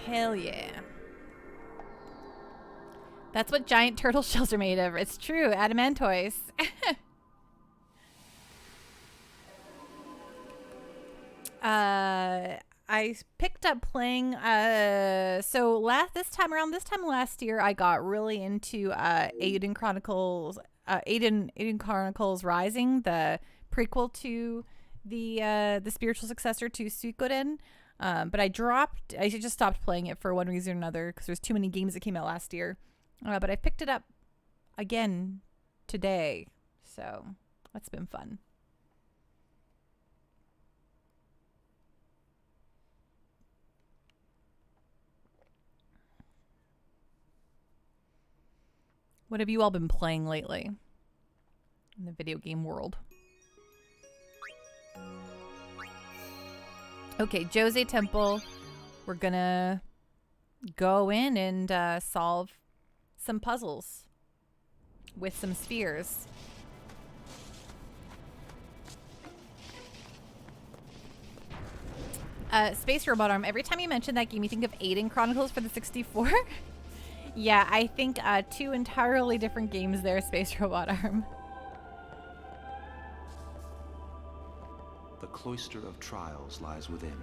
Hell yeah. That's what giant turtle shells are made of. It's true. Adamantoise. I picked up playing so this time last year I got really into Aiden Chronicles Rising, the prequel to the spiritual successor to Suikoden. But I just stopped playing it for one reason or another because there's too many games that came out last year. But I picked it up again today, so that's been fun. What have you all been playing lately in the video game world? Okay, Djose Temple. We're gonna go in and solve some puzzles with some spheres. Space Robot Arm. Every time you mention that game, you think of Aiden Chronicles for the 64. Yeah, I think two entirely different games there, Space Robot Arm. The cloister of trials lies within.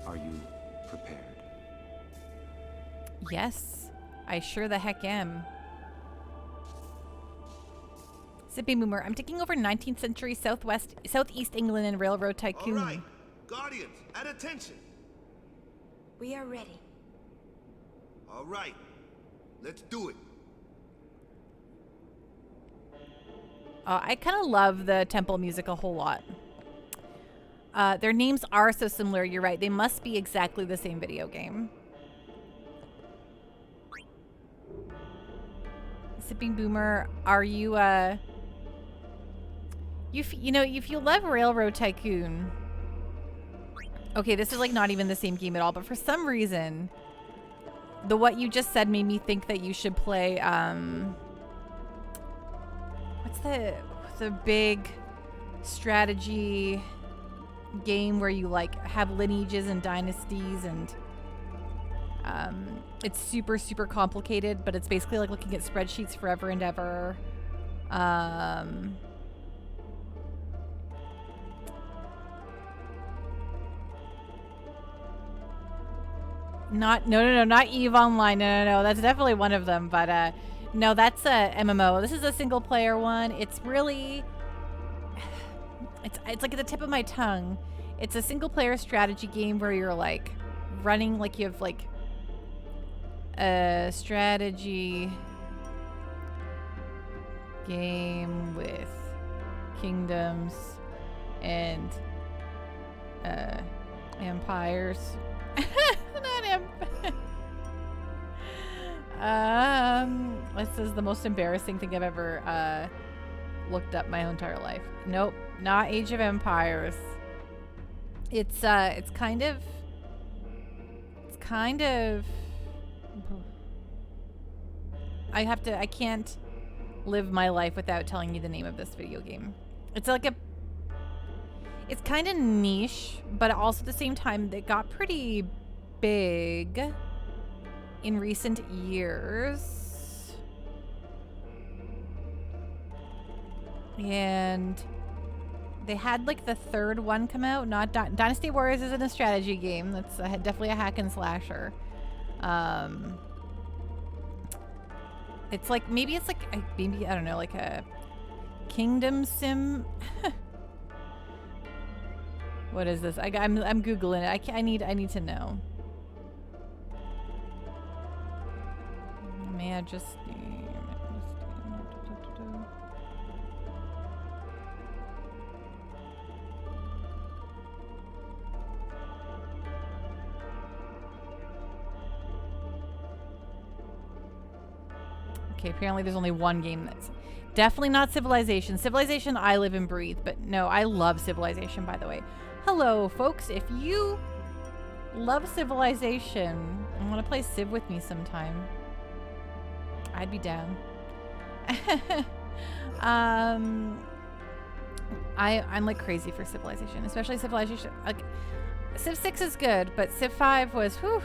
Are you prepared? Yes, I sure the heck am. Sippy Boomer, I'm taking over 19th century Southeast England and Railroad Tycoon. All right, Guardians, at attention. We are ready. All right, let's do it. I kind of love the temple music a whole lot. Their names are so similar, you're right. They must be exactly the same video game. Sipping Boomer, are you, you know, if you love Railroad Tycoon... Okay, this is like not even the same game at all, but for some reason, what you just said made me think that you should play, what's the big strategy game where you like have lineages and dynasties and it's super complicated, but it's basically like looking at spreadsheets forever and ever. Not EVE Online. No, that's definitely one of them, but no, that's a MMO. This is a single player one. It's really it's like at the tip of my tongue. It's a single player strategy game where you're like running, like you have like a strategy game with kingdoms and empires. This is the most embarrassing thing I've ever looked up my whole entire life. Nope, not Age of Empires. It's kind of I can't live my life without telling you the name of this video game. It's kind of niche, but also at the same time, it got pretty big in recent years. And they had like the third one come out. Not Dynasty Warriors isn't a strategy game. That's definitely a hack and slasher. It's like maybe I don't know, like a Kingdom Sim. What is this? I'm googling it. I need to know. Majesty. Okay, apparently there's only one game that's definitely not Civilization. Civilization I live and breathe, but no, I love Civilization, by the way. Hello, folks. If you love Civilization and want to play Civ with me sometime, I'd be down. I'm like crazy for Civilization, especially Civilization. Like, Civ 6 is good, but Civ 5 was, whew.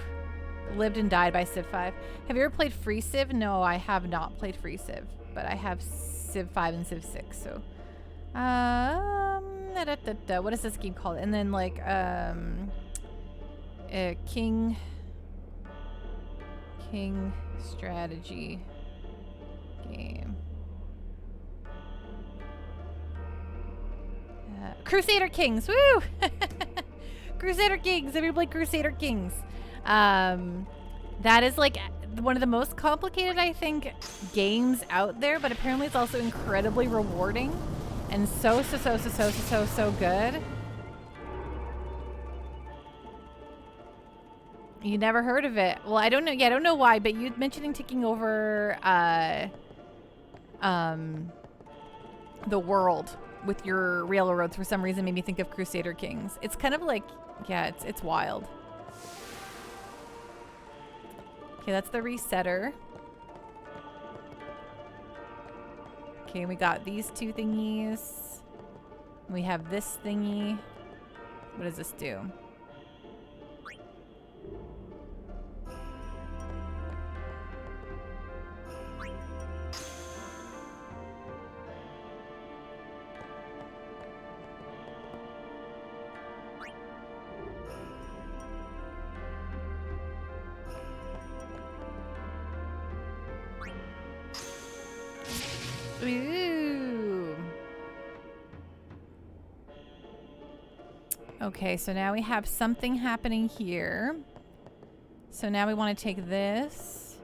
lived and died by Civ 5. Have you ever played Free Civ? No, I have not played Free Civ, but I have Civ 5 and Civ 6. So, what is this game called? And then like King strategy game. Crusader Kings. Woo! Crusader Kings. Have you played Crusader Kings? That is like one of the most complicated, I think, games out there, but apparently it's also incredibly rewarding and so good. You never heard of it? Well, I don't know. Yeah, I don't know why, but you mentioning taking over the world with your railroads for some reason made me think of Crusader Kings. It's kind of like, yeah, it's wild. Okay, that's the resetter. Okay, we got these two thingies. We have this thingy. What does this do? Ooh. Okay, so now we have something happening here. So now we want to take this.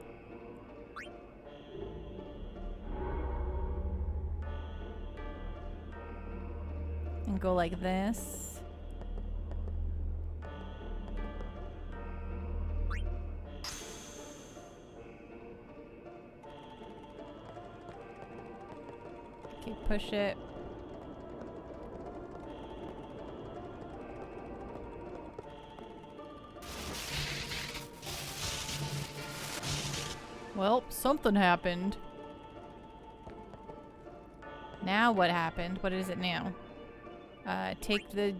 And go like this. Okay, push it. Well, something happened. Now what happened? What is it now? Take the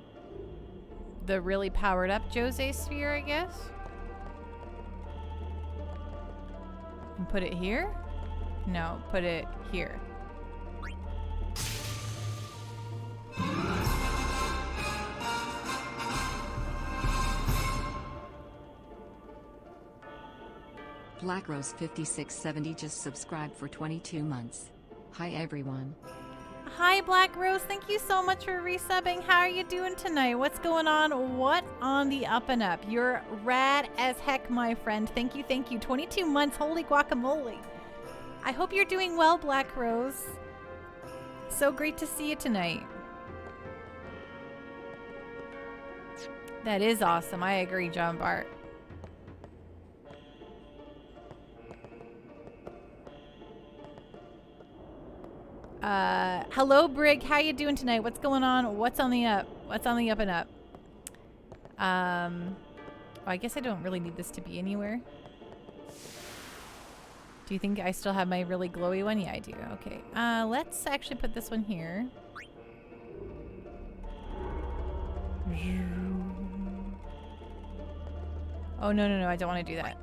really powered up Djose sphere, I guess? And put it here? No, put it here. Black Rose 5670 just subscribed for 22 months. Hi everyone. Hi Black Rose, thank you so much for resubbing. How are you doing tonight? What's going on? What on the up and up? You're rad as heck, my friend. Thank you, thank you. 22 months, holy guacamole. I hope you're doing well, Black Rose. So great to see you tonight. That is awesome. I agree, John Bart. Hello Brig, how you doing tonight? What's going on? What's on the up? What's on the up and up? Well, I guess I don't really need this to be anywhere. Do you think I still have my really glowy one? Yeah, I do. Okay. Let's actually put this one here. Oh, no, I don't want to do that.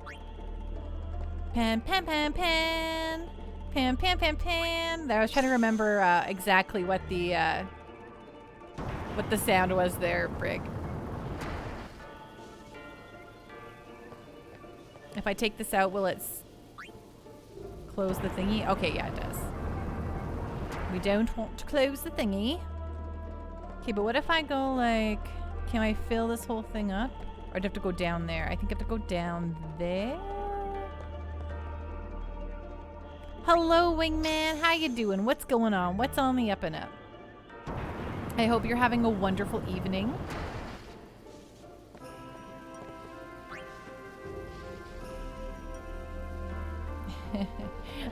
Pan, pan, pan, pan. Pan, pan, pan, pan. I was trying to remember exactly what the sound was there, Brig. If I take this out, will it close the thingy? Okay, yeah, it does. We don't want to close the thingy. Okay, but what if I go like... Can I fill this whole thing up? Or do I have to go down there? I think I have to go down there. Hello, Wingman. How you doing? What's going on? What's on the up and up? I hope you're having a wonderful evening.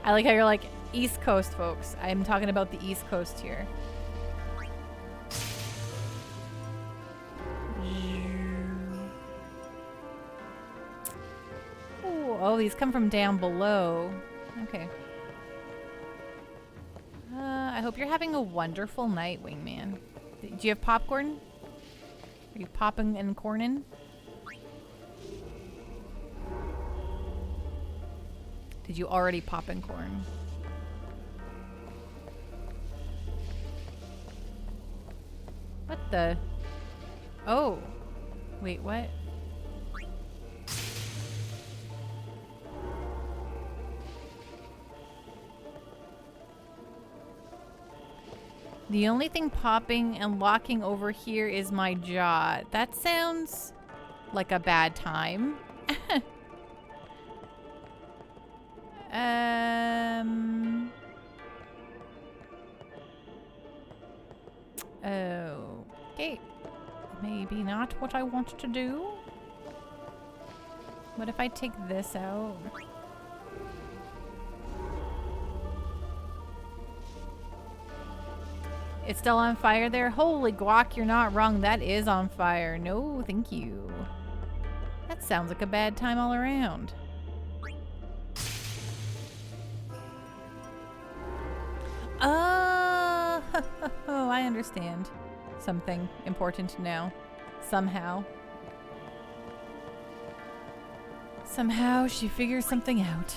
I like how you're like, East Coast, folks. I'm talking about the East Coast here. Ooh, oh, these come from down below. Okay. I hope you're having a wonderful night, Wingman. Do you have popcorn? Are you popping and corning? Did you already pop in corn? What the? Oh. Wait, what? The only thing popping and locking over here is my jaw. That sounds like a bad time. Okay. Maybe not what I want to do. What if I take this out? It's still on fire there? Holy guac, you're not wrong. That is on fire. No, thank you. That sounds like a bad time all around. Oh, I understand. Something important now. Somehow. Somehow she figures something out.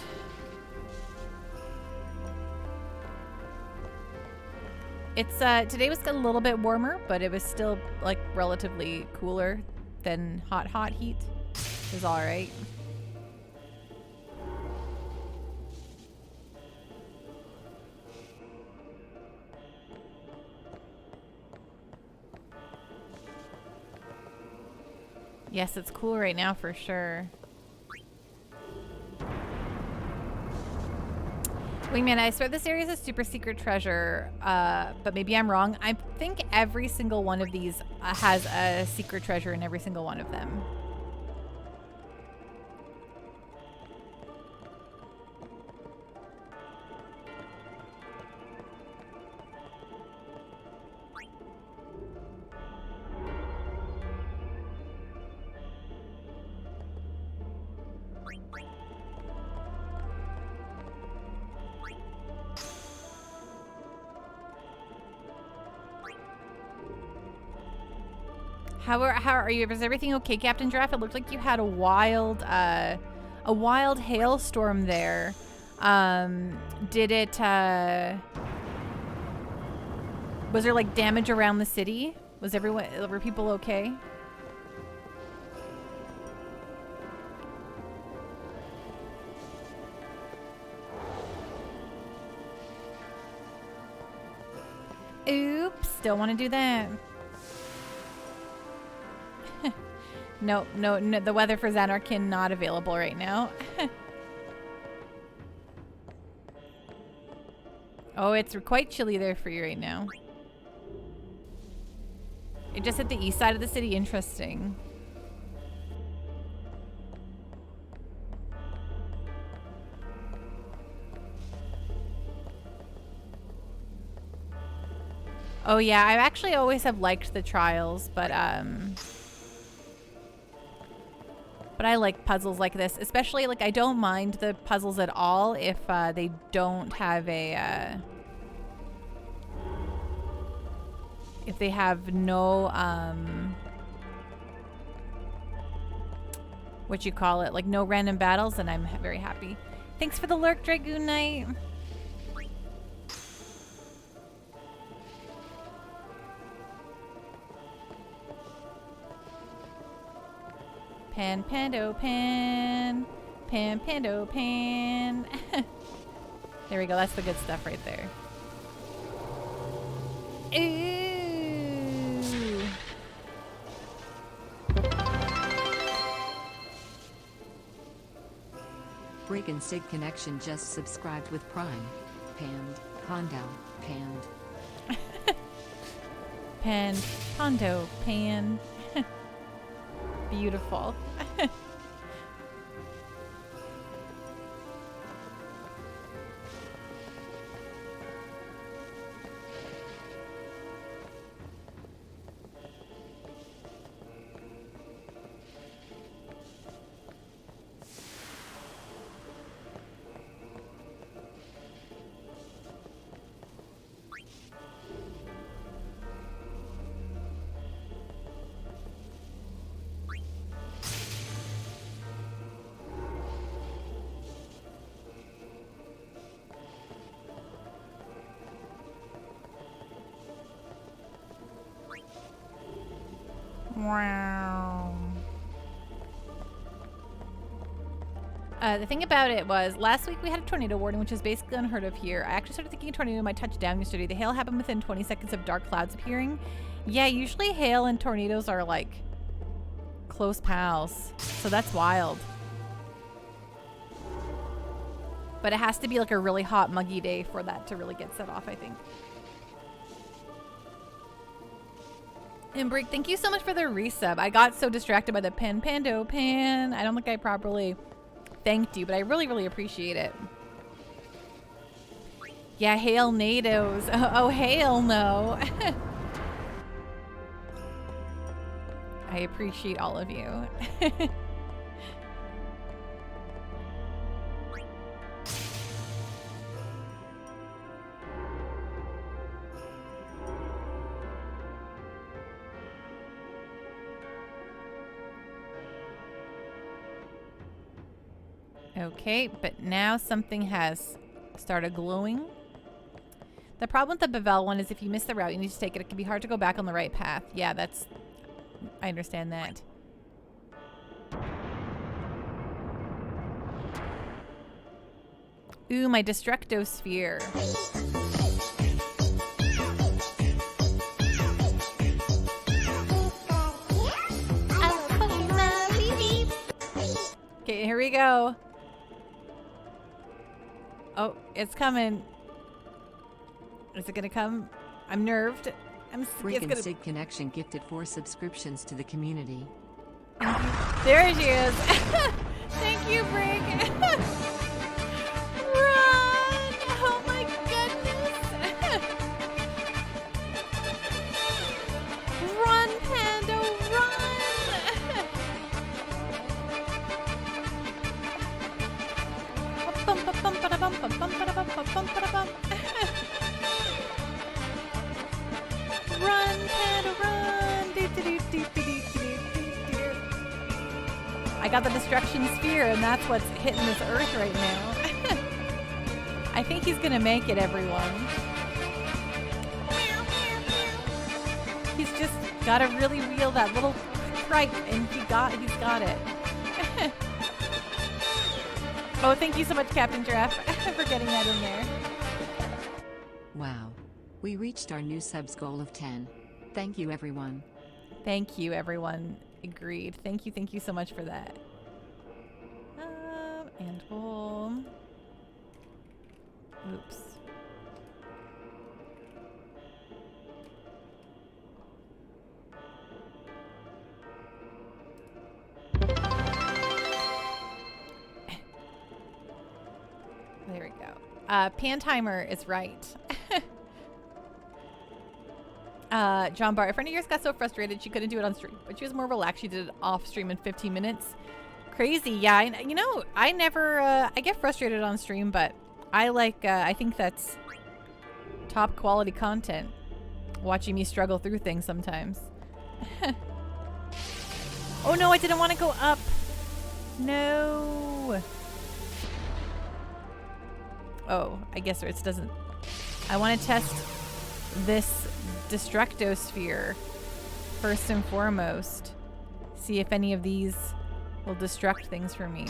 It's today was a little bit warmer, but it was still like relatively cooler than hot heat. It was all right. Yes, it's cool right now for sure. Wingman, I swear this area is a super secret treasure, but maybe I'm wrong. I think every single one of these has a secret treasure in every single one of them. How are you? Is everything okay, Captain Giraffe? It looked like you had a wild hailstorm there. Did it? Was there like damage around the city? Were people okay? Oops! Don't want to do that. No, the weather for Xanarkin not available right now. Oh, it's quite chilly there for you right now. It just hit the east side of the city. Interesting. Oh yeah, I actually always have liked the trials, but I like puzzles like this, especially like I don't mind the puzzles at all if they don't have a if they have no what you call it, like no random battles, and I'm very happy. Thanks for the lurk, Dragoon Knight. Pan, pando, pan. Pan, pando, pan. There we go. That's the good stuff right there. Ooh. Break and Sig Connection just subscribed with Prime. Panned. Pondo. Panned. Pan, pondo, pan. Beautiful. Wow. The thing about it was, last week we had a tornado warning, which is basically unheard of here. I actually started thinking a tornado might touch down yesterday. The hail happened within 20 seconds of dark clouds appearing. Yeah, usually hail and tornadoes are like close pals. So that's wild. But it has to be like a really hot, muggy day for that to really get set off, I think. And Break, thank you so much for the resub. I got so distracted by the Pando Pan. I don't think I properly thanked you, but I really, really appreciate it. Yeah, hail NATOs. Oh, hail no. I appreciate all of you. Okay, but now something has started glowing. The problem with the Bevel one is if you miss the route, you need to take it. It can be hard to go back on the right path. Yeah, that's... I understand that. Ooh, my Destructosphere. Okay, here we go. Oh, it's coming. Is it gonna come? I'm nerved. Brick and Sig Connection gifted 4 subscriptions to the community. There she is. Thank you, Brick. Run! Oh my goodness! Run, Pando, run! Run, Panda, run! I got the Destruction Sphere, and that's what's hitting this earth right now. I think he's gonna make it, everyone. He's just gotta really reel that little trike, and he's got it. Oh, thank you so much, Captain Giraffe, for getting that in there. Wow. We reached our new subs goal of 10. Thank you, everyone. Thank you, everyone. Agreed. Thank you so much for that. And we'll... Oops. There we go. Pantimer is right. John Barr, a friend of yours got so frustrated she couldn't do it on stream, but she was more relaxed. She did it off stream in 15 minutes. Crazy. Yeah, you know, I never, I get frustrated on stream, but I like, I think that's top quality content. Watching me struggle through things sometimes. Oh no, I didn't want to go up. No. Oh, I guess it doesn't. I want to test this Destructosphere first and foremost. See if any of these will destruct things for me.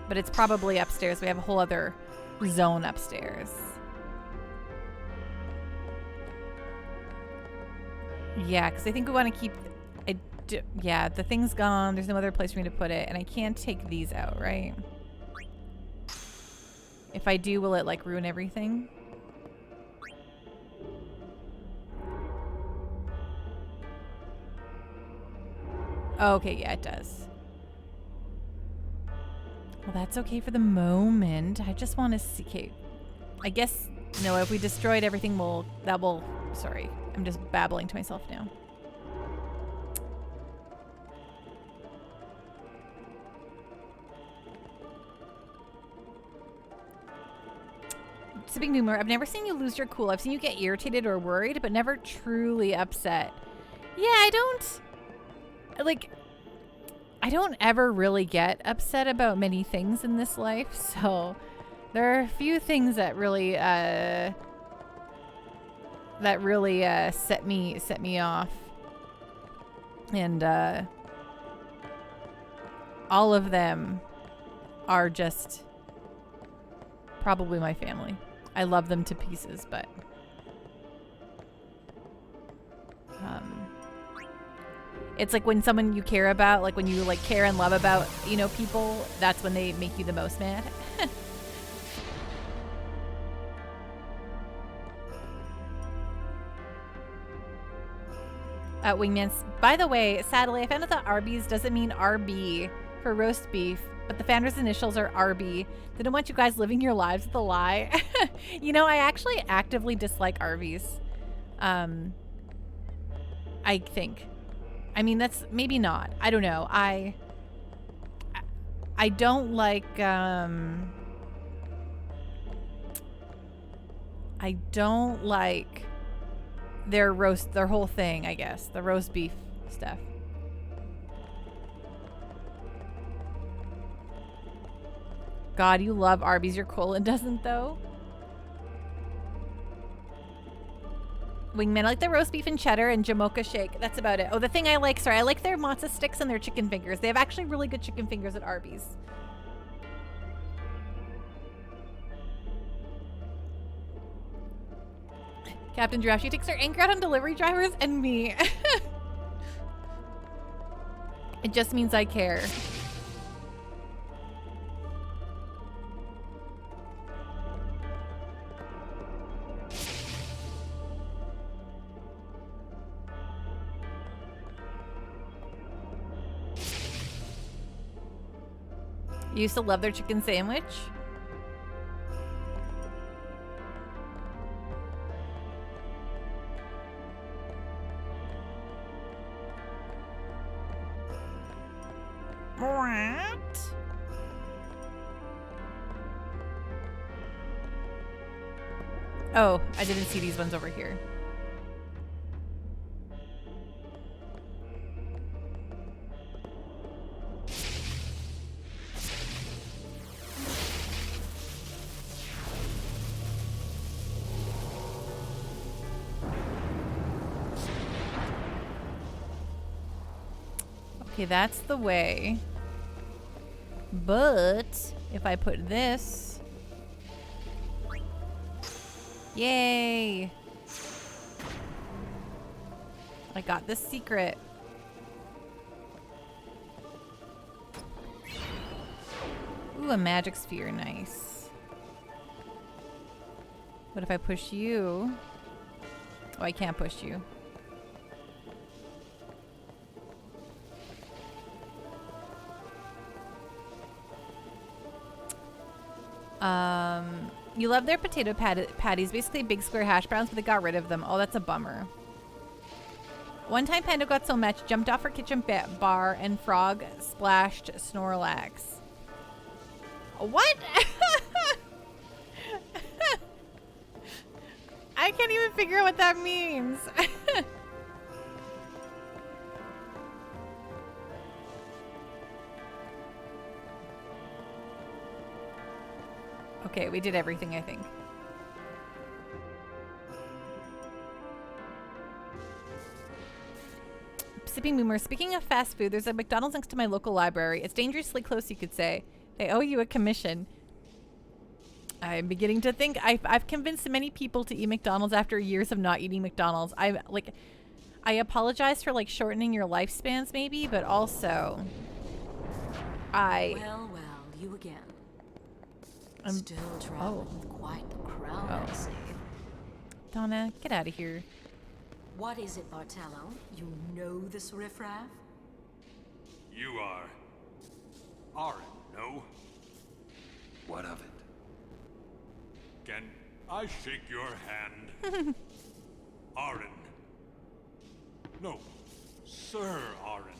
But it's probably upstairs. We have a whole other zone upstairs. Yeah, because I think we want to keep... yeah, the thing's gone. There's no other place for me to put it. And I can't take these out, right? If I do, will it, like, ruin everything? Okay, yeah, it does. Well, that's okay for the moment. I just want to see... Okay, I guess... No, if we destroyed everything, that will... Sorry, I'm just babbling to myself now. Sipping Boomer, I've never seen you lose your cool. I've seen you get irritated or worried, but never truly upset. Yeah, I don't ever really get upset about many things in this life, so there are a few things that really set me off. And all of them are just probably my family. I love them to pieces, but it's like when someone you care about, like when you like care and love about, you know, people, that's when they make you the most mad. Wingman's, by the way, sadly, I found out that Arby's doesn't mean RB for roast beef, but the founder's initials are RB. Didn't want you guys living your lives with a lie. You know, I actually actively dislike Arby's. I think. I mean, that's maybe not. I don't know. I don't like I don't like their whole thing, I guess. The roast beef stuff. God, you love Arby's. Your colon doesn't, though. Wingman, I like the roast beef and cheddar and Jamocha shake. That's about it. Oh, the thing I like, sorry, I like their matzo sticks and their chicken fingers. They have actually really good chicken fingers at Arby's. Captain Giraffe, she takes her anger out on delivery drivers and me. It just means I care. You used to love their chicken sandwich? What? Oh, I didn't see these ones over here. Okay, that's the way. But if I put this... Yay! I got this secret. Ooh, a magic sphere. Nice. What if I push you? Oh, I can't push you. You love their potato patties, basically big square hash browns, but they got rid of them. Oh, that's a bummer. One time Panda got so much, jumped off her kitchen bar, and Frog splashed Snorlax. What? I can't even figure out what that means. Okay, we did everything, I think. Sipping Boomer, speaking of fast food, there's a McDonald's next to my local library. It's dangerously close, you could say. They owe you a commission. I'm beginning to think I've convinced many people to eat McDonald's after years of not eating McDonald's. I apologize for like shortening your lifespans maybe, but also Well, you again. Still traveling with quite the crowd, I see. Donna, get out of here. What is it, Bartello? You know this riffraff? You are... Aren't, no? What of it? Can I shake your hand? Aaron. No, Sir Aaron.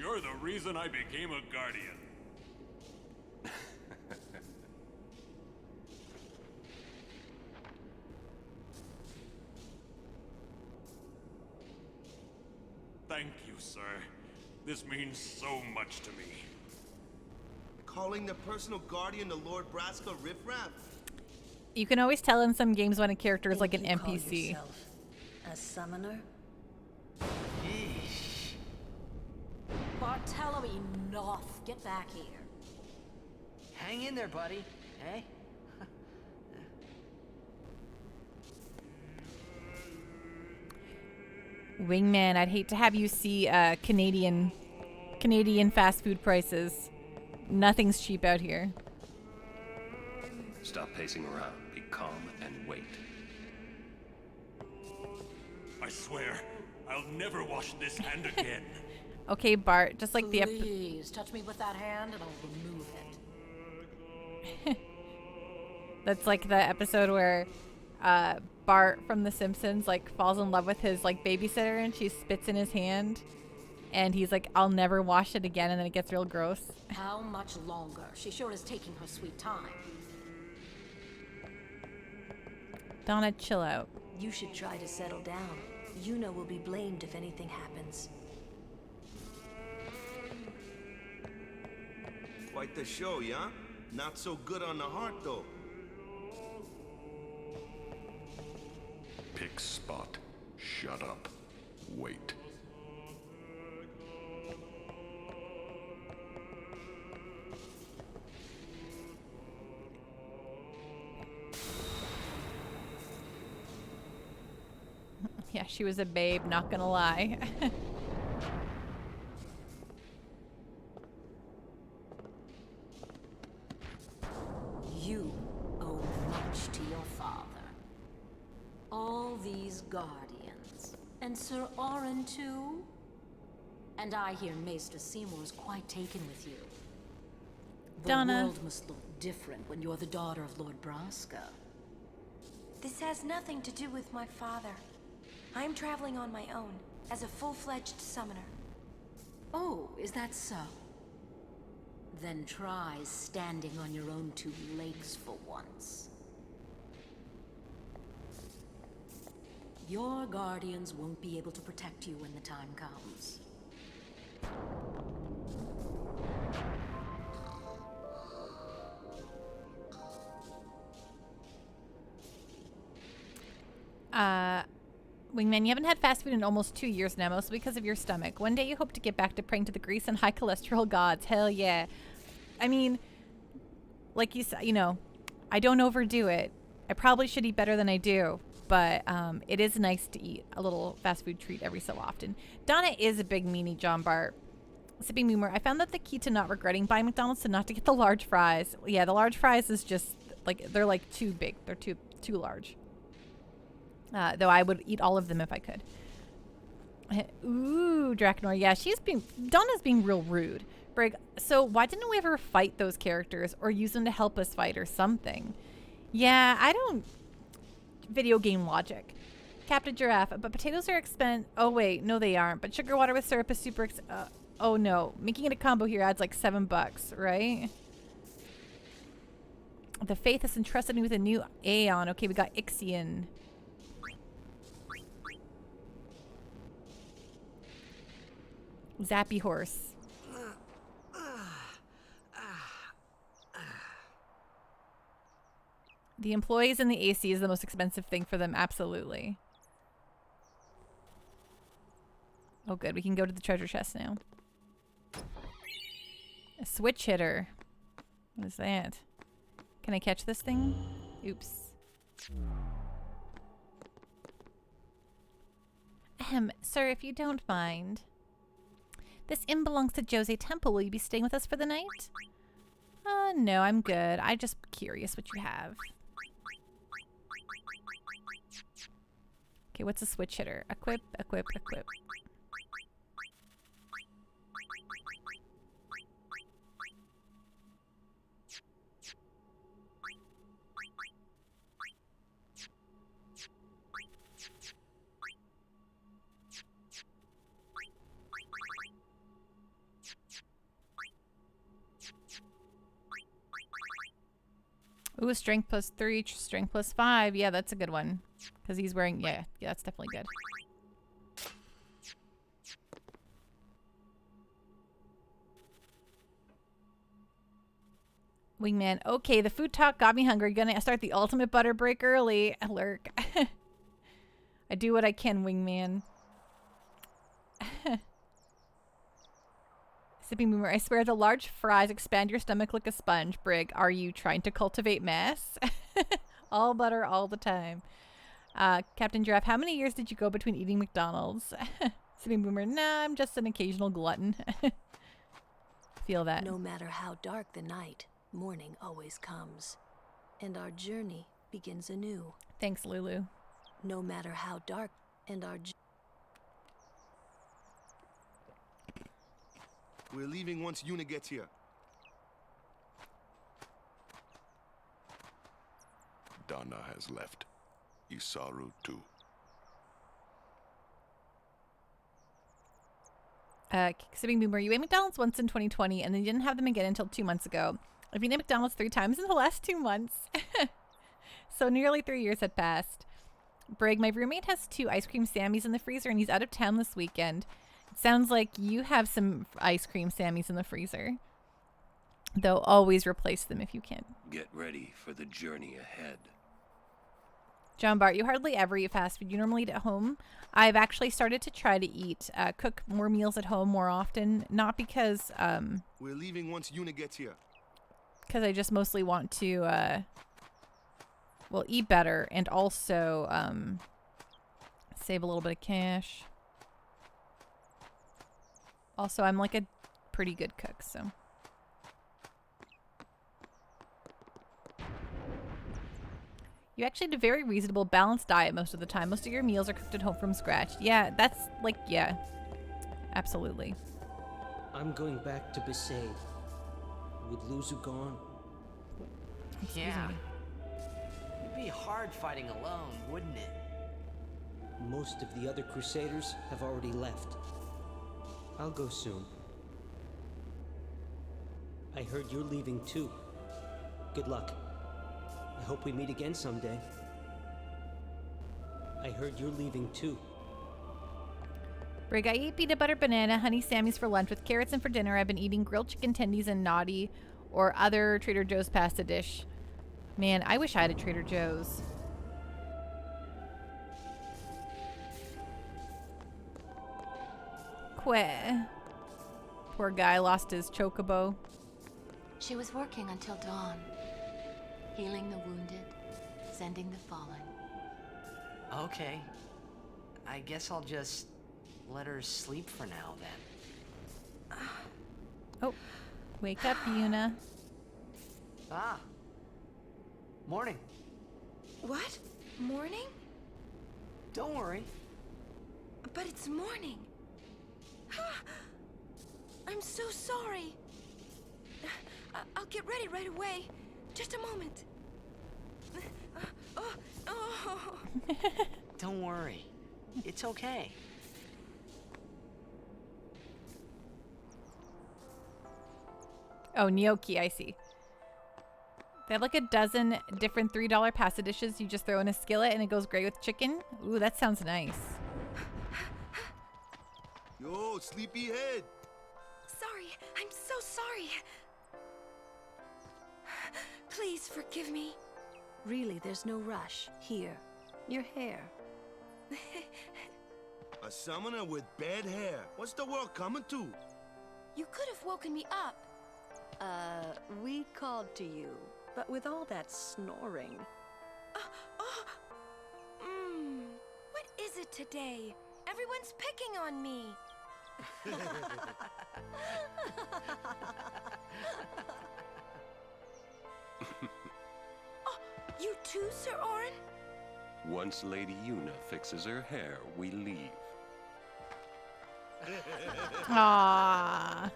You're the reason I became a guardian. Thank you, sir. This means so much to me. Calling the personal guardian to Lord Braska riffraff? You can always tell in some games when a character is like an Think you call NPC. yourself a summoner? Bartolo, enough. Get back here. Hang in there, buddy. Eh? Wingman, I'd hate to have you see Canadian fast food prices. Nothing's cheap out here. Stop pacing around. Be calm and wait. I swear, I'll never wash this hand again. Okay, Bart, just like the Please, touch me with that hand and I'll remove it. that's like the episode where Bart from The Simpsons like falls in love with his like babysitter and she spits in his hand and he's like, I'll never wash it again, and then it gets real gross. How much longer? She sure is taking her sweet time. Donna, chill out. You should try to settle down. Yuna will be blamed if anything happens. Quite the show, yeah? Not so good on the heart, though. Pick spot. Shut up. Wait. Yeah, she was a babe, not gonna lie. You owe much to your father. All these guardians. And Sir Orin too? And I hear Maester Seymour's quite taken with you. The Donna. world must look different when you're the daughter of Lord Braska. This has nothing to do with my father. I'm traveling on my own, as a full-fledged summoner. Oh, is that so? Then try standing on your own two legs for once. Your guardians won't be able to protect you when the time comes. Wingman, you haven't had fast food in almost 2 years now, mostly because of your stomach. One day you hope to get back to praying to the grease and high cholesterol gods. Hell yeah. I mean, like you said, you know, I don't overdo it. I probably should eat better than I do, but it is nice to eat a little fast food treat every so often. Donna is a big meanie, John Bart. Sipping Moomer, I found that the key to not regretting buying McDonald's is not to get the large fries. Yeah, the large fries is just, like, they're like too big. They're too large. Though I would eat all of them if I could. Ooh, Draknor. Yeah, Donna's being real rude. Brig, so why didn't we ever fight those characters or use them to help us fight or something? Yeah, I don't... Video game logic. Captain Giraffe, but potatoes are expensive. Oh, wait. No, they aren't. But sugar water with syrup is super oh, no. Making it a combo here adds like $7, right? The Faith has entrusted me with a new Aeon. Okay, we got Ixion. Zappy horse. The employees and the AC is the most expensive thing for them, absolutely. Oh good, we can go to the treasure chest now. A switch hitter. What is that? Can I catch this thing? Oops. Sir, if you don't mind. This inn belongs to Djose Temple. Will you be staying with us for the night? No, I'm good. I'm just curious what you have. Okay, what's a switch hitter? Equip, equip, equip. Ooh, strength +3, strength +5. Yeah, that's a good one. Because he's wearing... Yeah, that's definitely good. Wingman. Okay, the food talk got me hungry. Gonna start the ultimate butter break early. Lurk. I do what I can, Wingman. Sipping Boomer. I swear the large fries expand your stomach like a sponge. Brig, are you trying to cultivate mass? All butter all the time. Captain Giraffe, how many years did you go between eating McDonald's? Sipping Boomer. Nah, I'm just an occasional glutton. Feel that. No matter how dark the night, morning always comes. And our journey begins anew. Thanks, Lulu. No matter how dark, and our We're leaving once Yuna gets here. Donna has left. Isaru too. Sipping Boomer, you ate McDonald's once in 2020 and then you didn't have them again until 2 months ago. I've eaten McDonald's 3 times in the last 2 months. So nearly 3 years had passed. Brig, my roommate has 2 ice cream Sammies in the freezer and he's out of town this weekend. It sounds like you have some ice cream Sammies in the freezer. Though always replace them if you can. Get ready for the journey ahead. John Bart, you hardly ever eat fast food. You normally eat at home. I've actually started to try to cook more meals at home more often. Not because... We're leaving once Yuna gets here. Because I just mostly want to, eat better and also save a little bit of cash. Also, I'm like a pretty good cook, so... You actually had a very reasonable, balanced diet most of the time. Most of your meals are cooked at home from scratch. Yeah, that's like, yeah. Absolutely. I'm going back to Besaid. With Luzu gone. Yeah. It'd be hard fighting alone, wouldn't it? Most of the other Crusaders have already left. I'll go soon. I heard you're leaving too. Good luck. I hope we meet again someday. I heard you're leaving too. Brig, I ate peanut butter banana, honey Sammys for lunch with carrots, and for dinner I've been eating grilled chicken tendies and naughty or other Trader Joe's pasta dish. Man, I wish I had a Trader Joe's. Queh. Poor guy lost his chocobo. She was working until dawn. Healing the wounded, sending the fallen. Okay. I guess I'll just let her sleep for now then. Oh, wake up, Yuna. Ah. Morning. What? Morning? Don't worry. But it's morning. I'm so sorry. I'll get ready right away. Just a moment. Don't worry. It's okay. Oh, gnocchi, I see. They have like a dozen different $3 pasta dishes you just throw in a skillet and it goes great with chicken. Ooh, that sounds nice. Yo, sleepyhead. Sorry. I'm so sorry. Please forgive me. Really, there's no rush. Here, your hair. A summoner with bad hair. What's the world coming to? You could have woken me up. We called to you, but with all that snoring. What is it today? Everyone's picking on me. Oh, you too, Sir Orin? Once Lady Yuna fixes her hair, we leave. Aww.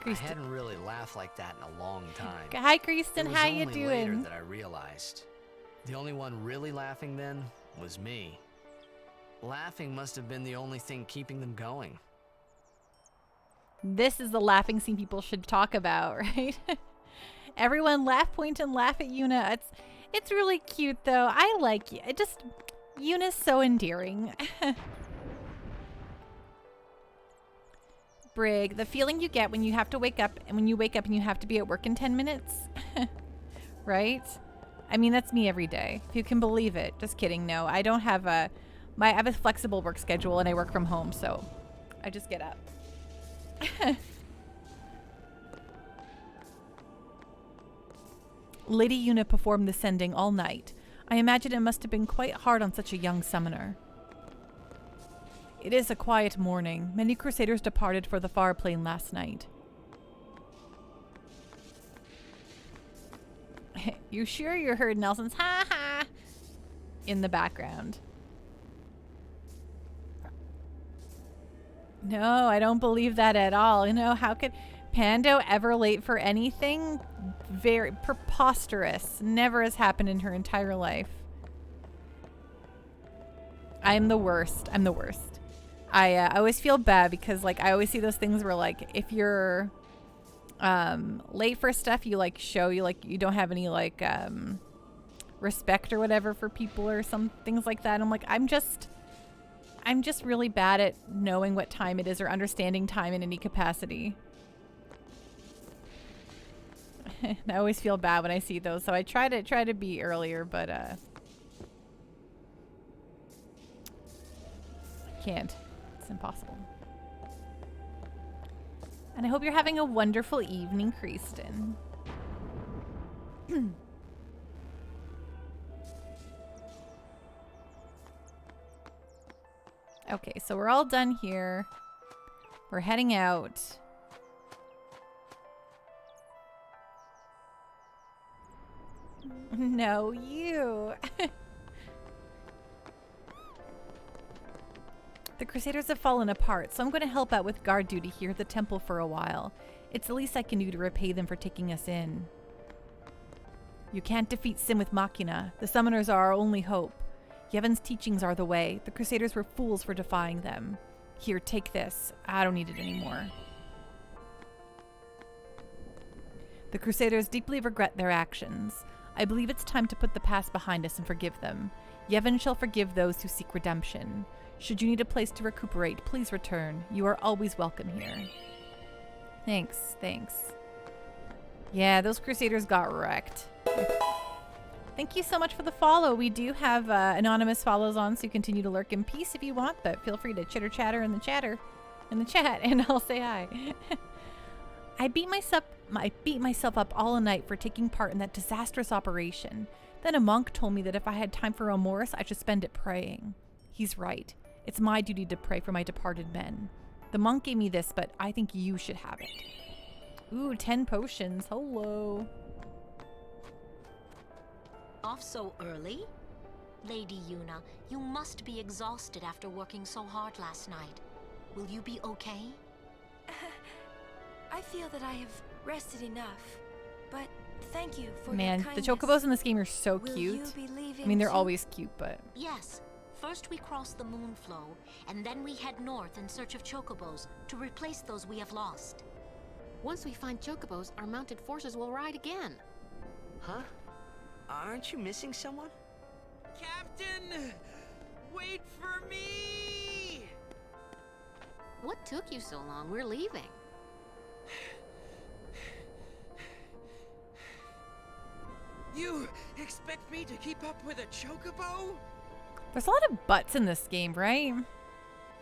I hadn't really laughed like that in a long time. Hi, Kristen. How you It was only doing? later that I realized. The only one really laughing then was me. Laughing must have been the only thing keeping them going. This is the laughing scene people should talk about, right? Everyone laugh, point, and laugh at Yuna. It's really cute, though. I like it. Yuna's so endearing. Brig, the feeling you get when you have to wake up and when you wake up and you have to be at work in 10 minutes. Right? I mean, that's me every day. If you can believe it. Just kidding. No, I don't have I have a flexible work schedule and I work from home, so I just get up. Lady Una performed the sending all night. I imagine it must have been quite hard on such a young summoner. It is a quiet morning. Many crusaders departed for the far plain last night. You sure you heard Nelson's ha ha in the background? No, I don't believe that at all. You know, how could Pando ever late for anything? Very preposterous. Never has happened in her entire life. I'm the worst. I'm the worst. I always feel bad because, like, I always see those things where, like, if you're late for stuff, you, like, show you, like, you don't have any, like, respect or whatever for people or some things like that. And I'm like, I'm just really bad at knowing what time it is or understanding time in any capacity. I always feel bad when I see those, so I try to be earlier, but I can't. It's impossible. And I hope you're having a wonderful evening, Kristen. Okay, so we're all done here. We're heading out. No, you. The Crusaders have fallen apart, so I'm going to help out with guard duty here at the temple for a while. It's the least I can do to repay them for taking us in. You can't defeat sin with Machina. The summoners are our only hope. Yevon's teachings are the way. The Crusaders were fools for defying them. Here, take this. I don't need it anymore. The Crusaders deeply regret their actions. I believe it's time to put the past behind us and forgive them. Yevon shall forgive those who seek redemption. Should you need a place to recuperate, please return. You are always welcome here. Thanks, thanks. Yeah, those Crusaders got wrecked. Thank you so much for the follow. We do have anonymous follows on, so you continue to lurk in peace if you want, but feel free to chitter chatter in the chat, and I'll say hi. I beat myself up all night for taking part in that disastrous operation. Then a monk told me that if I had time for remorse, I should spend it praying. He's right. It's my duty to pray for my departed men. The monk gave me this, but I think you should have it. Ooh, 10 potions. Hello. Off so early? Lady Una, you must be exhausted after working so hard last night. Will you be okay? I feel that I have rested enough, but thank you for your Man, kindness. the chocobos in this game are so Will cute. you be leaving I mean, they're too? always cute, but... Yes. First we cross the Moonflow, and then we head north in search of chocobos to replace those we have lost. Once we find chocobos, our mounted forces will ride again. Huh? Aren't you missing someone? Captain! Wait for me! What took you so long? We're leaving. You expect me to keep up with a chocobo? There's a lot of butts in this game, right?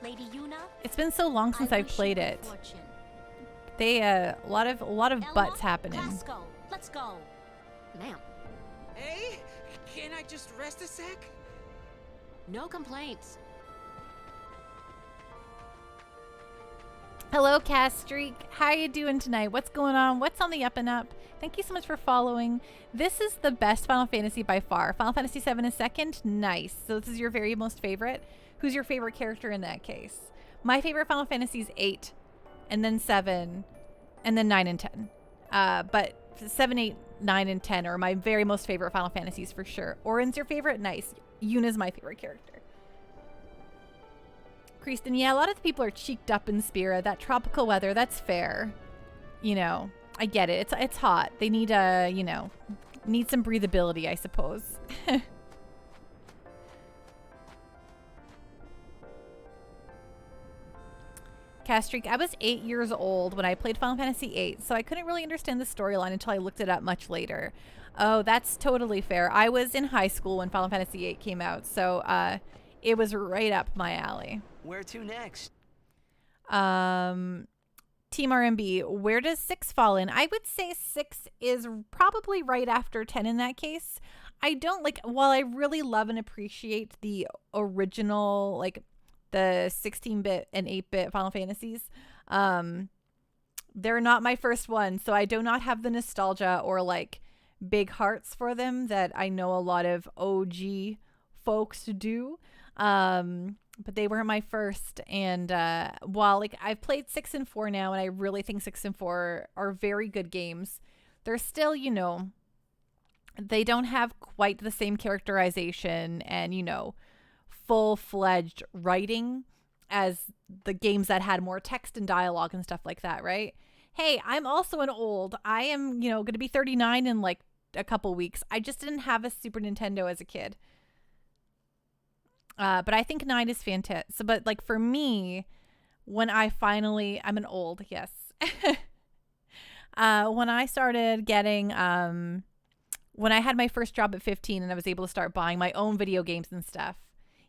Lady Una? It's been so long since I've played it. They a lot of butts happening. Let's go. Ma'am. Hey, can I just rest a sec? No complaints. Hello, Castreak. How are you doing tonight? What's going on? What's on the up and up? Thank you so much for following. This is the best Final Fantasy by far. Final Fantasy VII is second. Nice. So this is your very most favorite. Who's your favorite character in that case? My favorite Final Fantasy is 8, and then 7, and then 9 and 10. But 7, 8, 9, and 10 are my very most favorite Final Fantasies for sure. Orin's your favorite? Nice. Yuna's my favorite character. Kristen, yeah, a lot of the people are cheeked up in Spira. That tropical weather, that's fair. You know, I get it. It's hot. They need need some breathability, I suppose. Castreak, I was 8 years old when I played Final Fantasy VIII, so I couldn't really understand the storyline until I looked it up much later. Oh, that's totally fair. I was in high school when Final Fantasy VIII came out, so it was right up my alley. Where to next? Team RMB, where does 6 fall in? I would say 6 is probably right after 10 in that case. I don't like, while I really love and appreciate the original, like the 16-bit and 8-bit Final Fantasies, they're not my first one, so I do not have the nostalgia or like big hearts for them that I know a lot of OG folks do. But they weren't my first. And while like I've played 6 and 4 now, and I really think 6 and 4 are very good games, they're still, you know, they don't have quite the same characterization and, you know, full-fledged writing as the games that had more text and dialogue and stuff like that, right? Hey, I'm also an old. I am, you know, going to be 39 in like a couple weeks. I just didn't have a Super Nintendo as a kid. But I think 9 is fantastic. So, but like for me, when I finally, I'm an old, yes. When I started getting, when I had my first job at 15 and I was able to start buying my own video games and stuff.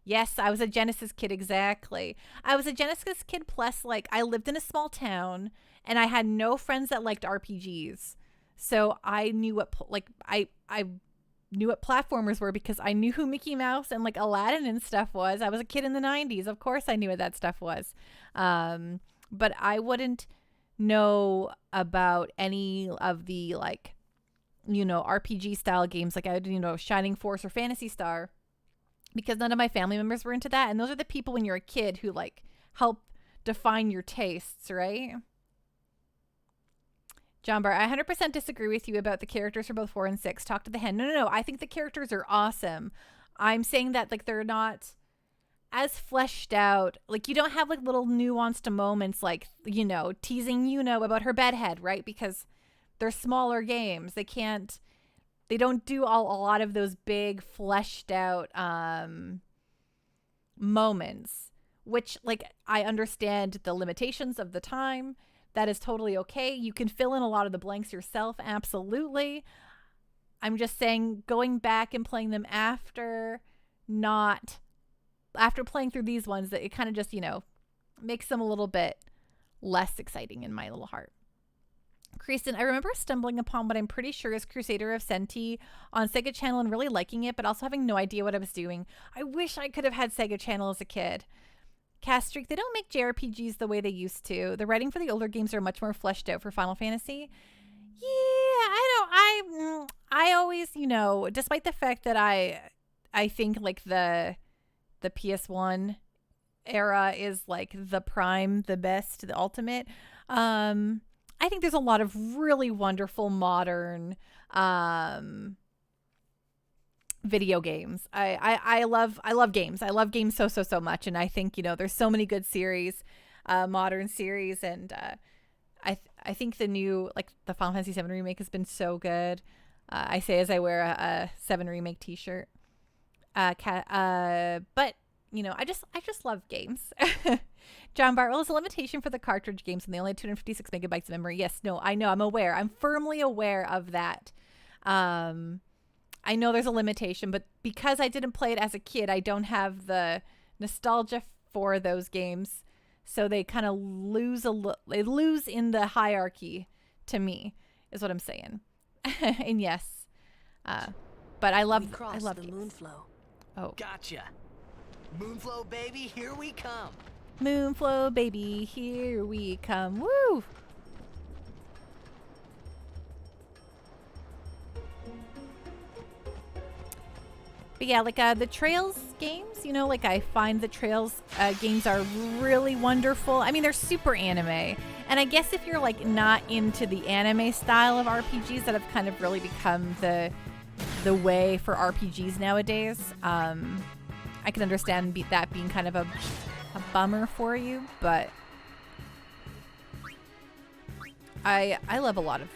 Yes, I was a Genesis kid, exactly. I was a Genesis kid plus like I lived in a small town and I had no friends that liked RPGs. So I knew what, like, I knew what platformers were because I knew who Mickey Mouse and like Aladdin and stuff was. I was a kid in the 90s. Of course I knew what that stuff was. But I wouldn't know about any of the like, you know, RPG style games like I would, you know, Shining Force or Phantasy Star, because none of my family members were into that. And those are the people when you're a kid who like help define your tastes, right? John Bar, I 100% disagree with you about the characters for both 4 and 6. Talk to the hen. No. I think the characters are awesome. I'm saying that like they're not as fleshed out. Like you don't have like little nuanced moments like, you know, teasing Yuno about her bedhead, right? Because they're smaller games. They don't do a lot of those big fleshed out moments, which like I understand the limitations of the time. That is totally okay. You can fill in a lot of the blanks yourself. Absolutely. I'm just saying going back and playing them after playing through these ones, that it kind of just, you know, makes them a little bit less exciting in my little heart. Kristen, I remember stumbling upon what I'm pretty sure is Crusader of Senti on Sega Channel and really liking it, but also having no idea what I was doing. I wish I could have had Sega Channel as a kid. Castreak, they don't make JRPGs the way they used to. The writing for the older games are much more fleshed out for Final Fantasy. Yeah, I always, you know, despite the fact that I think like the PS1 era is like the prime, the best, the ultimate. I think there's a lot of really wonderful modern video games. I love games. I love games so much, and I think, you know, there's so many good series, modern series, and I think the new, like the Final Fantasy VII remake has been so good. I say as I wear a 7 remake t-shirt. But you know, I just love games. John Bartwell, is a limitation for the cartridge games and they only had 256 megabytes of memory. Yes, no, I know, I'm aware. I'm firmly aware of that. I know there's a limitation, but because I didn't play it as a kid, I don't have the nostalgia for those games. So they kind of lose they lose in the hierarchy to me, is what I'm saying. And yes, but I love the games. Moonflow. Oh, gotcha. Moonflow, baby, here we come. Moonflow, baby, here we come. Woo! But yeah, like the Trails games, you know, like I find the Trails games are really wonderful. I mean, they're super anime. And I guess if you're like not into the anime style of RPGs that have kind of really become the way for RPGs nowadays, I can understand that being kind of a bummer for you, but I love a lot of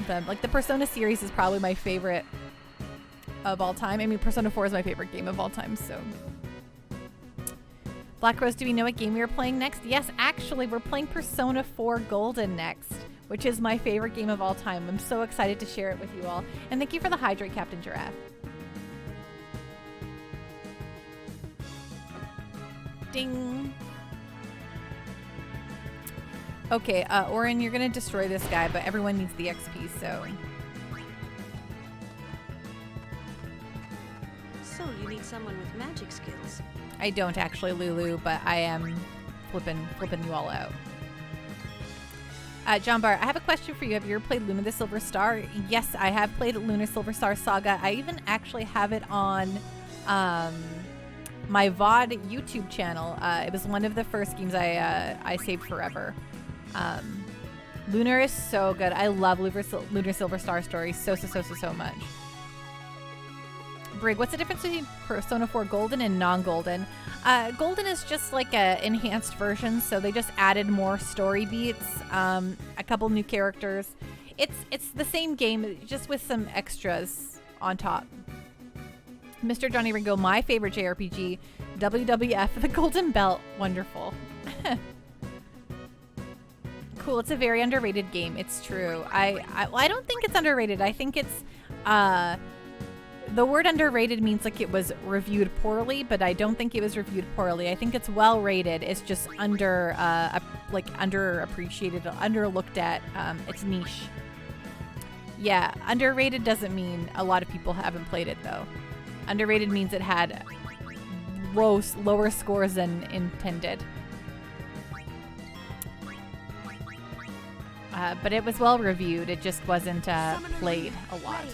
them. Like the Persona series is probably my favorite of all time. I mean, Persona 4 is my favorite game of all time, so. Black Rose, do we know what game we are playing next? Yes, actually, we're playing Persona 4 Golden next, which is my favorite game of all time. I'm so excited to share it with you all. And thank you for the hydrate, Captain Giraffe. Ding. Okay, Orin, you're gonna destroy this guy, but everyone needs the XP, so... So, you need someone with magic skills. I don't actually, Lulu, but I am flipping you all out. John Barr, I have a question for you. Have you ever played Luna the Silver Star? Yes, I have played Luna Silver Star Saga. I even actually have it on my VOD YouTube channel. It was one of the first games I saved forever. Lunar is so good. I love Lunar Silver Star Story so much. Brig, what's the difference between Persona 4 Golden and non-Golden? Golden is just like a enhanced version, so they just added more story beats, a couple new characters. It's the same game, just with some extras on top. Mr. Johnny Ringo, my favorite JRPG, WWF, the Golden Belt. Wonderful. Cool, it's a very underrated game. It's true. I don't think it's underrated. I think it's the word underrated means like it was reviewed poorly, but I don't think it was reviewed poorly. I think it's well rated. It's just underappreciated, underlooked at. It's niche. Yeah, underrated doesn't mean a lot of people haven't played it though. Underrated means it had lower scores than intended. But it was well reviewed. It just wasn't played a lot.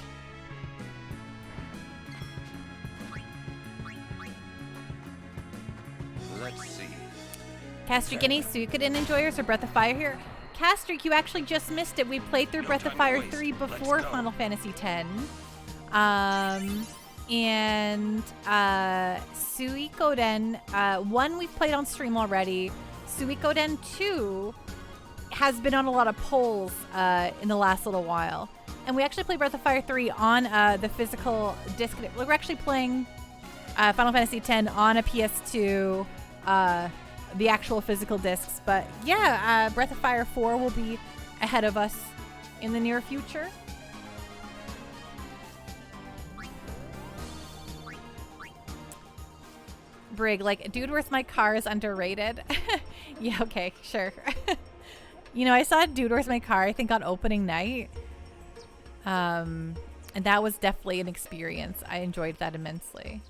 Let's see. Castric, any Suikoden enjoyers or Breath of Fire here? Castric, you actually just missed it. We played through Breath of Fire 3 before Final Fantasy X. And Suikoden 1 we've played on stream already. Suikoden 2 has been on a lot of polls in the last little while. And we actually played Breath of Fire 3 on the physical disc. We're actually playing Final Fantasy X on a PS2, the actual physical discs. But yeah, Breath of Fire 4 will be ahead of us in the near future. Brig, like, Dude, Where's My Car is underrated. Yeah, okay, sure. You know, I saw Dude, Where's My Car, I think on opening night. And that was definitely an experience. I enjoyed that immensely.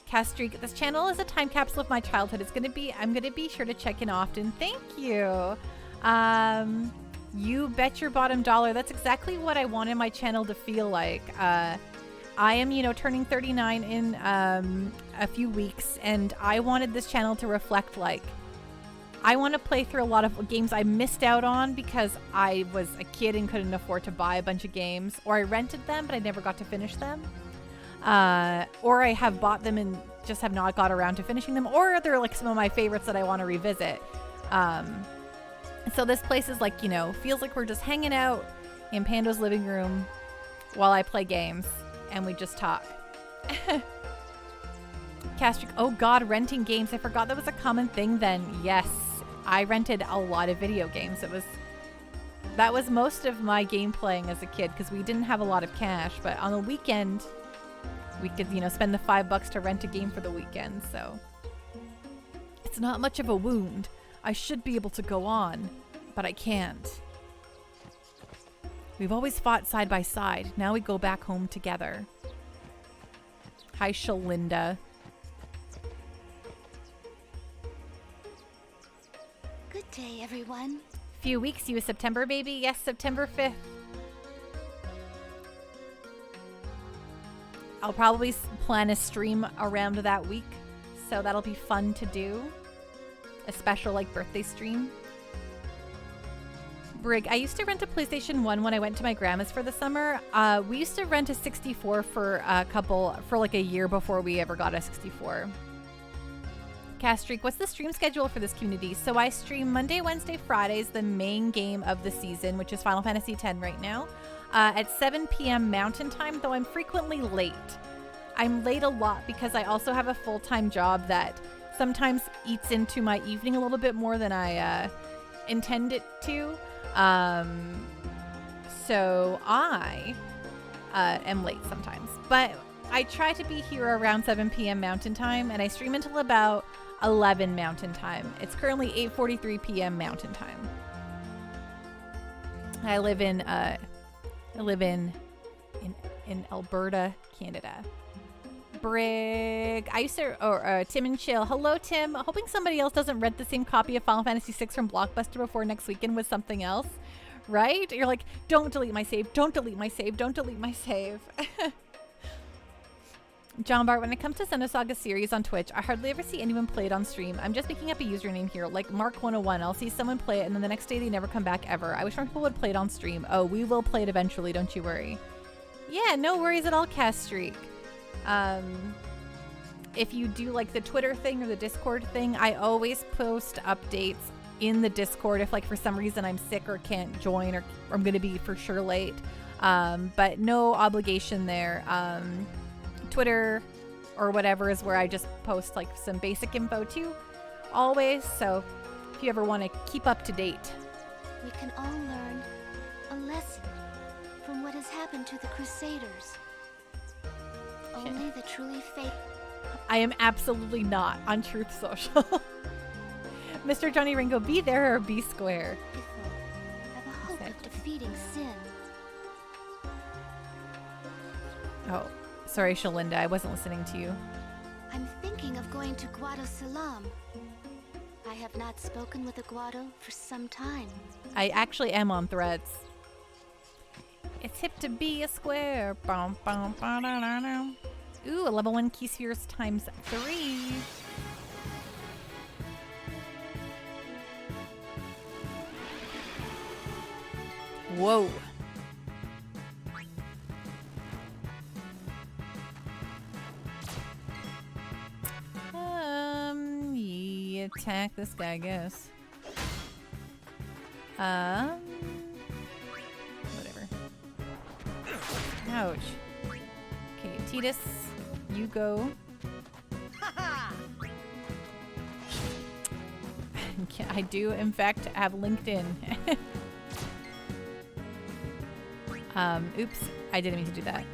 Castreak, this channel is a time capsule of my childhood. I'm gonna be sure to check in often. Thank you. You bet your bottom dollar. That's exactly what I wanted my channel to feel like. I am, you know, turning 39 in a few weeks, and I wanted this channel to reflect, like, I want to play through a lot of games I missed out on because I was a kid and couldn't afford to buy a bunch of games, or I rented them but I never got to finish them, or I have bought them and just have not got around to finishing them, or they're like some of my favorites that I want to revisit. So this place is like, you know, feels like we're just hanging out in Pando's living room while I play games and we just talk. Castric, oh god, renting games. I forgot that was a common thing then. Yes, I rented a lot of video games. That was most of my game playing as a kid because we didn't have a lot of cash, but on the weekend we could, you know, spend the $5 to rent a game for the weekend. So it's not much of a wound. I should be able to go on, but I can't. We've always fought side by side. Now we go back home together. Hi, Shalinda. Good day, everyone. Few weeks, you a September baby? Yes, September 5th. I'll probably plan a stream around that week, so that'll be fun to do. A special, like, birthday stream. Brig, I used to rent a PlayStation 1 when I went to my grandma's for the summer. We used to rent a 64 for like a year before we ever got a 64. Castreak, what's the stream schedule for this community? So I stream Monday, Wednesday, Fridays, the main game of the season, which is Final Fantasy X right now, at 7 p.m. Mountain Time, though I'm frequently late. I'm late a lot because I also have a full-time job that sometimes eats into my evening a little bit more than I intend it to. So I am late sometimes. But I try to be here around 7 p.m. Mountain Time, and I stream until about 11 Mountain Time. It's currently 8:43 p.m. Mountain Time. I live in Alberta, Canada. Brig. I used to, Tim and Chill. Hello, Tim. Hoping somebody else doesn't rent the same copy of Final Fantasy VI from Blockbuster before next weekend with something else. Right? You're like, don't delete my save. Don't delete my save. Don't delete my save. John Bart, when it comes to Xenosaga series on Twitch, I hardly ever see anyone play it on stream. I'm just making up a username here, like Mark101. I'll see someone play it, and then the next day they never come back ever. I wish more people would play it on stream. Oh, we will play it eventually, don't you worry. Yeah, no worries at all, Cast Streak. If you do like the Twitter thing or the Discord thing, I always post updates in the Discord if like for some reason I'm sick or can't join or I'm going to be for sure late. But no obligation there. Twitter or whatever is where I just post like some basic info too, always. So if you ever want to keep up to date. We can all learn a lesson from what has happened to the Crusaders. Only the truly faithful. I am absolutely not on Truth Social. Mr. Johnny Ringo, be there or be square. Have a hope of defeating sin. Oh, sorry, Shalinda, I wasn't listening to you. I'm thinking of going to Guado Salam. I have not spoken with a Guado for some time. I actually am on Threads. It's hip to be a square. Ooh, a level 1 key spheres times 3. Whoa. Yeah, attack this guy, I guess. Whatever. Ouch. Okay, Titus, you go. I do, in fact, have LinkedIn. Oops, I didn't mean to do that.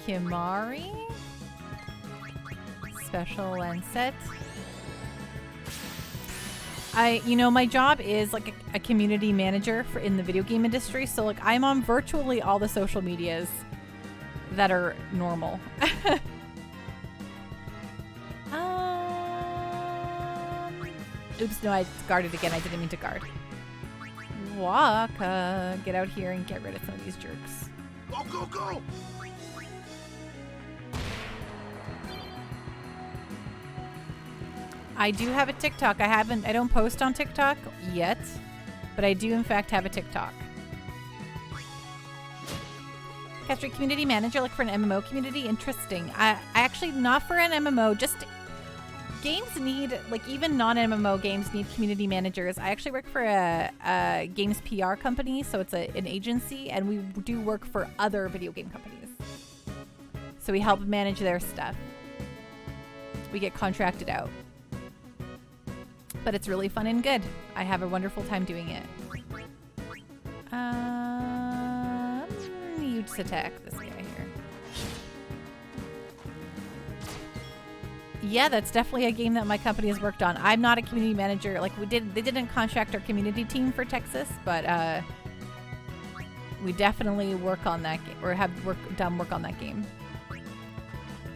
Kimari. Special lens set. My job is like a community manager in the video game industry. So like I'm on virtually all the social medias that are normal. Oops, no, I guarded again. I didn't mean to guard. Waka, get out here and get rid of some of these jerks. Go, go, go! I do have a TikTok. I don't post on TikTok yet, but I do in fact have a TikTok. Castric community manager, like for an MMO community. Interesting. I actually not for an MMO, just games need, like even non-MMO games need community managers. I actually work for a games PR company, so it's an agency, and we do work for other video game companies. So we help manage their stuff. We get contracted out. But it's really fun and good. I have a wonderful time doing it. You just attack this guy here. Yeah, that's definitely a game that my company has worked on. I'm not a community manager. Like they didn't contract our community team for Texas, but we definitely work on that game, or have done work on that game.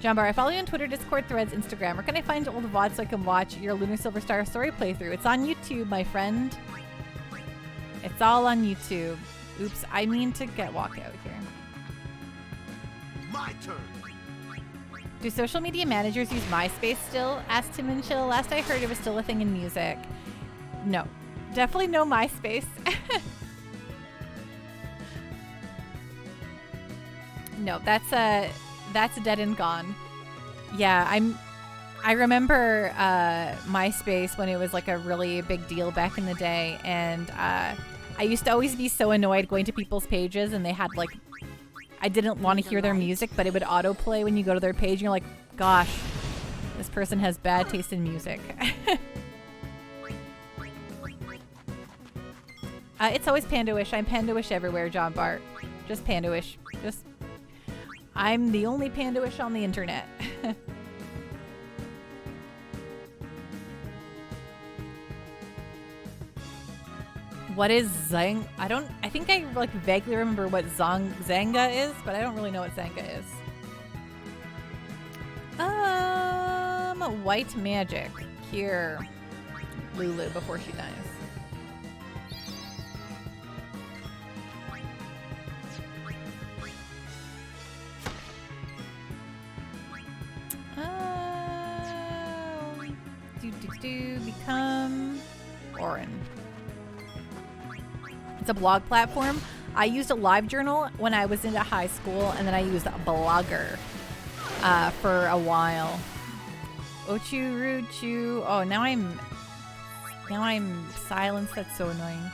John Bar, I follow you on Twitter, Discord, Threads, Instagram. Where can I find old VODs so I can watch your Lunar Silver Star story playthrough? It's on YouTube, my friend. It's all on YouTube. Oops, I mean to walk out here. My turn. Do social media managers use MySpace still? Asked Tim and Chill. Last I heard, it was still a thing in music. No, definitely no MySpace. No, that's dead and gone. Yeah, I remember MySpace when it was like a really big deal back in the day, and I used to always be so annoyed going to people's pages and they had like, I didn't want to hear their music, but it would autoplay when you go to their page and you're like, gosh, this person has bad taste in music. It's always Pandawish. I'm Pandawish everywhere, John Bart. Just Pandawish. I'm the only Pandawish on the internet. What is Zang? I think I like vaguely remember what Zanga is, but I don't really know what Zanga is. White magic. Cure Lulu before she dies. Become Orin. It's a blog platform. I used a live journal when I was into high school, and then I used a Blogger for a while. Ochu Ruchu. Oh, now I'm silenced. That's so annoying.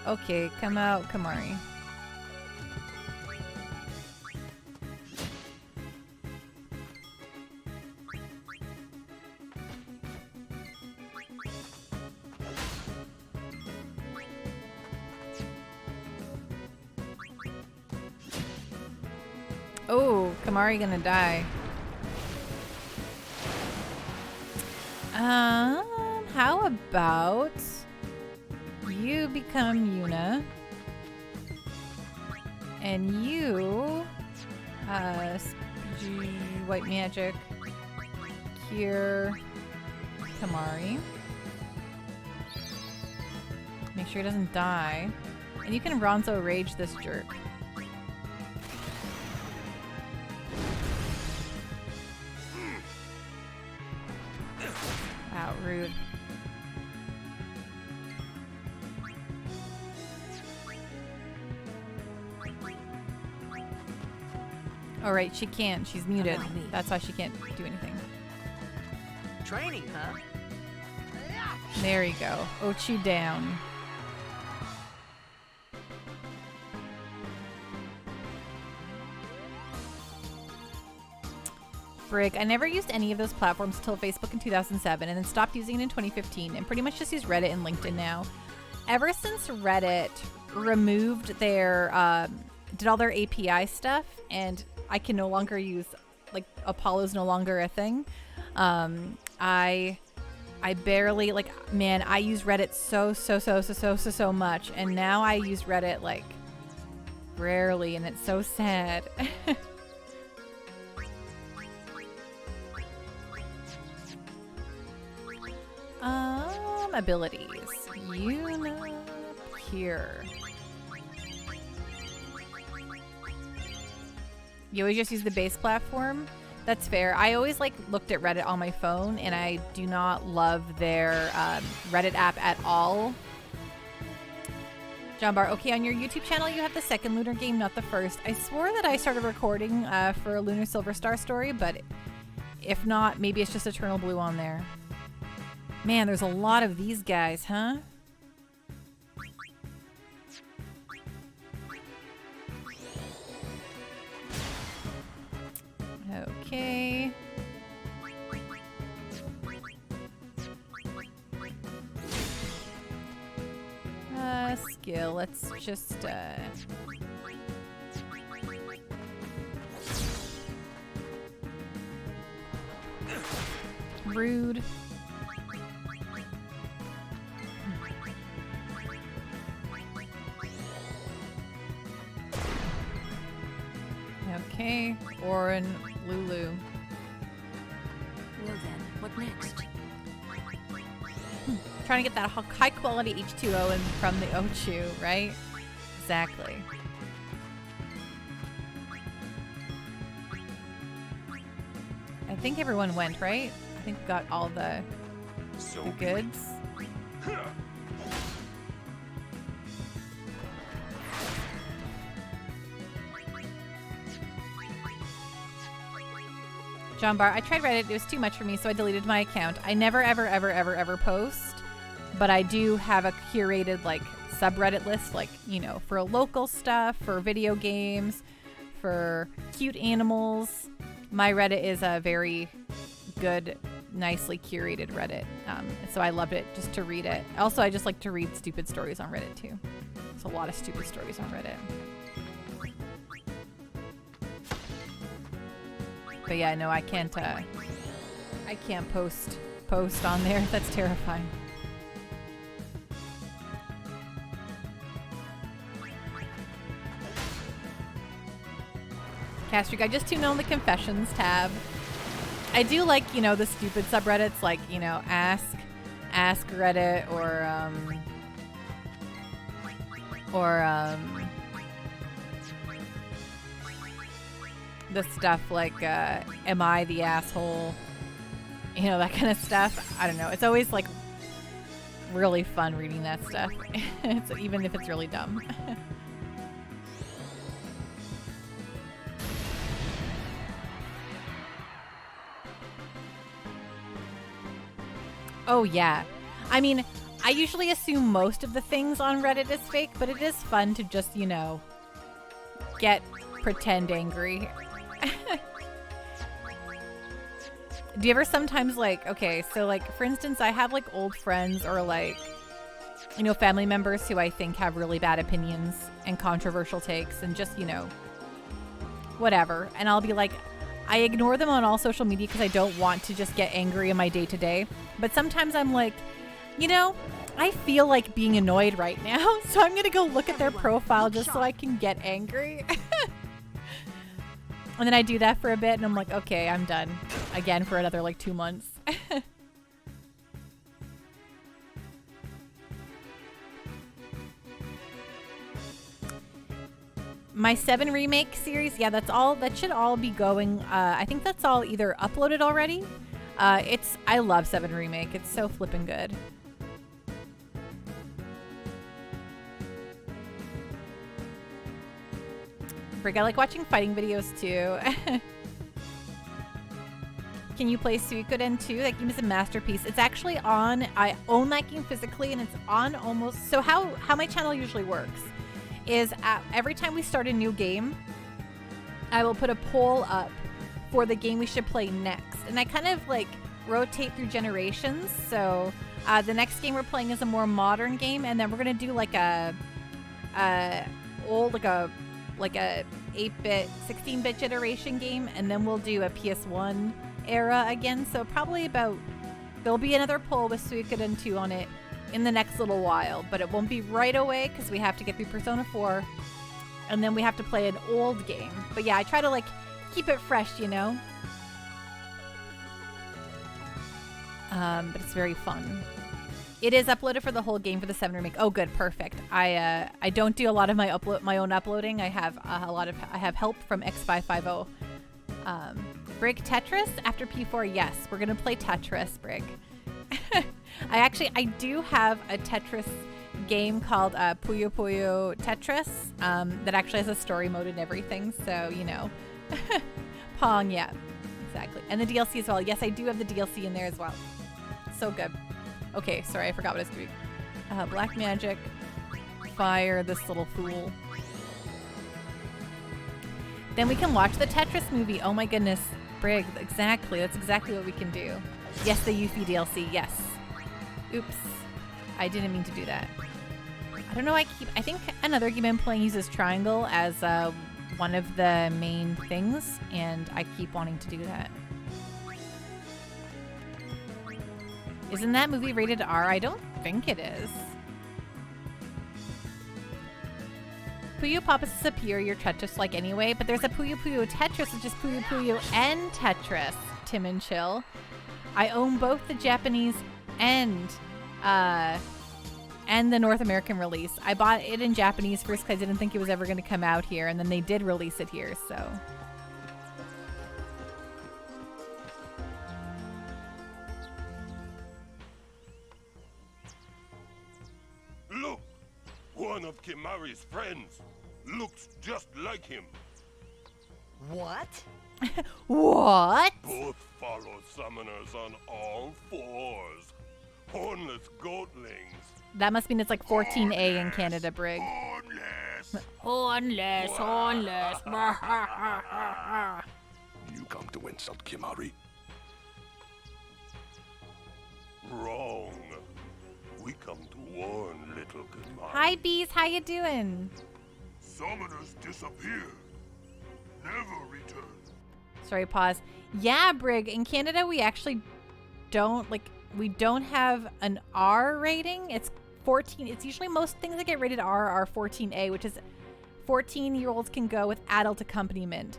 Okay, come out, Kamari. Oh, Kamari gonna die. How about you become Yuna, and you, white magic, cure Kamari. Make sure he doesn't die, and you can Ronzo rage this jerk. Wow, rude. All right, she can't. She's muted. That's why she can't do anything. Training, huh? There you go. Ochi down. Brig, I never used any of those platforms until Facebook in 2007 and then stopped using it in 2015 and pretty much just use Reddit and LinkedIn now. Ever since Reddit removed their, did all their API stuff and I can no longer use, like, Apollo's no longer a thing. I barely, like, man, I use Reddit so much, and now I use Reddit, like, rarely, and it's so sad. Abilities. Yuna Pure. You always just use the base platform? That's fair. I always like looked at Reddit on my phone, and I do not love their Reddit app at all. John Bar, okay, on your YouTube channel you have the second Lunar game, not the first. I swore that I started recording for a Lunar Silver Star story, but if not, maybe it's just Eternal Blue on there. Man, there's a lot of these guys, huh? Okay. Skill. Let's just rude. Okay, Orin, Lulu. Well then, what next? Trying to get that high quality H2O from the Ochu, right? Exactly. I think everyone went, right? I think we got all the goods. John Bar, I tried Reddit. It was too much for me, so I deleted my account. I never, ever post, but I do have a curated, like, subreddit list, like, you know, for local stuff, for video games, for cute animals. My Reddit is a very good nicely curated Reddit. So I loved it just to read it. Also, I just like to read stupid stories on Reddit too. There's a lot of stupid stories on Reddit. But yeah, no, I can't post on there. That's terrifying. Castric, I just tuned on the confessions tab. I do like, you know, the stupid subreddits like, you know, Ask Reddit or the stuff like Am I the Asshole? You know, that kind of stuff. I don't know. It's always like really fun reading that stuff. Even if it's really dumb. Oh yeah. I mean, I usually assume most of the things on Reddit is fake, but it is fun to just, you know, pretend angry. Do you ever sometimes like, okay, so like for instance, I have like old friends or like, you know, family members who I think have really bad opinions and controversial takes and just, you know, whatever. And I'll be like, I ignore them on all social media because I don't want to just get angry in my day-to-day. But sometimes I'm like, you know, I feel like being annoyed right now, so I'm going to go look at their profile just so I can get angry. And then I do that for a bit and I'm like, okay, I'm done. Again for another like 2 months. My 7 remake series, yeah, that should all be going. I think that's all either uploaded already. I love 7 remake. It's so flippin' good. Brig, I like watching fighting videos too. Can you play Suikoden 2? That game is a masterpiece. It's actually on, I own that game physically and it's on almost, so how my channel usually works is every time we start a new game, I will put a poll up for the game we should play next. And I kind of like rotate through generations. So the next game we're playing is a more modern game, and then we're gonna do like a 8-bit, 16-bit generation game, and then we'll do a PS1 era again. So probably there'll be another poll with Suikoden 2 on it in the next little while, but it won't be right away because we have to get through Persona 4 and then we have to play an old game. But yeah, I try to like keep it fresh, you know. But it's very fun. It is uploaded for the whole game for the 7 remake. Oh, good, perfect. I don't do a lot of my own uploading. I have I have help from X550. Brig, Tetris after P4. Yes, we're gonna play Tetris, Brig. I do have a Tetris game called Puyo Puyo Tetris that actually has a story mode and everything. So you know, Pong, yeah, exactly. And the DLC as well. Yes, I do have the DLC in there as well. So good. Okay, sorry, I forgot what I was doing. Black magic, fire this little fool. Then we can watch the Tetris movie. Oh my goodness, Brig, exactly. That's exactly what we can do. Yes, the Yuffie DLC, yes. Oops, I didn't mean to do that. I don't know, I think another game I'm playing uses triangle as one of the main things, and I keep wanting to do that. Isn't that movie rated R? I don't think it is. Puyo Pop is a superior Tetris like anyway, but there's a Puyo Puyo Tetris, which is Puyo Puyo and Tetris, Tim and Chill. I own both the Japanese and the North American release. I bought it in Japanese first because I didn't think it was ever going to come out here, and then they did release it here, so... Look! One of Kimari's friends looks just like him. What? What? Both follow summoners on all fours. Hornless goatlings. That must mean it's like 14A in Canada, Brig. Hornless. Hornless. You come to insult Kimari? come to warn little Kimari. Hi, Bees. How you doing? Summoners disappear. Never return. Sorry, pause. Yeah, Brig. In Canada, we actually don't, we don't have an R rating. It's 14. It's usually most things that get rated R are 14A, which is 14-year-olds can go with adult accompaniment.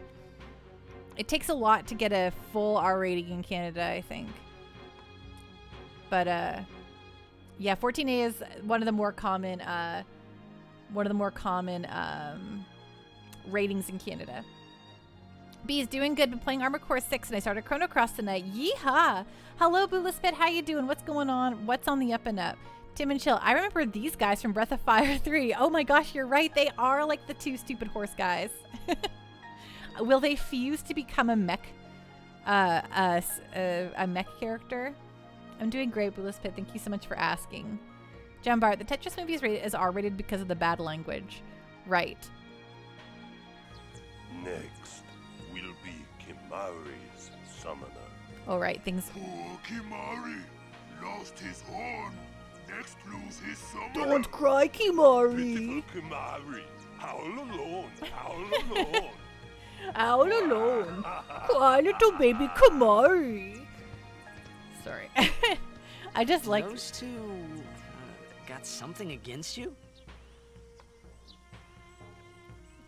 It takes a lot to get a full R rating in Canada, I think. But yeah, 14A is one of the more common ratings in Canada. B is doing good. Been playing Armored Core 6 and I started Chrono Cross tonight. Yeehaw! Hello, Boolispit. How you doing? What's going on? What's on the up and up? Tim and Chill. I remember these guys from Breath of Fire 3. Oh my gosh, you're right. They are like the two stupid horse guys. Will they fuse to become a mech? A mech character? I'm doing great, Boolispit. Thank you so much for asking. Jumbar, the Tetris movie is rated as R-rated because of the bad language. Right. Next will be Kimari's summoner. Oh, right. Things. Poor Kimari lost his horn. Next lose his summoner. Don't cry, Kimari. Pitiful Kimari. Howl alone. Howl alone. Howl alone. Cry, little baby Kimari. Sorry. I just like those two got something against you?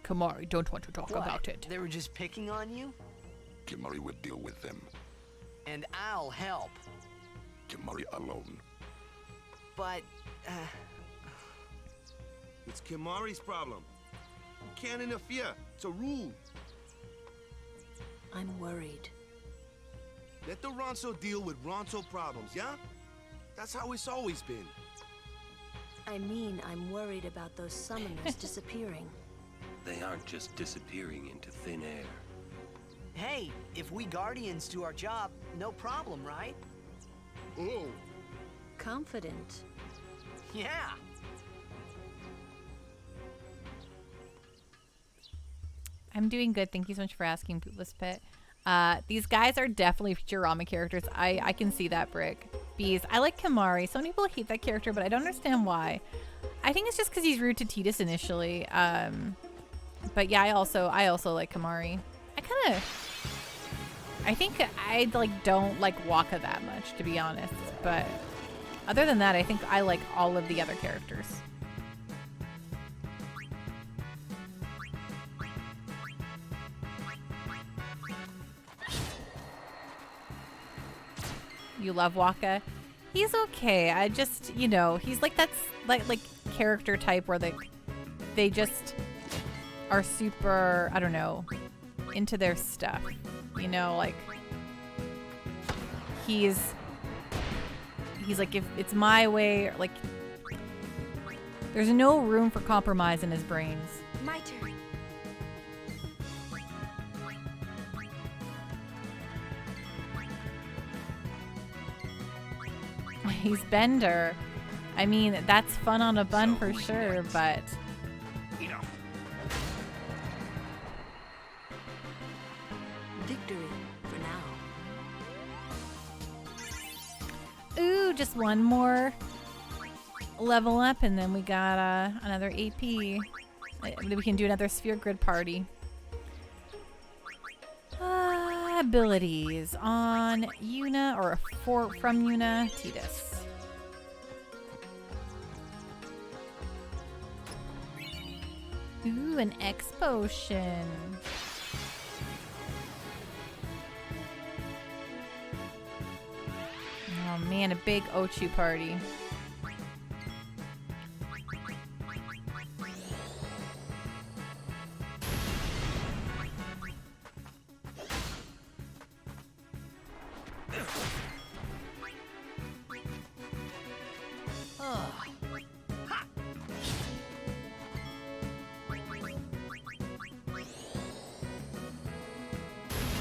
Kimari, don't want to talk about it. They were just picking on you? Kimari will deal with them. And I'll help. Kimari alone. But, It's Kimari's problem. You can't interfere. It's a rule. I'm worried. Let the Ronso deal with Ronso problems, yeah? That's how it's always been. I mean, I'm worried about those summoners disappearing. They aren't just disappearing into thin air. Hey, if we Guardians do our job, no problem, right? Oh. Confident. Yeah. I'm doing good. Thank you so much for asking, Bootless Pit. These guys are definitely Futurama characters. I can see that, Brick. Bees. I like Kimari. Some people hate that character, but I don't understand why. I think it's just because he's rude to Tidus initially. But yeah, I also like Kimari. I think I don't like Waka that much, to be honest. But other than that, I think I like all of the other characters. You love Waka? He's okay. I just, he's like that's like character type where they just are super, I don't know, into their stuff. Like he's like, if it's my way, like there's no room for compromise in his brains. My turn. He's Bender. I mean, that's fun on a bun for sure, but... Enough. Victory for now. Ooh, just one more level up and then we got another AP. We can do another sphere grid party. Abilities on Yuna, or from Yuna, Tidus. Ooh, an X potion. Oh man, a big Ochu party.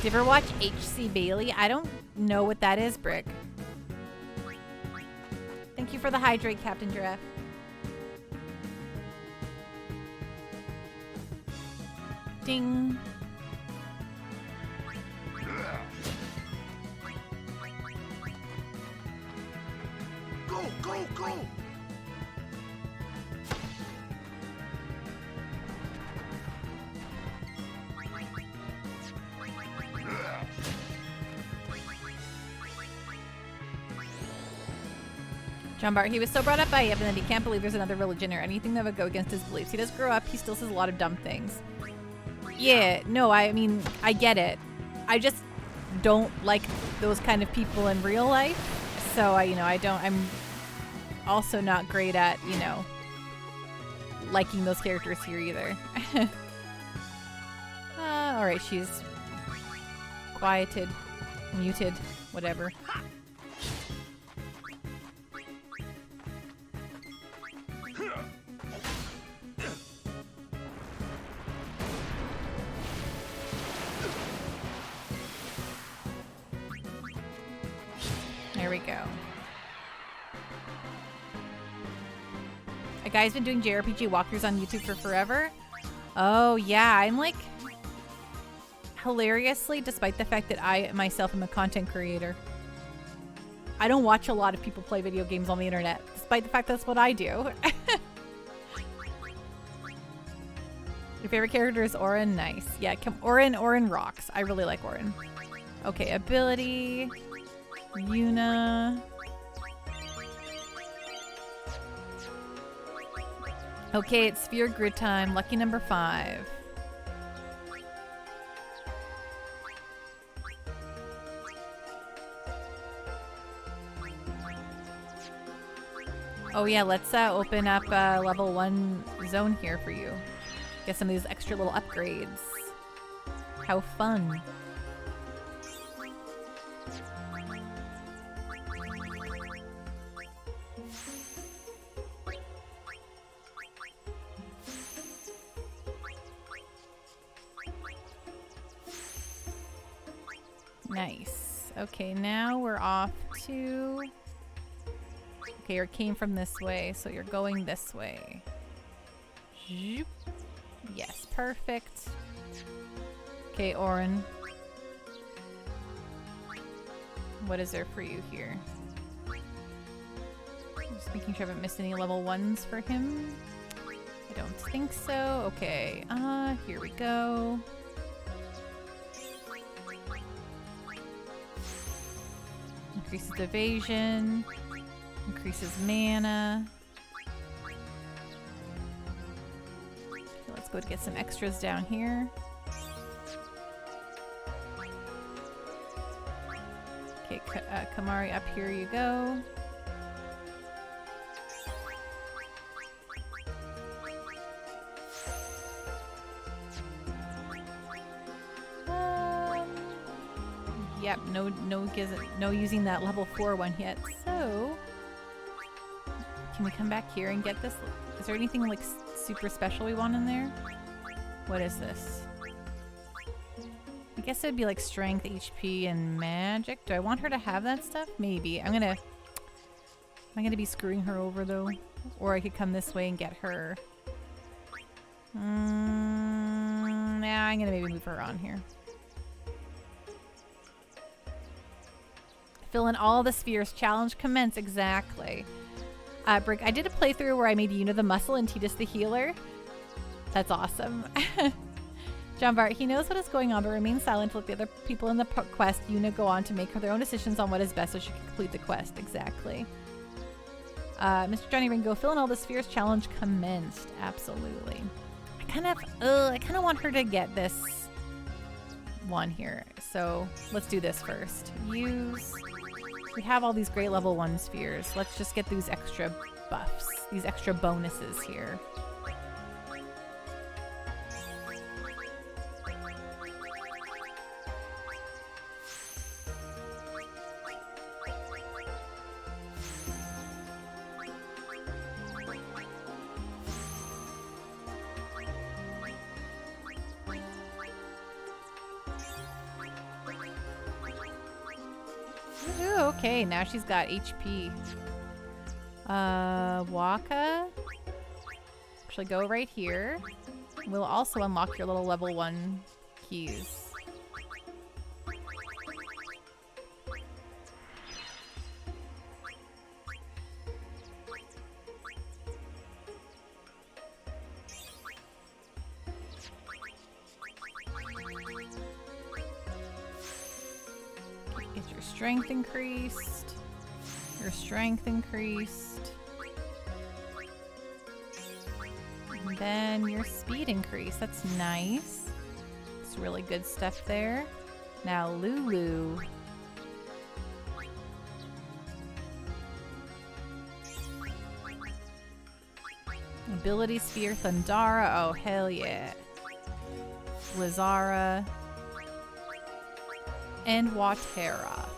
Do you ever watch H.C. Bailey? I don't know what that is, Brick. Thank you for the hydrate, Captain Giraffe. Ding. Go, go, go! John Bart, he was so brought up by Yip and that he can't believe there's another religion or anything that would go against his beliefs. He does grow up, he still says a lot of dumb things. Yeah, no, I mean, I get it. I just don't like those kind of people in real life. So I'm also not great at, liking those characters here either. Alright, she's quieted, muted, whatever. There we go. A guy's been doing JRPG walkthroughs on YouTube for forever. Oh yeah, I'm like hilariously, despite the fact that I myself am a content creator, I don't watch a lot of people play video games on the internet, despite the fact that's what I do. Your favorite character is Orin? Nice. Yeah, Orin rocks. I really like Orin. Okay, ability. Yuna. Okay, it's Sphere Grid time. Lucky number 5. Oh yeah, let's open up level 1 zone here for you. Get some of these extra little upgrades. How fun. Nice. Okay, now we're off to... Okay, you came from this way, so you're going this way. Zoop. Yes, perfect. Okay, Orin. What is there for you here? Just making sure I haven't missed any level 1s for him. I don't think so. Okay, here we go. Increases evasion. Increases mana. Okay, let's go to get some extras down here. Okay, Kamari, up here you go. Yep, no using that level 4 one yet. So, can we come back here and get this? Is there anything like super special we want in there? What is this? I guess it would be like strength, HP, and magic. Do I want her to have that stuff? Maybe. Am I gonna be screwing her over though? Or I could come this way and get her. Nah, I'm gonna maybe move her on here. Fill in all the spheres. Challenge commence. Exactly. Brick, I did a playthrough where I made Yuna the muscle and Tidus the healer. That's awesome. John Bart, he knows what is going on but remains silent to let the other people in the quest Yuna go on to make their own decisions on what is best so she can complete the quest. Exactly. Mr. Johnny Ringo, fill in all the spheres. Challenge commenced. Absolutely. I kind of want her to get this one here. So let's do this first. Use. We have all these great level 1 spheres. Let's just get these extra buffs, these extra bonuses here. Ooh, okay, now she's got HP. Waka. Actually, go right here. We'll also unlock your little level 1 keys. Get your strength increased. Your strength increased. And then your speed increased. That's nice. It's really good stuff there. Now Lulu. Ability Sphere Thundara. Oh, hell yeah. Lazara. And Watera.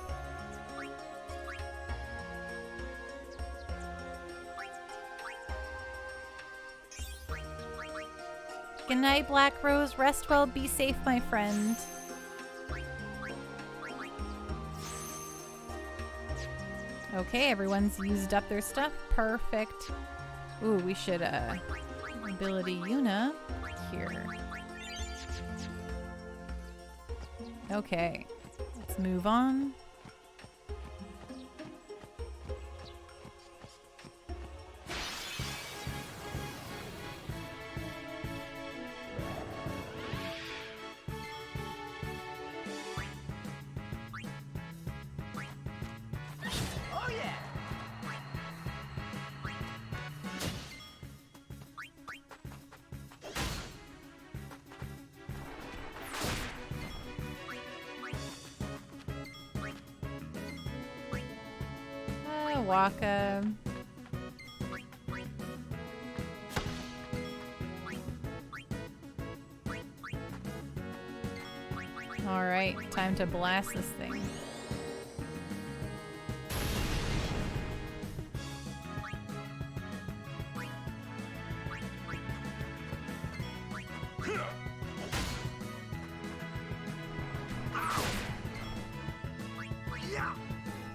Good night, Black Rose. Rest well. Be safe, my friend. Okay, everyone's used up their stuff. Perfect. Ooh, we should, ability Yuna here. Okay, let's move on. Oh yeah! Waka. Alright, time to blast this thing.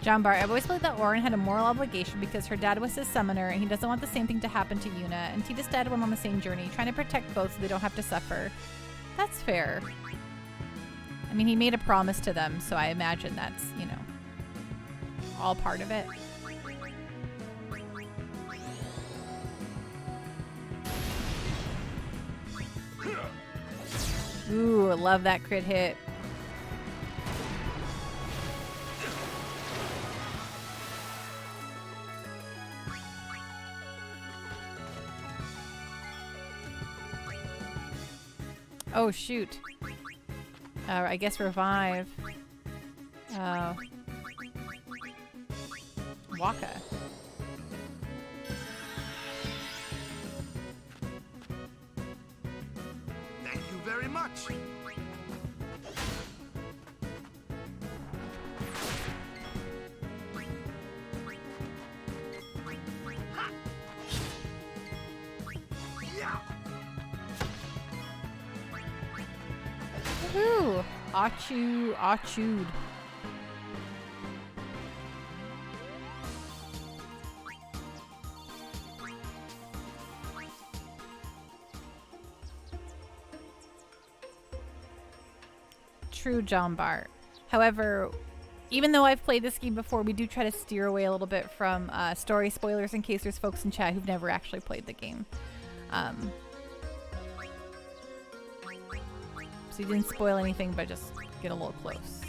John Bart, I've always felt that Orin had a moral obligation because her dad was his summoner and he doesn't want the same thing to happen to Yuna, and Tita's dad went on the same journey, trying to protect both so they don't have to suffer. That's fair. I mean, he made a promise to them, so I imagine that's, you know, all part of it. Ooh, I love that crit hit. Oh, shoot. I guess revive. Waka. Thank you very much. Woohoo! Achu, achooed. True, John Bart. However, even though I've played this game before, we do try to steer away a little bit from story spoilers in case there's folks in chat who've never actually played the game. So you didn't spoil anything, but just get a little close.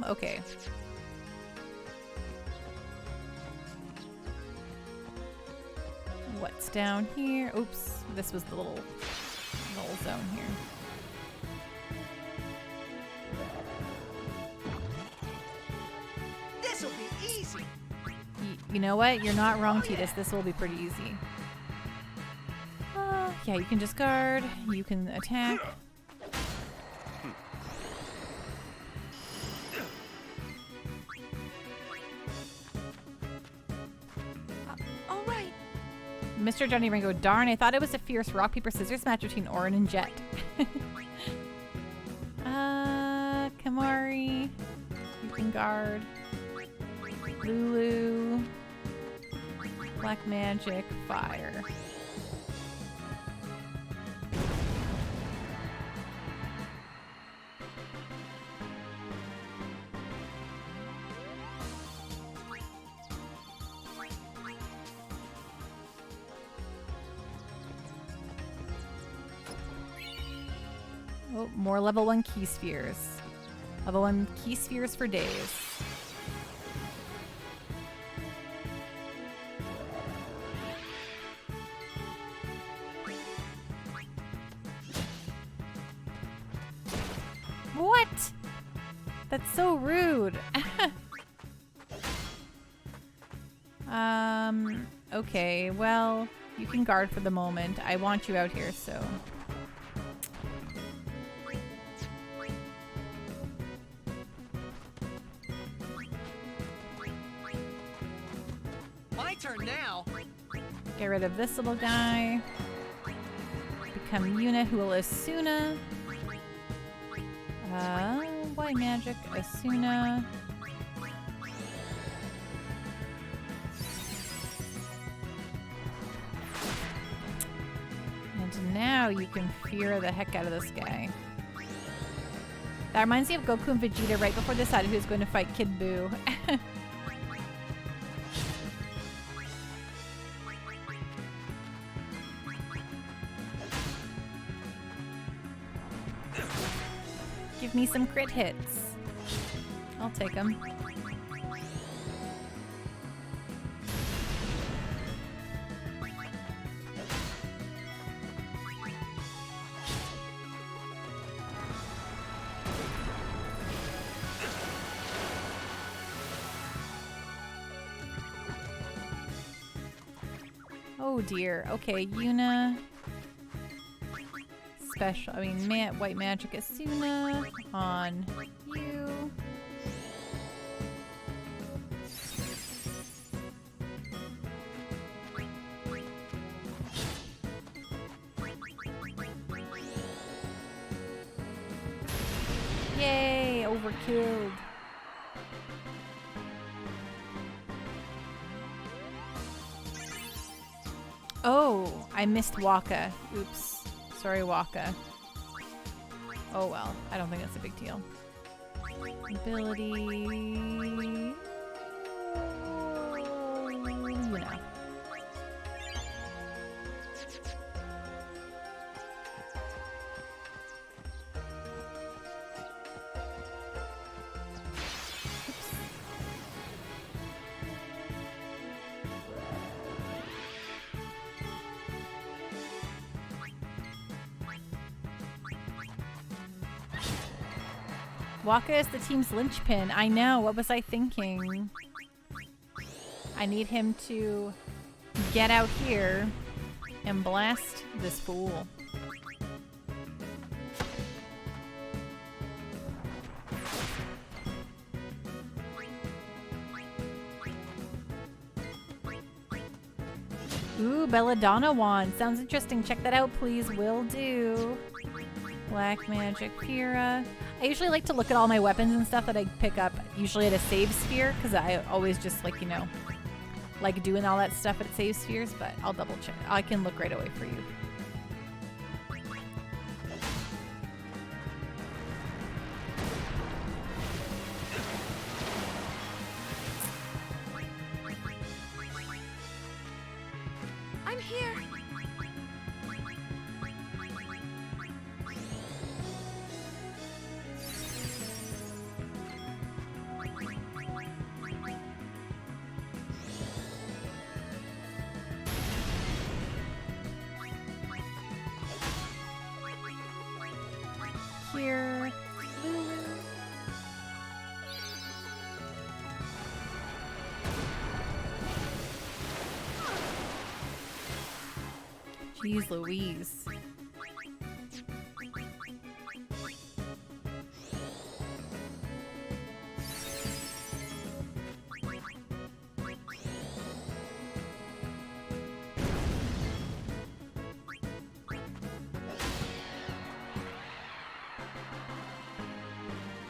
Okay. What's down here? Oops, this was the little zone here. This'll be easy. You know what? You're not wrong, Titus. This will be pretty easy. Yeah, you can just guard. You can attack. All right. Mr. Johnny Ringo, darn, I thought it was a fierce rock, paper, scissors match between Orin and Jet. Kamari. You can guard. Lulu. Black magic. Fire. Oh, more level 1 key spheres. Level 1 key spheres for days. That's so rude. Okay, well, you can guard for the moment. I want you out here, so. My turn now. Get rid of this little guy. Become Yuna, who will Asuna. White magic, Asuna. And now you can fear the heck out of this guy. That reminds me of Goku and Vegeta right before they decided who was going to fight Kid Buu. Give me some crit hits. I'll take them. Oh dear. Okay, Yuna. Special. I mean, white magic Asuna on you. Yay! Overkilled. Oh, I missed Waka. Oops. Sorry, Waka. Oh well, I don't think that's a big deal. Ability... you know. Waka is the team's linchpin. I know. What was I thinking? I need him to get out here and blast this fool. Ooh, Belladonna wand. Sounds interesting. Check that out, please. Will do. Black magic, Pyrrha. I usually like to look at all my weapons and stuff that I pick up, usually at a save sphere, because I always just like, you know, like doing all that stuff at save spheres, but I'll double check. I can look right away for you. I'm here. Here. Jeez Louise.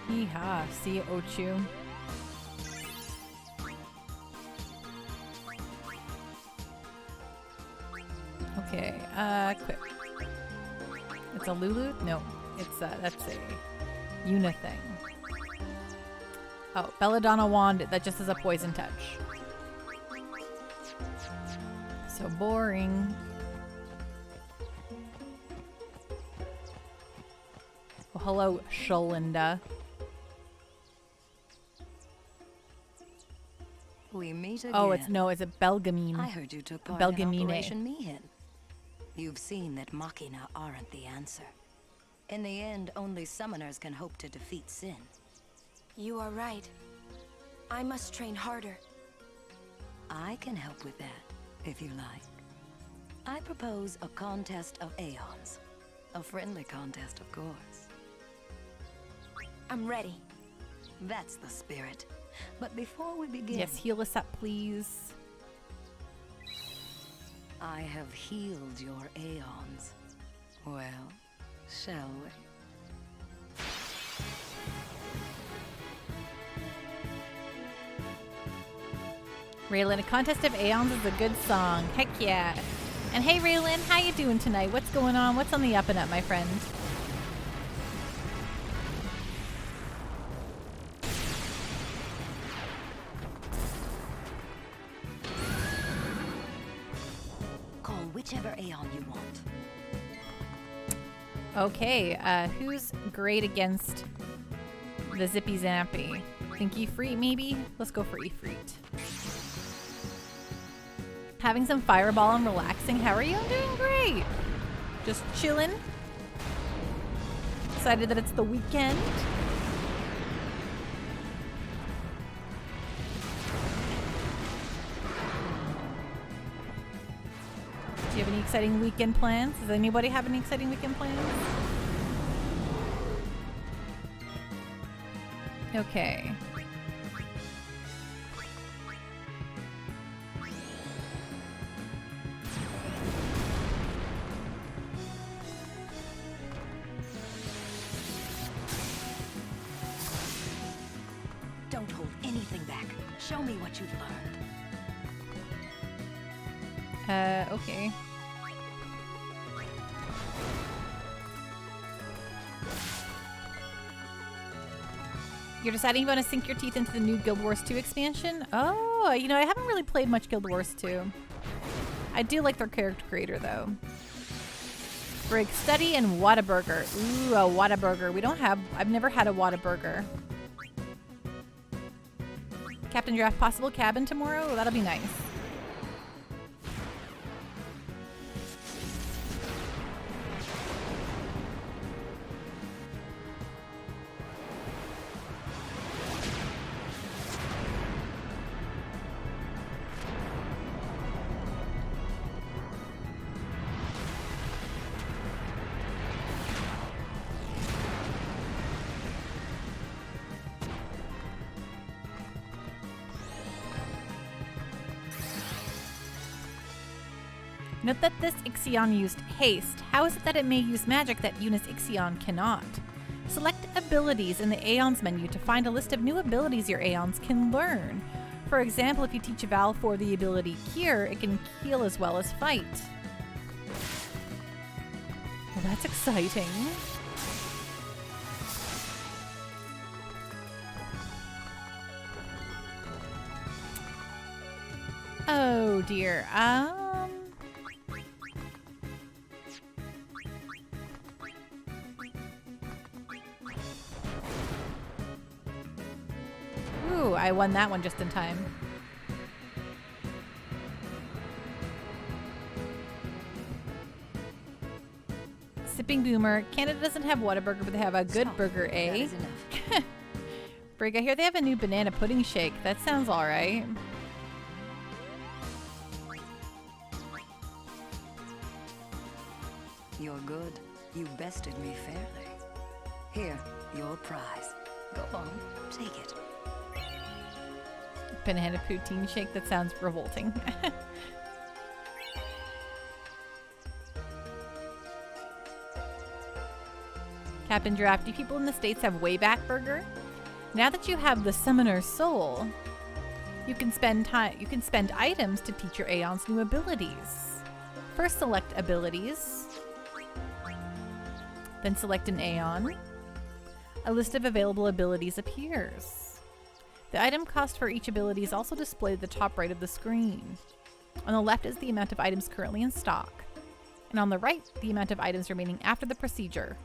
Yeehaw, see you, Ochu. Okay, quick. It's a Lulu? No, it's that's a Yuna thing. Oh, Belladonna wand that just has a poison touch. So boring. Oh, hello, Sholinda. We meet again. Oh, it's a Belgamine. I heard you took part Belgamine. in Operation Mihin. You've seen that Machina aren't the answer. In the end, only summoners can hope to defeat sin. You are right. I must train harder. I can help with that, if you like. I propose a contest of aeons. A friendly contest, of course. I'm ready. That's the spirit. But before we begin... Yes, heal us up, please. I have healed your aeons. Well, shall we? Raylan, A Contest of Aeons is a good song. Heck yeah. And hey Raylan, how you doing tonight? What's going on? What's on the up and up, my friend? Call whichever aeon you want. Okay, who's great against the Zippy Zappy? Think Ifrit, maybe? Let's go for Ifrit. Having some fireball and relaxing. How are you? I'm doing great. Just chilling. Excited that it's the weekend. Do you have any exciting weekend plans? Does anybody have any exciting weekend plans? Okay. Don't hold anything back. Show me what you've learned. Okay. You're deciding you want to sink your teeth into the new Guild Wars 2 expansion? Oh, you know, I haven't really played much Guild Wars 2. I do like their character creator, though. Brig Study and Whataburger. Ooh, a Whataburger. We don't have... I've never had a Whataburger. Captain Giraffe, possible cabin tomorrow? Oh, that'll be nice. Note that this Ixion used haste. How is it that it may use magic that Eunice Ixion cannot? Select abilities in the Aeons menu to find a list of new abilities your Aeons can learn. For example, if you teach Val4 the ability Cure, it can heal as well as fight. Well, that's exciting. Oh dear. Ooh, I won that one just in time. Sipping Boomer. Canada doesn't have Whataburger, but they have a Good Burger, eh? Brig, I hear they have a new banana pudding shake. That sounds alright. You're good. You bested me fairly. Here, your prize. Go on, take it. Banana poutine shake? That sounds revolting. Captain Giraffe, do people in the States have Wayback Burger? Now that you have the Summoner's Soul, you can spend items to teach your Aeons new abilities. First select abilities, then select an Aeon. A list of available abilities appears. The item cost for each ability is also displayed at the top right of the screen. On the left is the amount of items currently in stock, and on the right, the amount of items remaining after the procedure.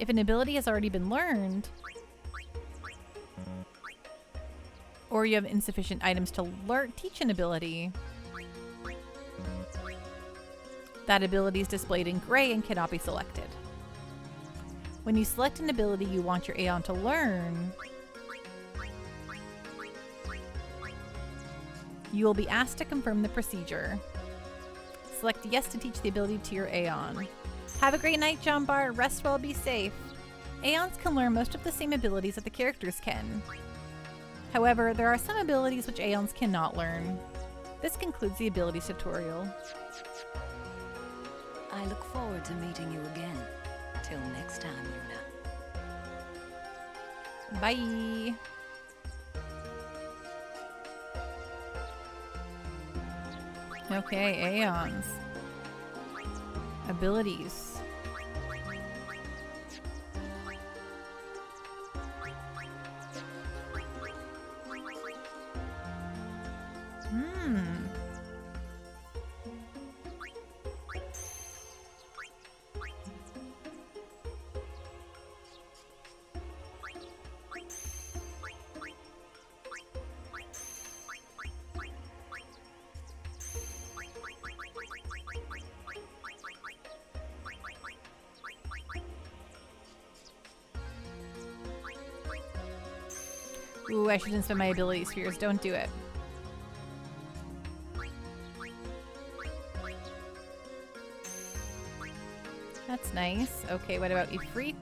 If an ability has already been learned, or you have insufficient items to teach an ability, that ability is displayed in gray and cannot be selected. When you select an ability you want your Aeon to learn, You will be asked to confirm the procedure. Select yes to teach the ability to your Aeon. Have a great night, John Bar. Rest well, be safe. Aeons can learn most of the same abilities that the characters can. However, there are some abilities which Aeons cannot learn. This concludes the abilities tutorial. I look forward to meeting you again. Till next time, Yuna. Bye. Okay, Aeons. Abilities. Ooh, I shouldn't spend my ability spheres. Don't do it. That's nice. Okay, what about Ifrit?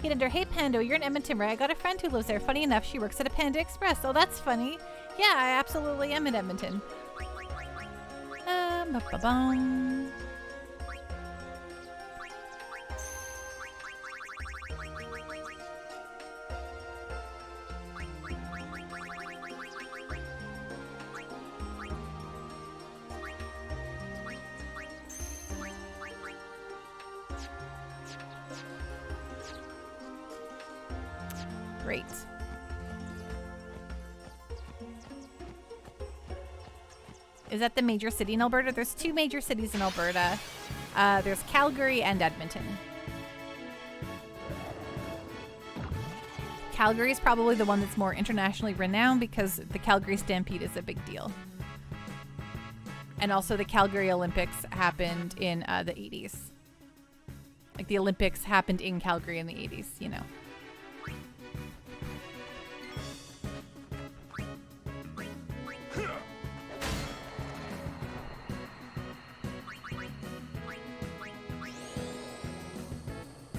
Hey, Under, hey Pando, you're in Edmonton, right? I got a friend who lives there. Funny enough, she works at a Panda Express. Oh, that's funny. Yeah, I absolutely am in Edmonton. Ba-ba-bum. Great. Is that the major city in Alberta? There's two major cities in Alberta. There's Calgary and Edmonton. Calgary is probably the one that's more internationally renowned because the Calgary Stampede is a big deal. And also the Calgary Olympics happened in the 80s. Like the Olympics happened in Calgary in the 80s, you know.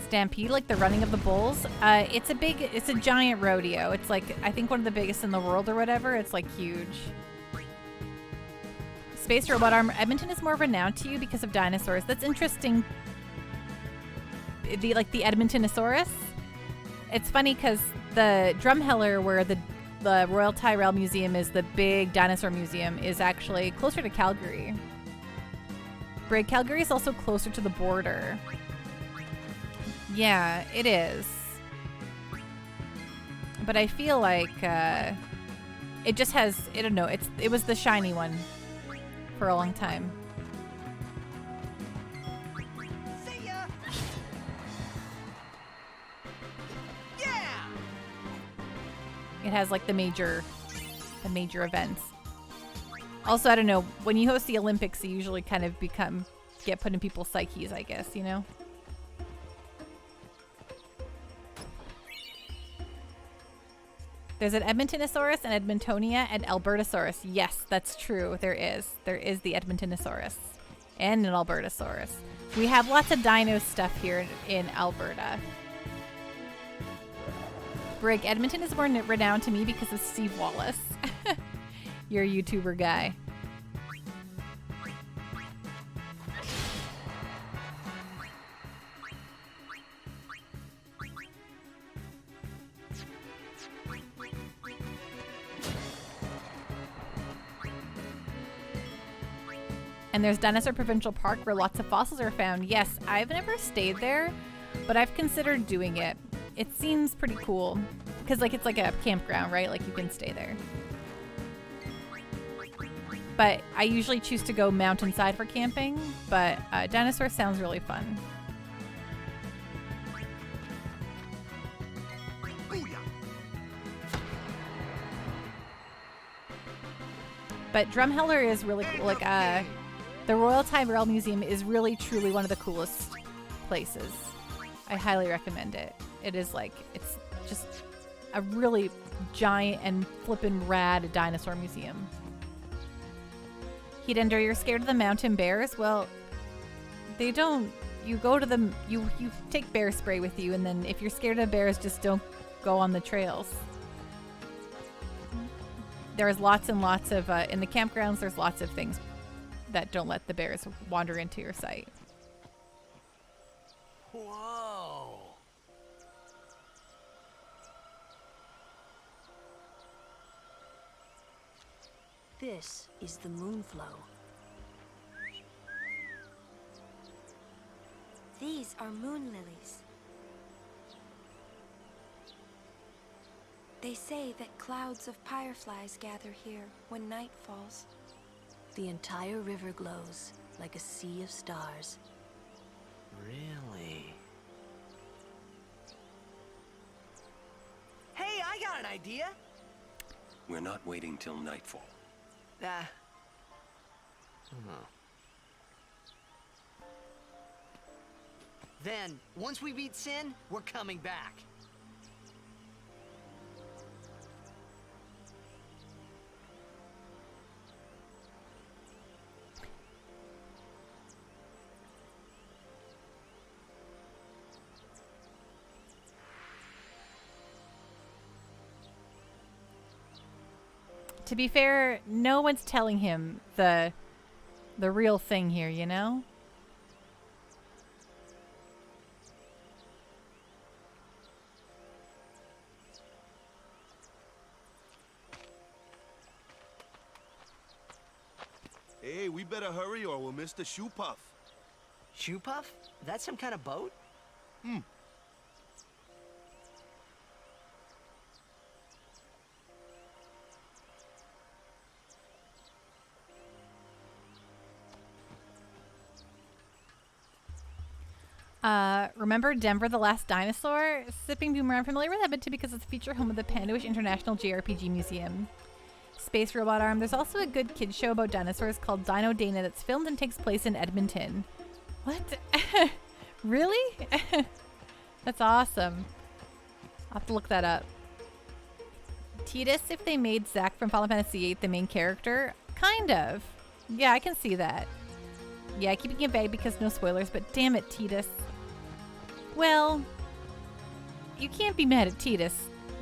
Stampede, like the running of the bulls. It's a giant rodeo. It's like, I think one of the biggest in the world or whatever. It's like huge. Space Robot Armor. Edmonton is more renowned to you because of dinosaurs. That's interesting. The Edmontonosaurus. It's funny because the Drumheller, where the Royal Tyrrell Museum is, the big dinosaur museum, is actually closer to Calgary. Brig, Calgary is also closer to the border. Yeah, it is. But I feel like it just has, I don't know, it was the shiny one for a long time. See ya. Yeah. It has like the major events. Also, I don't know, when you host the Olympics, you usually kind of get put in people's psyches, I guess, you know? There's an Edmontonosaurus, an Edmontonia, and Albertosaurus. Yes, that's true. There is. There is the Edmontonosaurus and an Albertosaurus. We have lots of dino stuff here in Alberta. Brig, Edmonton is more renowned to me because of Steve Wallace. You're a YouTuber guy. And there's Dinosaur Provincial Park where lots of fossils are found. Yes, I've never stayed there, but I've considered doing it. It seems pretty cool because like it's like a campground, right? Like you can stay there. But I usually choose to go mountainside for camping, but dinosaur sounds really fun. But Drumheller is really cool. Like, The Royal Tyrell Museum is really, truly one of the coolest places. I highly recommend it. It is like, it's just a really giant and flippin' rad dinosaur museum. Heatender, you're scared of the mountain bears? Well, they don't. You go to them, you take bear spray with you, and then if you're scared of bears, just don't go on the trails. There's lots and lots of, in the campgrounds, there's lots of things that don't let the bears wander into your site. Whoa! This is the moonflow. These are moon lilies. They say that clouds of fireflies gather here when night falls. The entire river glows like a sea of stars. Really? Hey, I got an idea! We're not waiting till nightfall. Then, once we beat Sin, we're coming back. To be fair, no one's telling him the real thing here, you know? Hey, we better hurry or we'll miss the shoe puff. Shoe puff? That's some kind of boat? Remember Denver the Last Dinosaur? Sipping Boomerang, familiar with that bit too because it's the future home of the Pandawish International JRPG Museum. Space Robot Arm. There's also a good kids show about dinosaurs called Dino Dana that's filmed and takes place in Edmonton. What? Really? That's awesome. I'll have to look that up. Tidus, if they made Zack from Final Fantasy VIII the main character? Kind of. Yeah, I can see that. Yeah, keeping it vague because no spoilers, but damn it, Tidus. Well, you can't be mad at Tidus.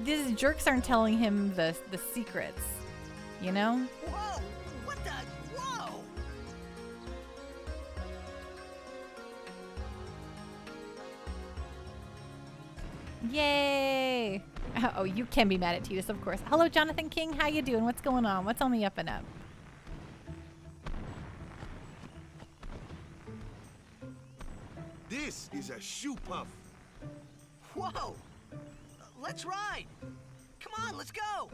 These jerks aren't telling him the secrets, you know? Whoa! What the? Whoa! Yay! Oh, you can be mad at Tidus, of course. Hello, Jonathan King. How you doing? What's going on? What's on the up and up? This is a shoe puff. Whoa! Let's ride! Come on, let's go!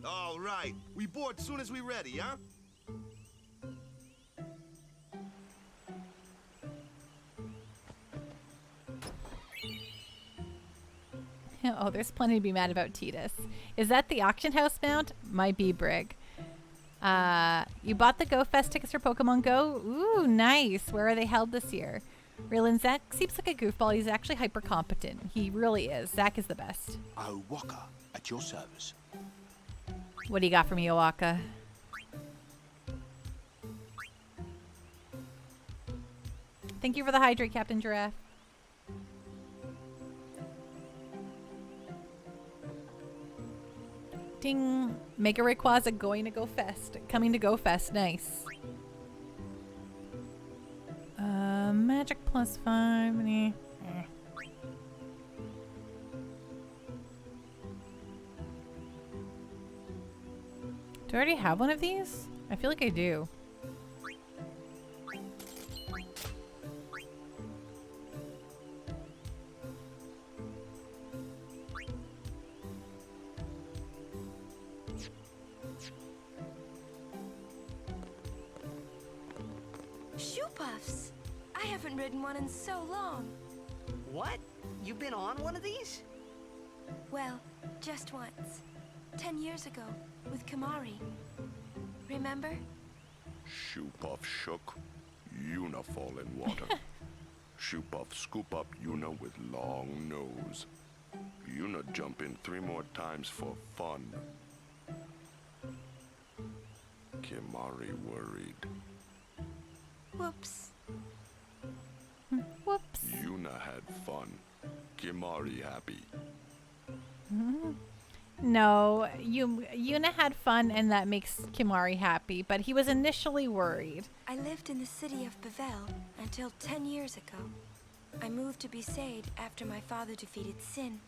All right. We board soon as we ready, huh? Oh, there's plenty to be mad about Tidus. Is that the auction house mount? Might be, Brig. You bought the Go Fest tickets for Pokemon Go? Ooh, nice. Where are they held this year? Raylan, Zach seems like a goofball. He's actually hyper competent. He really is. Zach is the best. Owaka, at your service. What do you got for me, Owaka? Thank you for the hydrate, Captain Giraffe. Ding. Mega Rayquaza going to Go Fest. Coming to Go Fest. Nice. Magic +5. Do I already have one of these? I feel like I do. Shoe puffs! I haven't ridden one in so long. What? You've been on one of these? Well, just once. 10 years ago, with Kimari. Remember? Shoepuff shook, Yuna fall in water. Shoepuff scoop up Yuna with long nose. Yuna jump in 3 more times for fun. Kimari worried. Whoops. Whoops. Yuna had fun. Kimari happy. No, Yuna had fun and that makes Kimari happy, but he was initially worried. I lived in the city of Bevel until 10 years ago. I moved to Besaid after my father defeated Sin.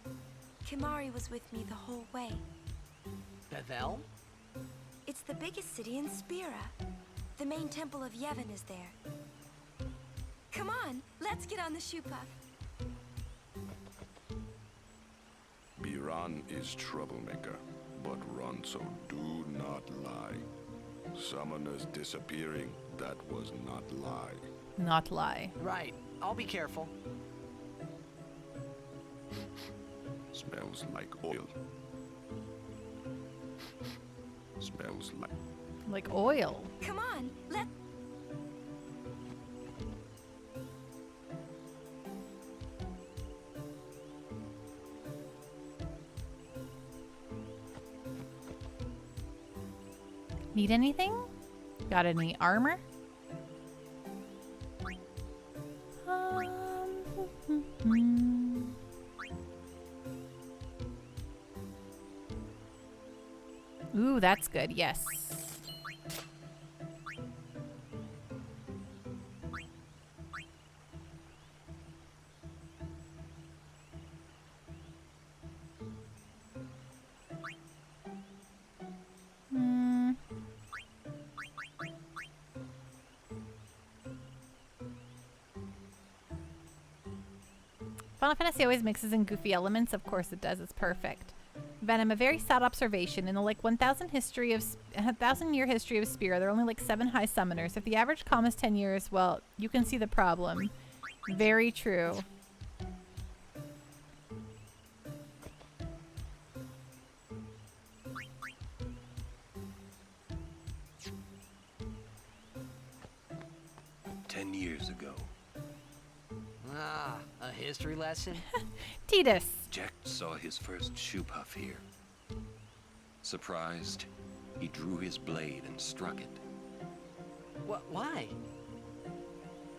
Kimari was with me the whole way. Bevel? It's the biggest city in Spira. The main temple of Yevon is there. Come on, let's get on the Shoepuff. Biran is troublemaker, but Ronso do not lie. Summoners disappearing, that was not lie. Not lie. Right. I'll be careful. Smells like oil. Smells like... Like oil. Come on, let... Need anything? Got any armor? Ooh, that's good. Yes. Final Fantasy always mixes in goofy elements. Of course it does. It's perfect. Venom, a very sad observation. In the like 1,000 year history of Spear, there are only like 7 high summoners. If the average comm is 10 years, well, you can see the problem. Very true. Ah, a history lesson? Tidus. Jack saw his first Shoepuff here. Surprised, he drew his blade and struck it. Why?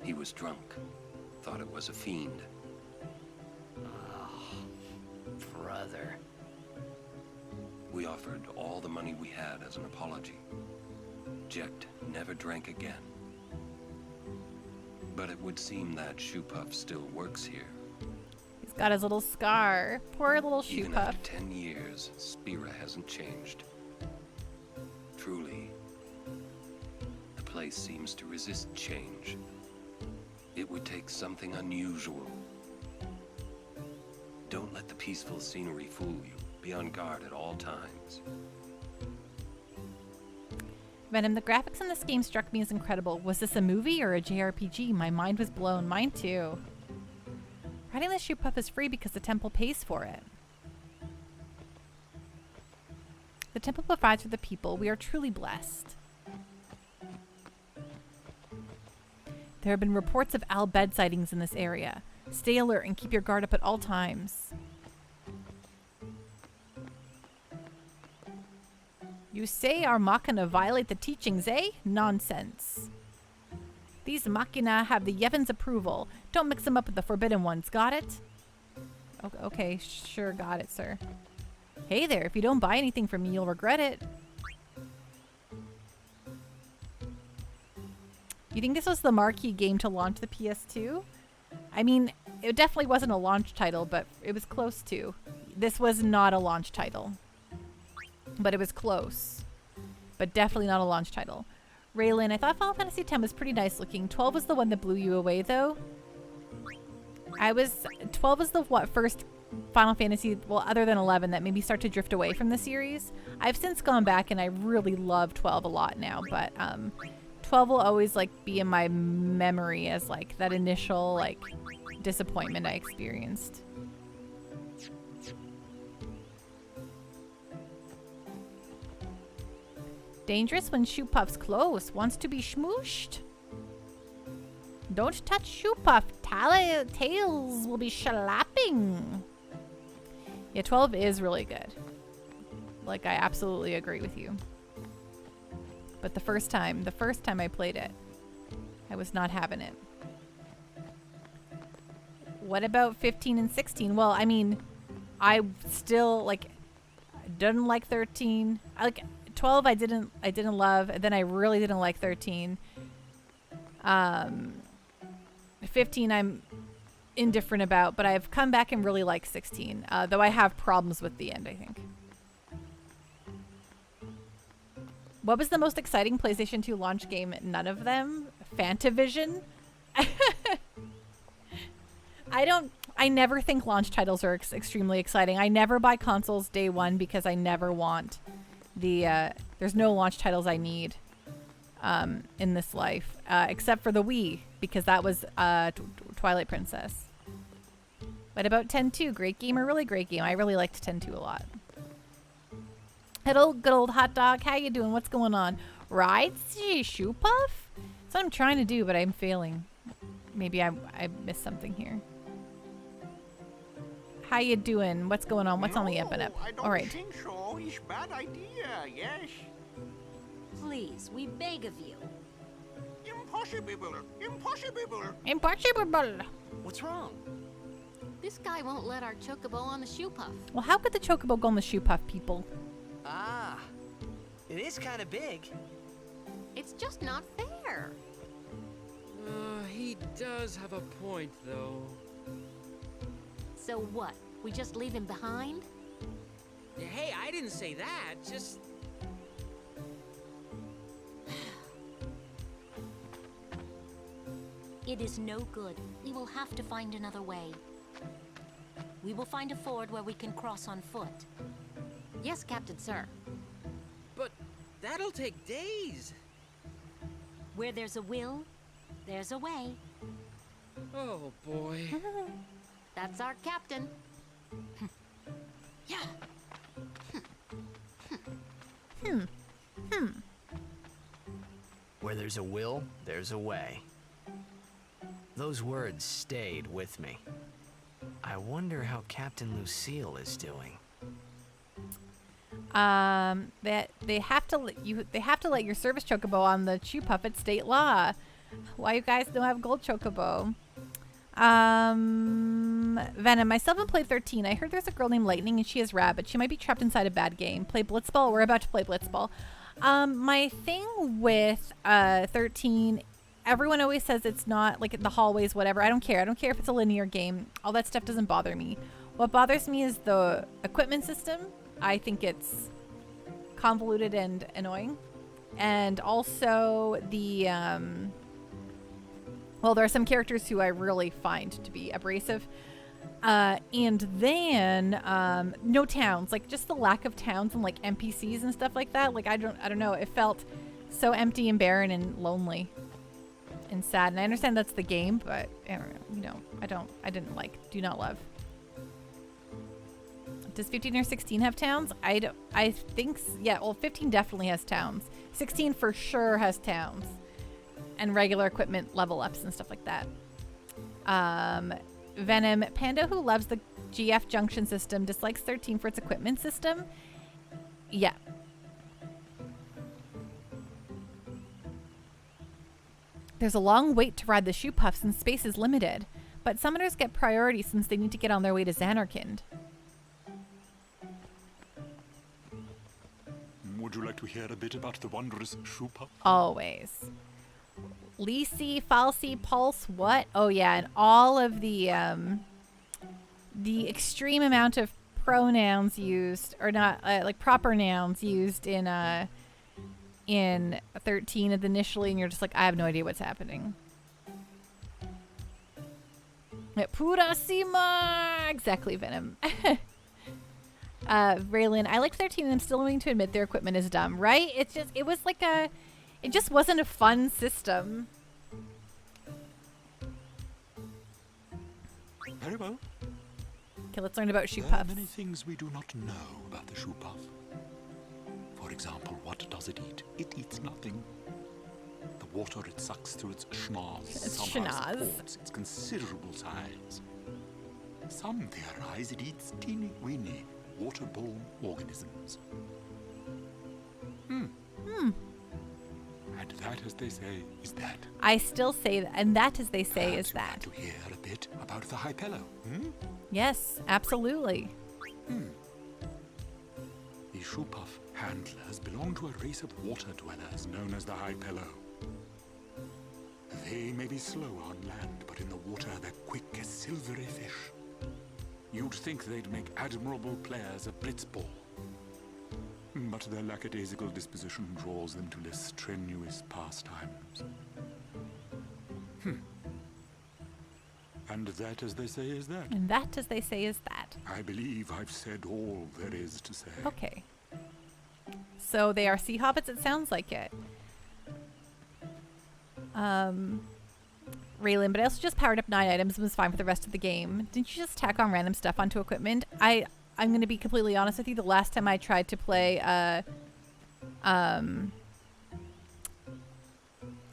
He was drunk. Thought it was a fiend. Oh, brother. We offered all the money we had as an apology. Jecht never drank again. But it would seem that Shoepuff still works here. He's got his little scar. Poor little Even Shoepuff. after 10 years, Spira hasn't changed. Truly, the place seems to resist change. It would take something unusual. Don't let the peaceful scenery fool you. Be on guard at all times. Venom, the graphics in this game struck me as incredible. Was this a movie or a JRPG? My mind was blown. Mine too. Riding the Shoepuff is free because the temple pays for it. The temple provides for the people. We are truly blessed. There have been reports of Al Bhed sightings in this area. Stay alert and keep your guard up at all times. You say our machina violate the teachings, eh? Nonsense. These machina have the Yevon's approval. Don't mix them up with the forbidden ones, got it? Okay, sure, got it, sir. Hey there, if you don't buy anything from me, you'll regret it. You think this was the marquee game to launch the PS2? I mean, it definitely wasn't a launch title, but it was close to. This was not a launch title. But it was close. But definitely not a launch title. Raylan, I thought Final Fantasy X was pretty nice looking. 12 was the one that blew you away, though. 12 was the first Final Fantasy, well, other than 11, that made me start to drift away from the series. I've since gone back and I really love 12 a lot now, but 12 will always like be in my memory as like that initial like disappointment I experienced. Dangerous when Shoe Puff's close. Wants to be schmooshed. Don't touch Shoe Puff. Tails will be slapping. Yeah, 12 is really good. Like, I absolutely agree with you. But the first time I played it, I was not having it. What about 15 and 16? Well, I mean, I still, like, didn't like 13. I like 12 I didn't love, and then I really didn't like 13. 15 I'm indifferent about, but I've come back and really like 16, though I have problems with the end, I think. What was the most exciting PlayStation 2 launch game? None of them. Fantavision? I never think launch titles are extremely exciting. I never buy consoles day one because I never want the, there's no launch titles I need in this life, except for the Wii, because that was Twilight Princess. What about 10-2? Great game, a really great game. I really liked 10-2 a lot. Hello, good old hot dog. How you doing? What's going on? Right? Shoe Puff? That's what I'm trying to do, but I'm failing. Maybe I missed something here. How you doing? What's going on? What's on the up and up? All right. I don't think so. It's a bad idea, yes. Please, we beg of you. Impossible. Impossible. Impossible. What's wrong? This guy won't let our chocobo on the Shoe Puff. Well, how could the chocobo go on the Shoe Puff, people? Ah, it is kind of big. It's just not fair. He does have a point, though. So what? We just leave him behind? Hey, I didn't say that. Just... It is no good. We will have to find another way. We will find a ford where we can cross on foot. Yes, Captain Sir. But that'll take days. Where there's a will, there's a way. Oh, boy. That's our captain. Yeah. Where there's a will, there's a way. Those words stayed with me. I wonder how Captain Lucille is doing. That they have to let your service chocobo on the Shoe Puff at state law. Why you guys don't have gold chocobo? Venom, I still haven't played 13. I heard there's a girl named Lightning and she has rabbit. She might be trapped inside a bad game. Play Blitzball. We're about to play Blitzball. My thing with 13, everyone always says it's not like the hallways, whatever. I don't care. I don't care if it's a linear game. All that stuff doesn't bother me. What bothers me is the equipment system. I think it's convoluted and annoying. And also the, well, there are some characters who I really find to be abrasive. And then, no towns, like just the lack of towns and like NPCs and stuff like that. Like, I don't know. It felt so empty and barren and lonely and sad. And I understand that's the game, but I don't know, you know, I do not love. Does 15 or 16 have towns? I think, yeah, well, 15 definitely has towns. 16 for sure has towns. And regular equipment level ups and stuff like that. Venom, Panda who loves the GF junction system dislikes 13 for its equipment system. Yeah. There's a long wait to ride the Shoe Puffs and space is limited. But summoners get priority since they need to get on their way to Xanarkand. Would you like to hear a bit about the wondrous Shoe Puff? Always. Lisi, Falsi, Pulse, what? Oh yeah, and all of the extreme amount of pronouns used, or not, like proper nouns used in 13 initially, and you're just like, I have no idea what's happening. Purasima! Exactly, Venom. Raylan, I like 13 and I'm still willing to admit their equipment is dumb, right? It's just, it was like it just wasn't a fun system. Very well. Okay, let's learn about Shoe There are Puffs. many things we do not know about the Shoe Puff. For For example, what does it eat? It eats nothing. The water it sucks through its schnoz somehow supports its considerable size. Some theorize it eats teeny-weeny waterborne organisms. And that, as they say, is that. I still say that, and that, as they say, is that. To hear a bit about the Hypello, Yes, absolutely. The Shoepuff handlers belong to a race of water dwellers known as the Hypello. They may be slow on land, but in the water they're quick as silvery fish. You'd think they'd make admirable players of Blitzball. But their lackadaisical disposition draws them to less strenuous pastimes. And that, as they say, is that. And that, as they say, is that. I believe I've said all there is to say. Okay. So they are sea hobbits, it sounds like it. Raylan, but I also just powered up 9 items and was fine for the rest of the game. Didn't you just tack on random stuff onto equipment? I'm going to be completely honest with you. The last time I tried to play,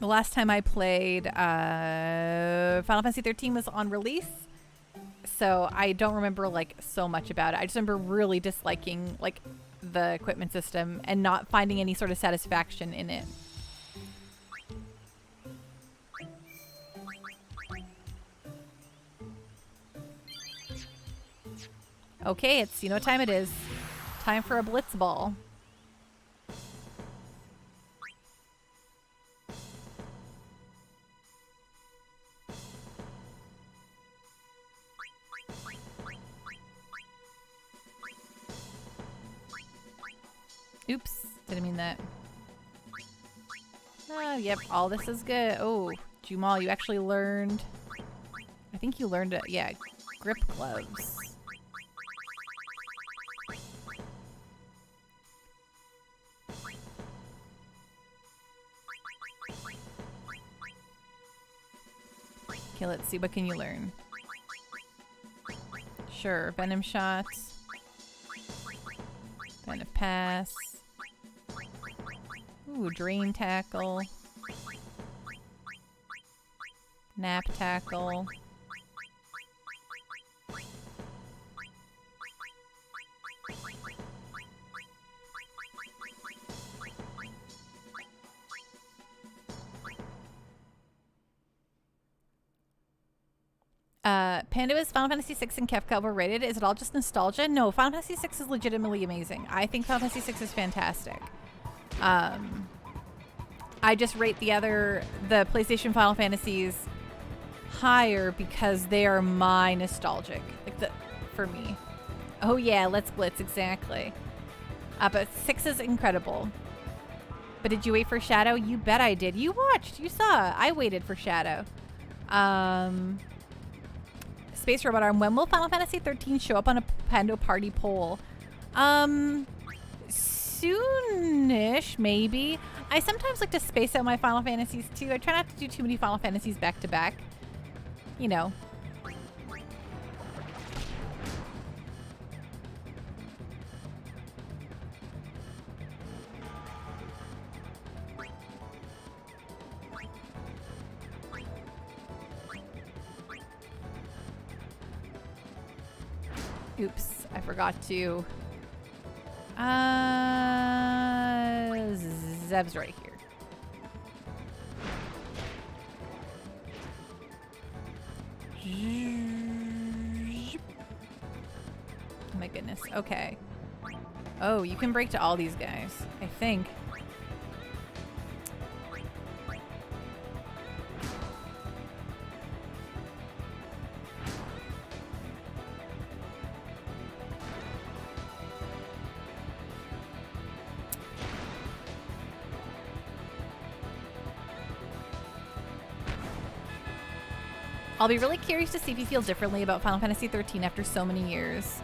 the last time I played Final Fantasy 13 was on release, so I don't remember like so much about it. I just remember really disliking like the equipment system and not finding any sort of satisfaction in it. Okay, you know what time it is. Time for a Blitzball. Oops, didn't mean that. Oh, yep, all this is good. Oh, Jumal, you actually learned... I think you learned it, yeah, grip gloves. Okay, let's see, what can you learn? Sure, venom shots. Venom pass. Ooh, drain tackle. Nap tackle. Panda, is Final Fantasy 6 and Kefka overrated? Is it all just nostalgia? No, Final Fantasy 6 is legitimately amazing. I think Final Fantasy 6 is fantastic. I just rate the PlayStation Final Fantasies higher because they are my nostalgic, for me. Oh yeah, let's Blitz, exactly. But 6 is incredible. But did you wait for Shadow? You bet I did. You watched, you saw. I waited for Shadow. Space Robot Arm, when will Final Fantasy 13 show up on a Pando Party poll? Soonish, maybe. I sometimes like to space out my Final Fantasies too. I try not to do too many Final Fantasies back to back. You know. Oops, I forgot to. Zeb's right here. Oh my goodness. Okay. Oh, you can break to all these guys, I think. I'll be really curious to see if you feel differently about Final Fantasy 13 after so many years.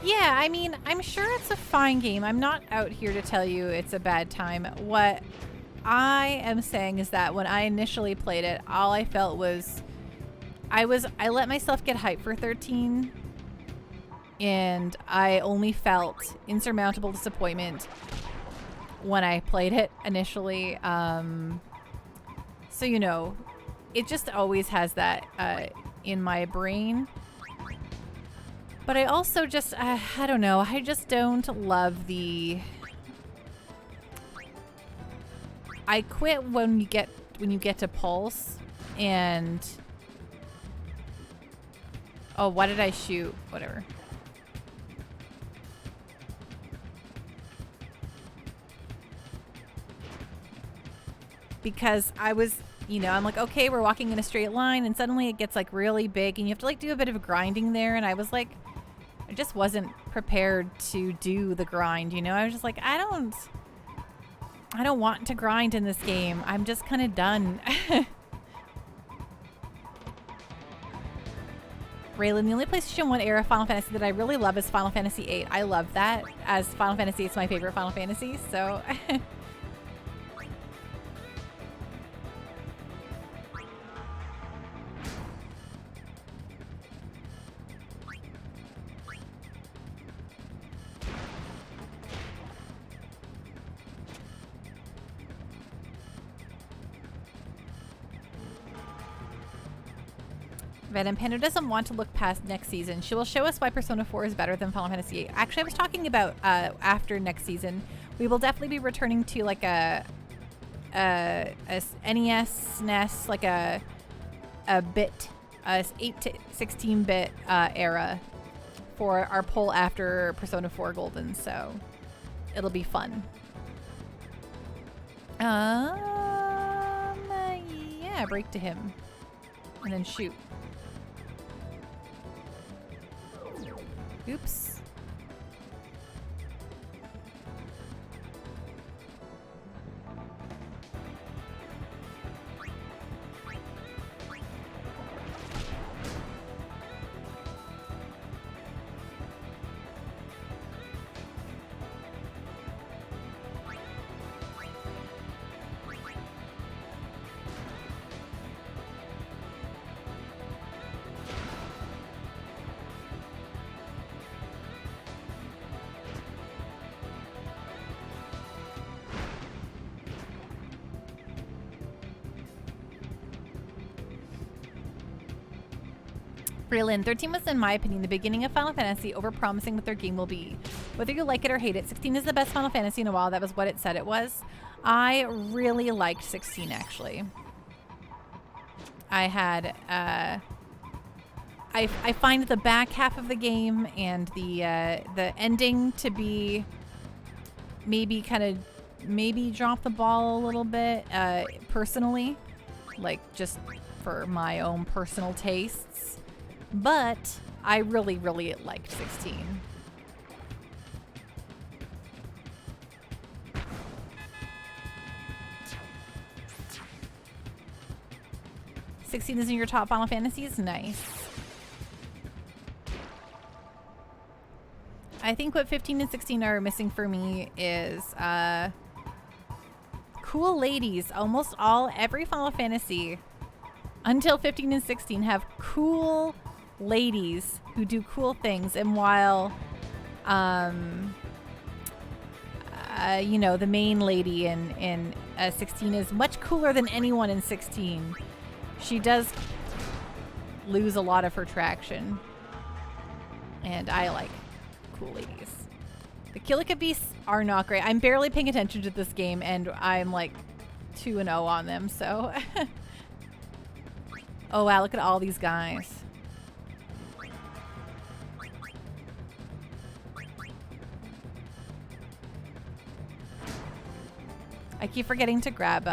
Yeah, I mean, I'm sure it's a fine game. I'm not out here to tell you it's a bad time. What I am saying is that when I initially played it, all I felt was I let myself get hyped for 13, and I only felt insurmountable disappointment when I played it initially. So, you know, it just always has that in my brain. But I also just, I don't know, I just don't love the... I quit when you get to Pulse, and... Oh, why did I shoot? Whatever. Because I was, you know, I'm like, okay, we're walking in a straight line, and suddenly it gets like really big, and you have to like do a bit of grinding there, and I was like, I just wasn't prepared to do the grind, you know? I was just like, I don't want to grind in this game. I'm just kind of done. Raylan, the only PlayStation 1 era Final Fantasy that I really love is Final Fantasy VIII. I love that, as Final Fantasy is my favorite Final Fantasy, so... Venom Panda doesn't want to look past next season. She will show us why Persona 4 is better than Final Fantasy VIII. Actually, I was talking about after next season, we will definitely be returning to like a NES, SNES, like a 8 to 16-bit era for our pull after Persona 4 Golden. So it'll be fun. Yeah, break to him and then shoot. Oops. Braylon, 13 was, in my opinion, the beginning of Final Fantasy, overpromising what their game will be. Whether you like it or hate it, 16 is the best Final Fantasy in a while. That was what it said it was. I really liked 16, actually. I had, I find the back half of the game and the ending to be maybe drop the ball a little bit, personally. Like, just for my own personal tastes. But I really, really liked 16. Is in your top Final Fantasies? Nice. I think what 15 and 16 are missing for me is cool ladies. Almost every Final Fantasy until 15 and 16 have cool ladies who do cool things, and while you know, the main lady in 16 is much cooler than anyone in 16, she does lose a lot of her traction, and I like cool ladies. The Kilika Beasts are not great. I'm barely paying attention to this game, and I'm like 2-0 on them, so oh wow, look at all these guys. I keep forgetting to grab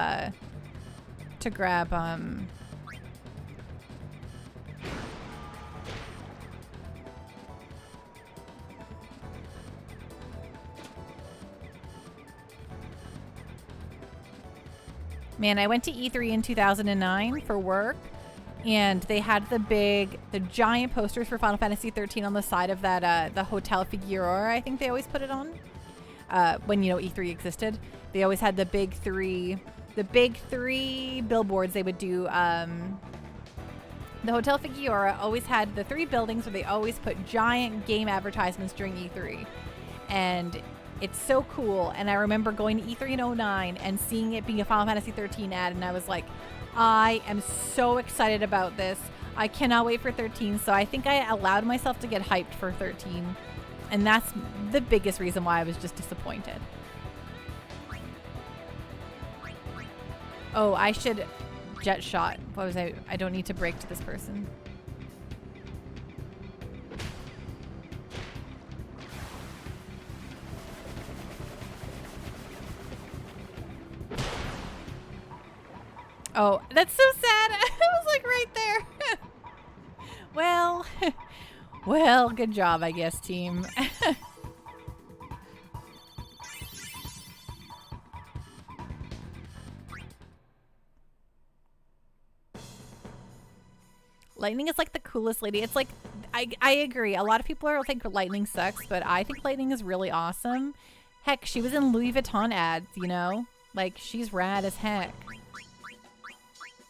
Man, I went to E3 in 2009 for work, and they had the giant posters for Final Fantasy 13 on the side of that the Hotel Figueroa, I think they always put it on. When, you know, E3 existed, they always had the big three billboards they would do. The Hotel Figueroa always had the 3 buildings where they always put giant game advertisements during E3. And It's so cool. And I remember going to E3 in 09 and seeing it being a Final Fantasy 13 ad, and I was like, I am so excited about this. I cannot wait for 13. So I think I allowed myself to get hyped for 13. And that's the biggest reason why I was just disappointed. Oh, I should jet shot. What was I don't need to break to this person. Oh, that's so sad. I was like right there. Well, well, good job, I guess, team. Lightning is like the coolest lady. It's like, I agree. A lot of people think Lightning sucks, but I think Lightning is really awesome. Heck, she was in Louis Vuitton ads, you know? Like, she's rad as heck.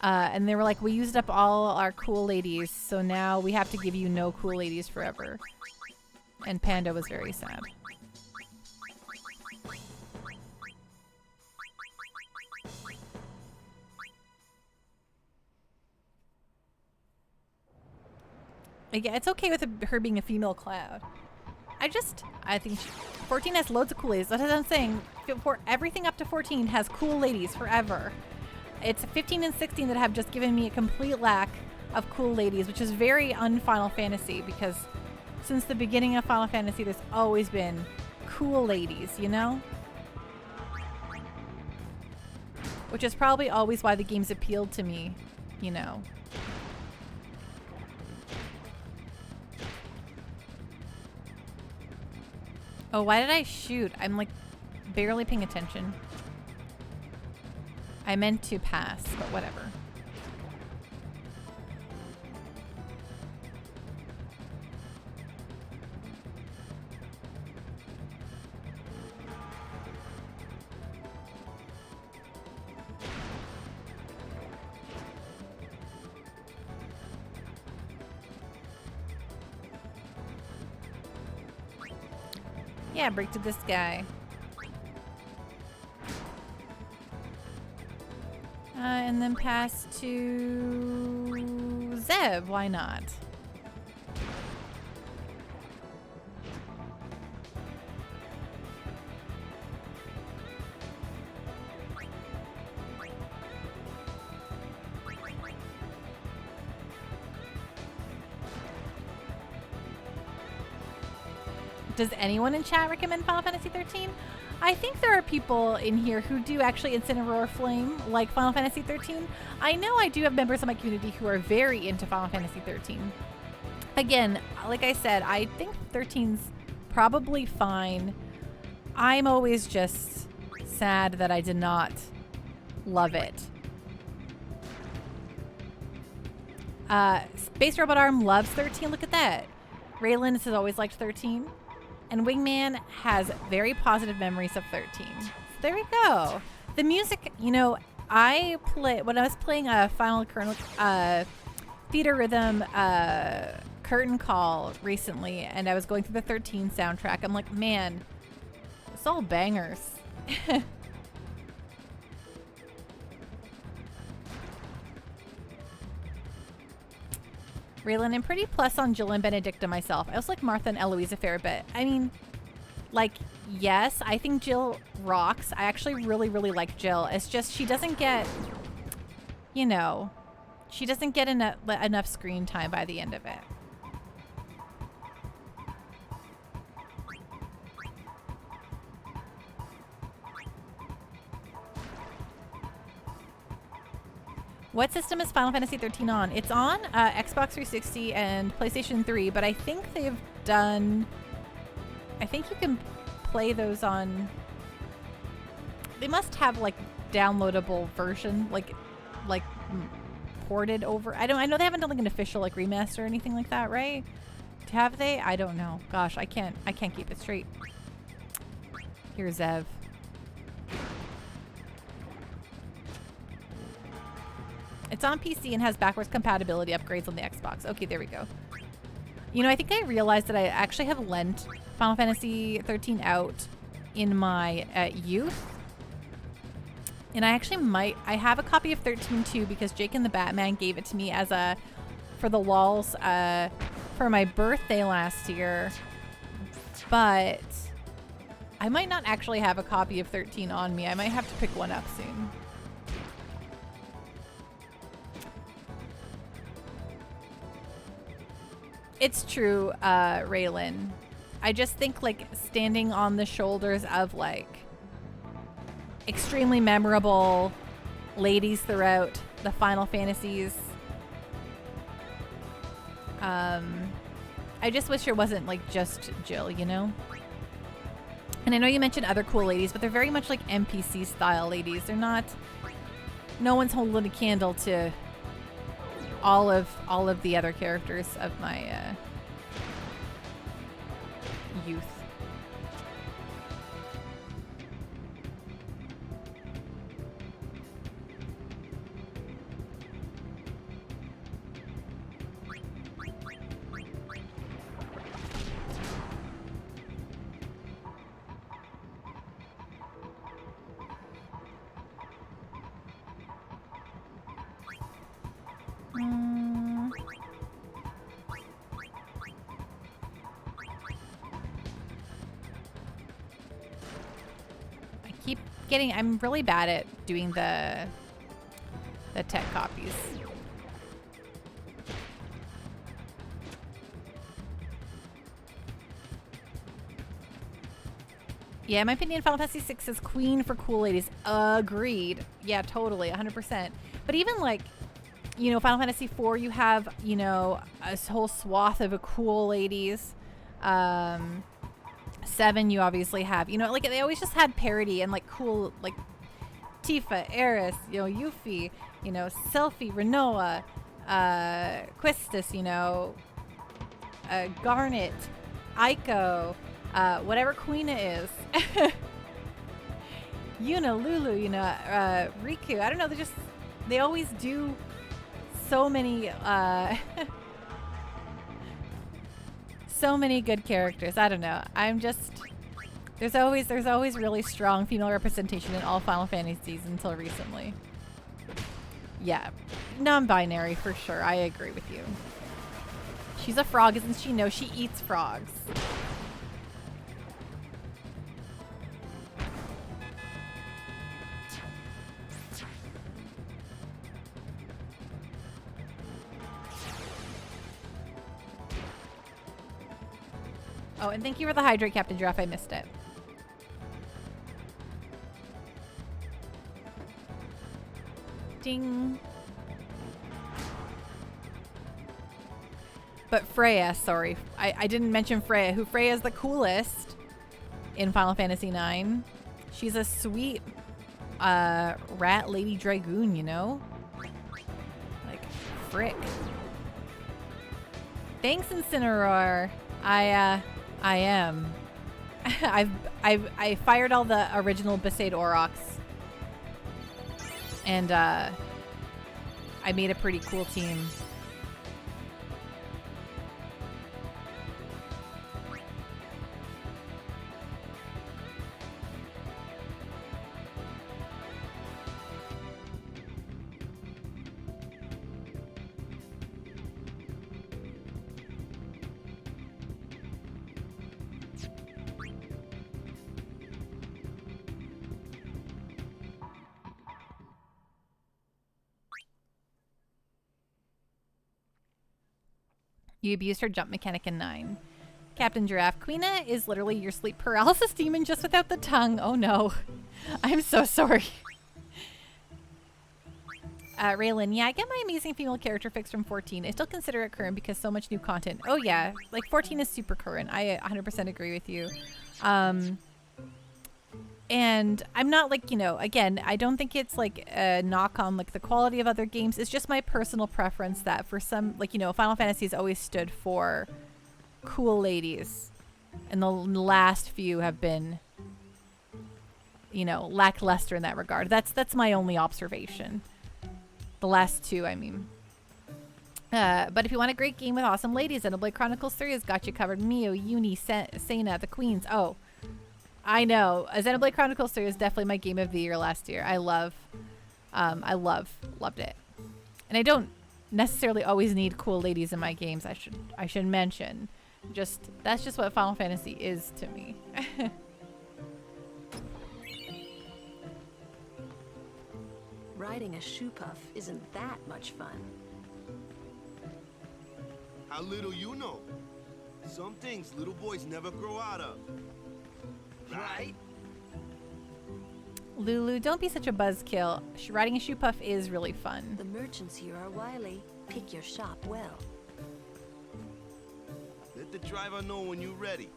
And they were like, we used up all our cool ladies, so now we have to give you no cool ladies forever. And Panda was very sad. Yeah, it's okay with her being a female Cloud. I think 14 has loads of cool ladies. That's what I'm saying. For everything up to 14 has cool ladies forever. It's 15 and 16 that have just given me a complete lack of cool ladies, which is very un-Final Fantasy, because since the beginning of Final Fantasy, there's always been cool ladies, you know? Which is probably always why the games appealed to me, you know? Oh, why did I shoot? I'm like barely paying attention. I meant to pass, but whatever. Yeah, break to this guy. And then pass to Zev. Why not? Does anyone in chat recommend Final Fantasy 13? I think there are people in here who do actually Incineroar Flame like Final Fantasy 13. I know I do have members of my community who are very into Final Fantasy 13. Again, like I said, I think 13's probably fine. I'm always just sad that I did not love it. Space Robot Arm loves 13. Look at that. Raylan has always liked 13. And Wingman has very positive memories of 13. So there we go. The music, you know, when I was playing a Final Theater Rhythm curtain call recently, and I was going through the 13 soundtrack, I'm like, man, it's all bangers. Raylan, I'm pretty plus on Jill and Benedicta myself. I also like Martha and Eloise a fair bit. I mean, like, yes, I think Jill rocks. I actually really, really like Jill. It's just she doesn't get, you know, she doesn't get enough screen time by the end of it. What system is Final Fantasy 13 on? It's on Xbox 360 and PlayStation 3, but I think they've done... I think you can play those on... They must have, like, downloadable version, like ported over. I know they haven't done, like, an official, like, remaster or anything like that, right? Have they? I don't know. Gosh, I can't keep it straight. Here's Zev. It's on PC and has backwards compatibility upgrades on the Xbox. Okay, there we go. You know, I think I realized that I actually have lent Final Fantasy 13 out in my youth. And I actually I have a copy of 13 too, because Jake and the Batman gave it to me as for the walls for my birthday last year. But I might not actually have a copy of 13 on me. I might have to pick one up soon. It's true, Raylan. I just think like standing on the shoulders of like extremely memorable ladies throughout the Final Fantasies. I just wish there wasn't like just Jill, you know? And I know you mentioned other cool ladies, but they're very much like NPC style ladies. They're not, no one's holding a candle to all of the other characters of my youth. I'm really bad at doing the tech copies. Yeah, in my opinion, Final Fantasy VI is queen for cool ladies. Agreed. Yeah, totally, 100%. But even like, you know, Final Fantasy IV, you have, you know, a whole swath of cool ladies. 7, you obviously have, you know, like they always just had parody and like cool, like Tifa, Eris, you know, Yuffie, you know, Selphie, Renoa, Quistis, you know, Garnet, Aiko, whatever Queena is. Yuna, Lulu, you know, Riku. I don't know, they always do so many, so many good characters. I don't know. I'm just, there's always really strong female representation in all Final Fantasies until recently. Yeah, non-binary for sure. I agree with you. She's a frog, isn't she? No, she eats frogs. Oh, and thank you for the hydrate, Captain Giraffe. I missed it. Ding. But Freya, sorry. I didn't mention Freya. Freya is the coolest in Final Fantasy IX. She's a sweet rat lady dragoon, you know? Like, frick. Thanks, Incineroar. I am. I fired all the original Besaid Aurochs. And I made a pretty cool team. You abused her jump mechanic in 9. Captain Giraffe, Queena is literally your sleep paralysis demon just without the tongue. Oh no. I'm so sorry. Raylan, yeah, I get my amazing female character fix from 14. I still consider it current because so much new content. Oh yeah, like 14 is super current. I 100% agree with you. And I'm not like, you know, again, I don't think it's like a knock on like the quality of other games. It's just my personal preference that for some, like, you know, Final Fantasy has always stood for cool ladies. And the last few have been, you know, lackluster in that regard. That's my only observation. The last two, I mean. But if you want a great game with awesome ladies, Xenoblade Chronicles 3 has got you covered. Mio, Uni, Sena, the Queens. Oh. I know. Xenoblade Chronicles 3 is definitely my game of the year last year. I loved it. And I don't necessarily always need cool ladies in my games. I should mention. That's just what Final Fantasy is to me. Riding a shoe puff isn't that much fun. How little you know. Some things little boys never grow out of. Right? Lulu, don't be such a buzzkill. Riding a shoe puff is really fun. The merchants here are wily. Pick your shop well. Let the driver know when you're ready.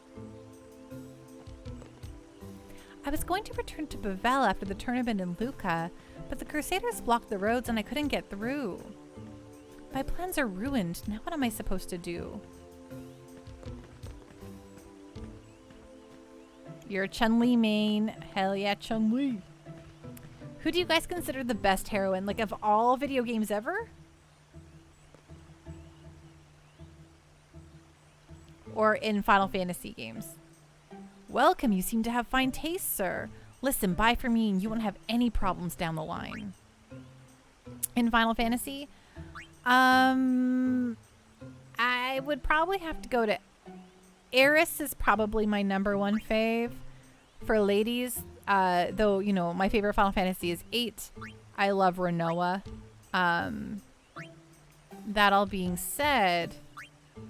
I was going to return to Bavel after the tournament in Lucca, but the Crusaders blocked the roads and I couldn't get through. My plans are ruined. Now what am I supposed to do? You're a Chun-Li main. Hell yeah, Chun-Li. Who do you guys consider the best heroine? Like, of all video games ever? Or in Final Fantasy games? Welcome, you seem to have fine taste, sir. Listen, buy from me and you won't have any problems down the line. In Final Fantasy, I would probably have to go to Eris is probably my #1 fave for ladies. Though, you know, my favorite Final Fantasy is 8. I love Renoa. That all being said,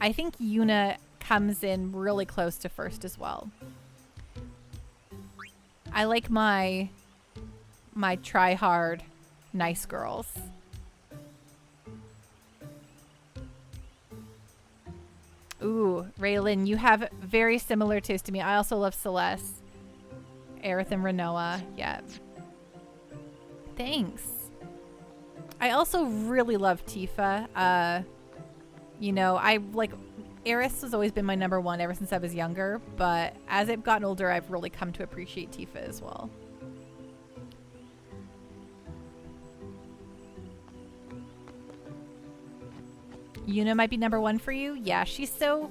I think Yuna comes in really close to first as well. I like my try-hard nice girls. Ooh, Raylan, you have very similar taste to me. I also love Celeste, Aerith, and Renoa. Yeah. Thanks. I also really love Tifa. You know, I like Aerith has always been my #1 ever since I was younger, but as I've gotten older, I've really come to appreciate Tifa as well. Yuna might be #1 for you. Yeah, she's so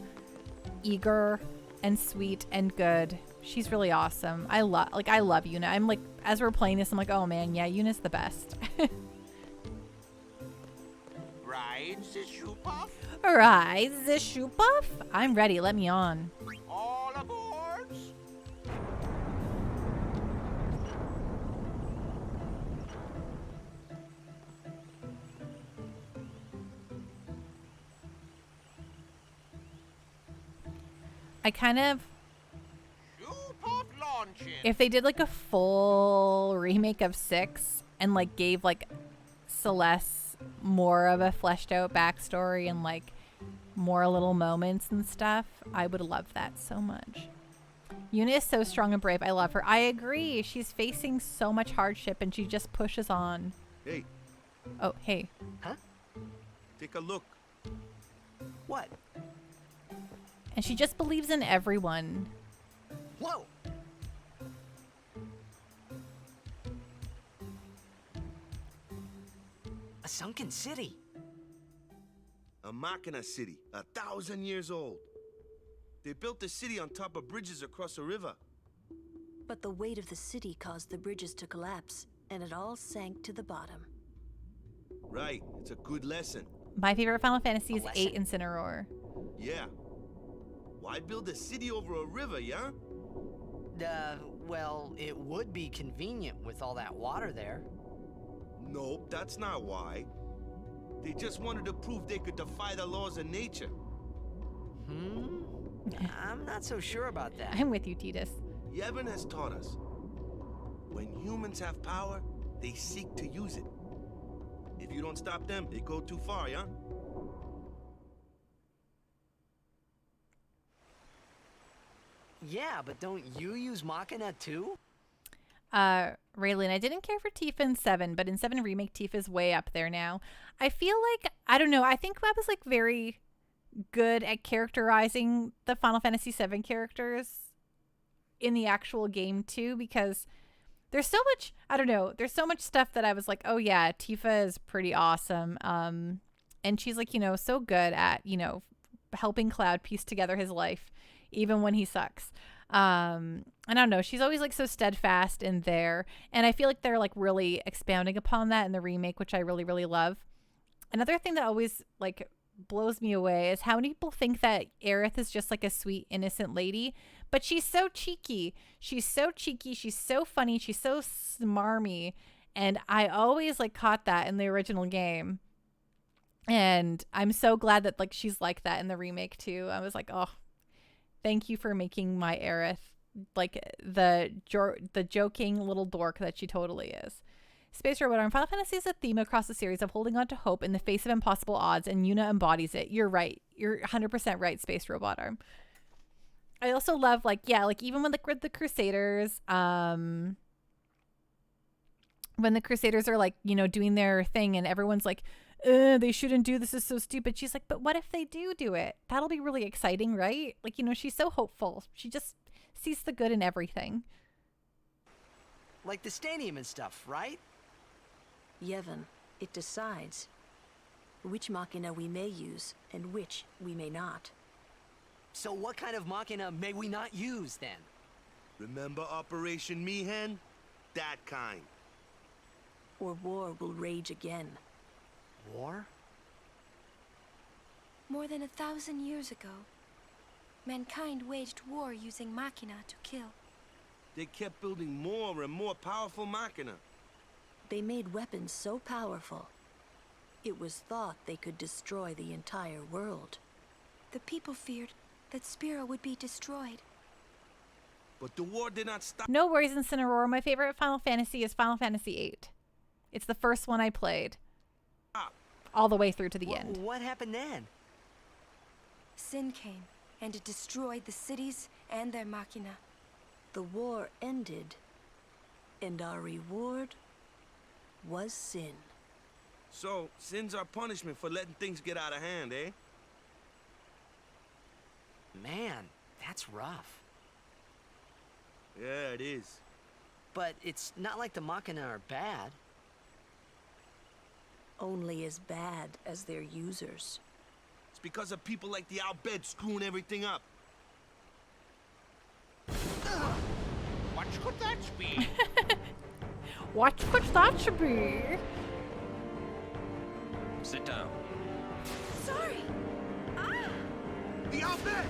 eager and sweet and good. She's really awesome. I love Yuna. I'm like, as we're playing this, I'm like, oh man, yeah, Yuna's the best. Ride the shoe puff? Ride the shoe puff? I'm ready. Let me on. All aboard? I kind of, if they did like a full remake of 6 and like gave like Celeste more of a fleshed out backstory and like more little moments and stuff, I would love that so much. Yuna is so strong and brave. I love her. I agree. She's facing so much hardship and she just pushes on. Hey. Oh, hey. Huh? Take a look. What? And she just believes in everyone. Whoa! A sunken city. A Machina city, 1,000 years old. They built the city on top of bridges across a river. But the weight of the city caused the bridges to collapse, and it all sank to the bottom. Right, it's a good lesson. My favorite Final Fantasy is 8 Incineroar. Yeah. Why build a city over a river, yeah? Well, it would be convenient with all that water there. Nope, that's not why. They just wanted to prove they could defy the laws of nature. I'm not so sure about that. I'm with you, Titus. Yevon has taught us. When humans have power, they seek to use it. If you don't stop them, they go too far, yeah? Yeah, but don't you use Machina too? Raylan, I didn't care for Tifa in 7, but in 7 Remake, Tifa's way up there now. I feel like, I don't know, I think I was like very good at characterizing the Final Fantasy 7 characters in the actual game too, because there's so much, I don't know, there's so much stuff that I was like, oh yeah, Tifa is pretty awesome. And she's like, you know, so good at, you know, helping Cloud piece together his life, even when he sucks. I don't know, she's always like so steadfast in there, and I feel like they're like really expounding upon that in the remake, which I really, really love. Another thing that always like blows me away is how many people think that Aerith is just like a sweet, innocent lady, but she's so cheeky. She's so cheeky. She's so funny. She's so smarmy. And I always like caught that in the original game. And I'm so glad that like she's like that in the remake too. I was like, oh, thank you for making my Aerith like the joking little dork that she totally is. Space Robot Arm. Final Fantasy is a theme across the series of holding on to hope in the face of impossible odds, and Yuna embodies it. You're right. You're 100% right, Space Robot Arm. I also love, like, yeah, like, even when the Crusaders, when the Crusaders are, like, you know, doing their thing, and everyone's like, they shouldn't do this, is so stupid. She's like, but what if they do it? That'll be really exciting, right? Like, you know, she's so hopeful. She just sees the good in everything. Like the stadium and stuff, right? Yevon, it decides which machina we may use and which we may not. So what kind of machina may we not use, then? Remember Operation Mi'ihen? That kind. Or war will rage again. War? More than 1,000 years ago, mankind waged war using machina to kill. They kept building more and more powerful machina. They made weapons so powerful, it was thought they could destroy the entire world. The people feared that Spira would be destroyed. But the war did not stop. No worries, Incineroar. My favorite Final Fantasy is Final Fantasy VIII. It's the first one I played. All the way through to the end. What happened then? Sin came, and it destroyed the cities and their machina. The war ended, and our reward was sin. So, sin's our punishment for letting things get out of hand, eh? Man, that's rough. Yeah, it is. But it's not like the machina are bad. Only as bad as their users. It's because of people like the Al-Bhed screwing everything up. What could that be? What could that be? Sit down. Sorry. The Al-Bhed!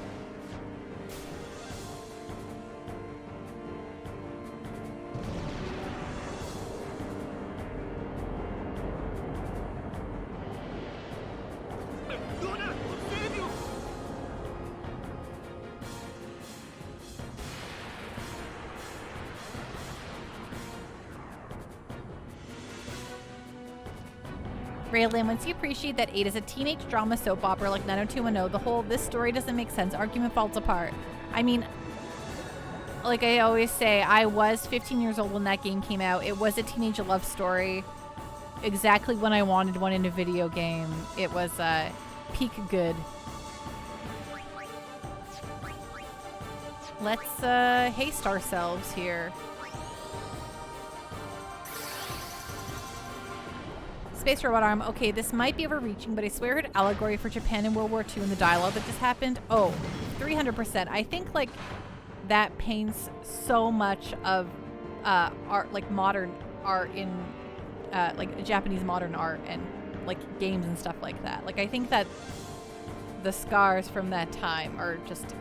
Raylan, once you appreciate that 8 is a teenage drama soap opera like 90210, the whole "this story doesn't make sense" argument falls apart. I mean, like I always say, I was 15 years old when that game came out. It was a teenage love story. Exactly when I wanted one in a video game. It was peak good. Let's haste ourselves here. Space Robot Arm. Okay, this might be overreaching, but I swear I heard allegory for Japan in World War II in the dialogue that just happened. Oh, 300%. I think like that paints so much of art, like modern art in like Japanese modern art and like games and stuff like that. Like I think that the scars from that time are just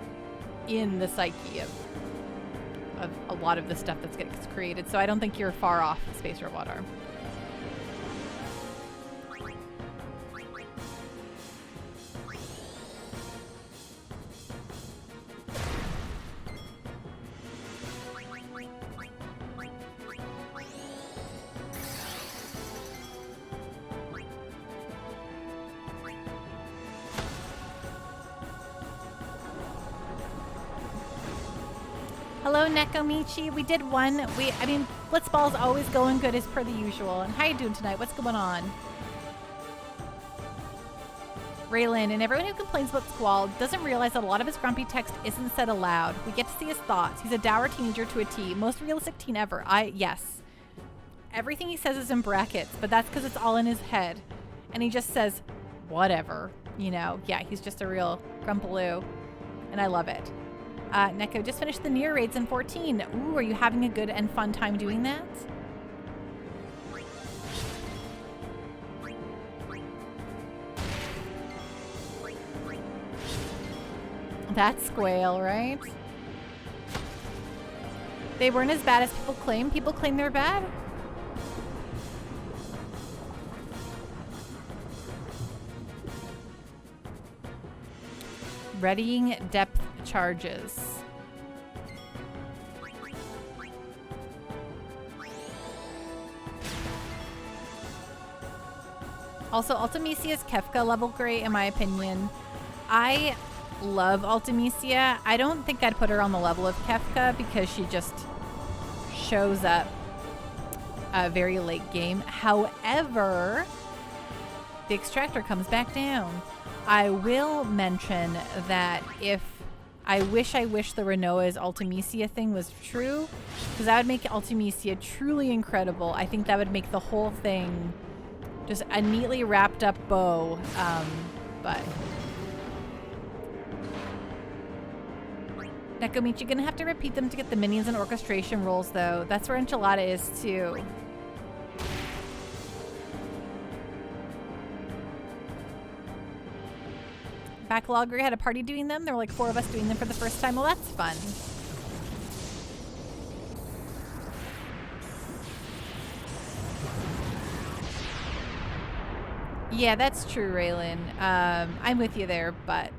in the psyche of a lot of the stuff that gets created. So I don't think you're far off, Space Robot Arm. Hello, Nekomichi. We did one. I mean, Blitzball's always going good as per the usual. And how you doing tonight? What's going on? Raylan, and everyone who complains about Squall doesn't realize that a lot of his grumpy text isn't said aloud. We get to see his thoughts. He's a dour teenager to a T. Most realistic teen ever. Yes. Everything he says is in brackets, but that's because it's all in his head. And he just says, whatever. You know, yeah, he's just a real grumpaloo. And I love it. Neko just finished the Nier raids in 14. Ooh, are you having a good and fun time doing that? That's Squale, right? They weren't as bad as people claim. People claim they're bad. Readying depth charges. Also, Ultimisia's Kefka level great in my opinion. I love Ultimisia. I don't think I'd put her on the level of Kefka because she just shows up very late game. However, the extractor comes back down. I will mention that if I wish the Renoa's Ultimisia thing was true, because that would make Ultimisia truly incredible. I think that would make the whole thing just a neatly wrapped up bow. But Nekomichi, you're gonna have to repeat them to get the minions and orchestration rolls though. That's where Enchilada is too. Backlogger had a party doing them. There were like 4 of us doing them for the first time. Well, that's fun. Yeah, that's true, Raylan. I'm with you there, but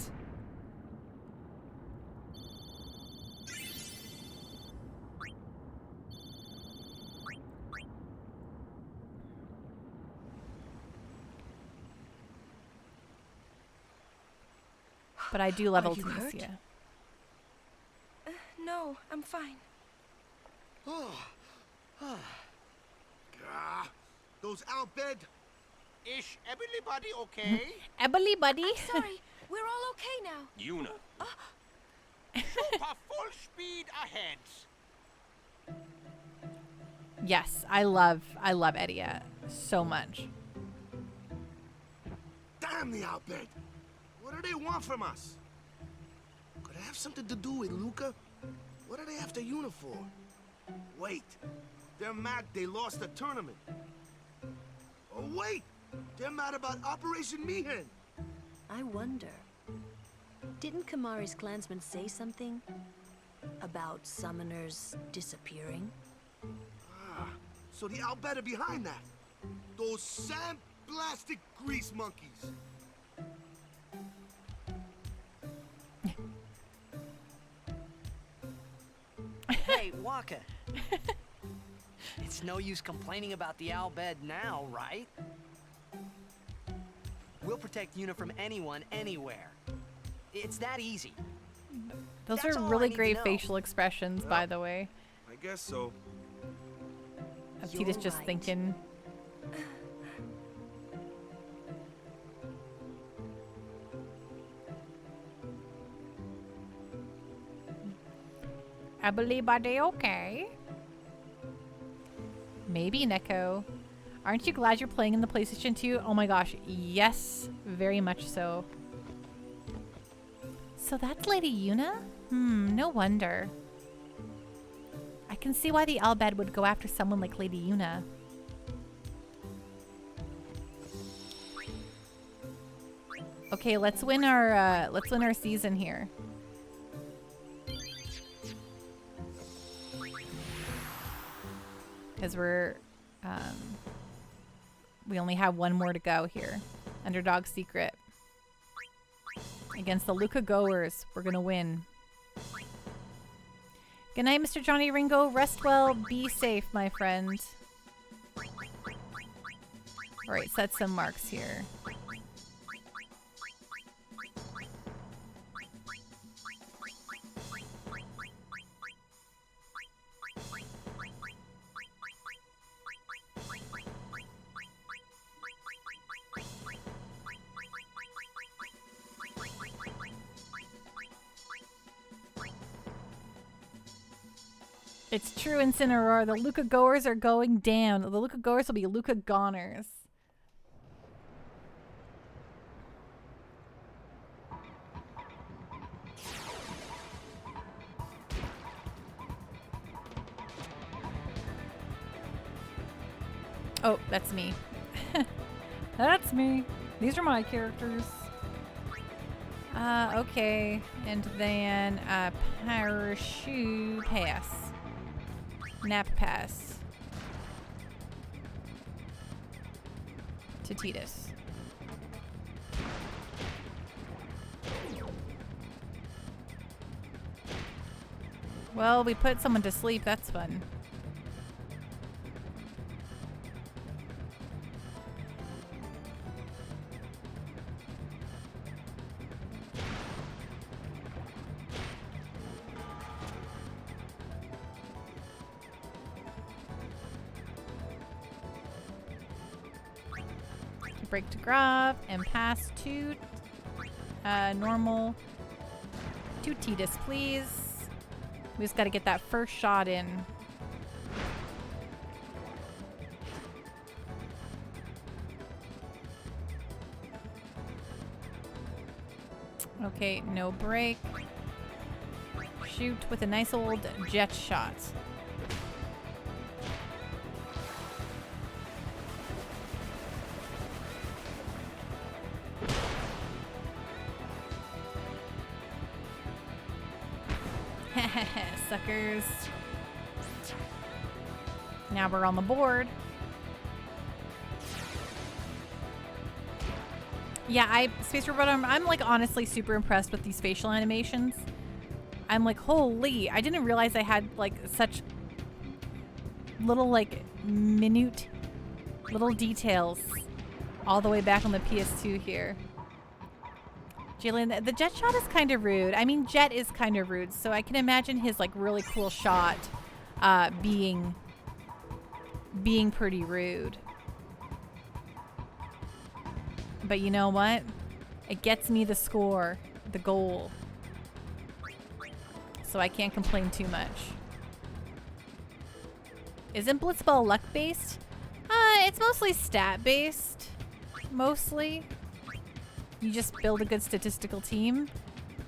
I do love Ultimisia. No, I'm fine. Those Albed. Is everybody okay? Everybody? I'm sorry. We're all okay now. Yuna. Super full speed ahead. Yes, I love Edia so much. Damn the Albed. What do they want from us? Could it have something to do with Luca? What are they after Yuna for? Wait, they're mad they lost the tournament. Oh wait, they're mad about Operation Mihen. I wonder, didn't Kamari's clansmen say something about summoners disappearing? So the Albed are behind that. Those sand-blasted grease monkeys. Hey, Waka. It's no use complaining about the Albed now, right? We'll protect Yuna from anyone, anywhere. It's that easy. Those That's are all I really need to great know. facial expressions, by the way. I guess so. Tita's just thinking. I believe are they okay? Maybe, Neko. Aren't you glad you're playing in the PlayStation 2? Oh my gosh, yes, very much so. So that's Lady Yuna? No wonder. I can see why the Albed would go after someone like Lady Yuna. Okay, let's win our season here. Because we only have one more to go here. Underdog Secret. Against the Luca Goers. We're gonna win. Good night, Mr. Johnny Ringo. Rest well. Be safe, my friend. Alright, set some marks here. It's true, Incineroar. The Luca Goers are going down. The Luca Goers will be Luca Goners. Oh, that's me. That's me. These are my characters. Okay. And then, parachute pass. Nap pass. To Titus. Well, we put someone to sleep. That's fun. Break to grab and pass to normal to Titus, please. We just got to get that first shot in. Okay, no break. Shoot with a nice old jet shot. Suckers. Now we're on the board. Yeah, Space Robot, I'm like honestly super impressed with these facial animations. I'm like, holy, I didn't realize I had like such little like minute little details all the way back on the PS2 here. Jalen, the jet shot is kind of rude. I mean, Jet is kind of rude, so I can imagine his like really cool shot being pretty rude. But you know what? It gets me the score, the goal. So I can't complain too much. Isn't Blitzball luck-based? It's mostly stat-based. Mostly. You just build a good statistical team.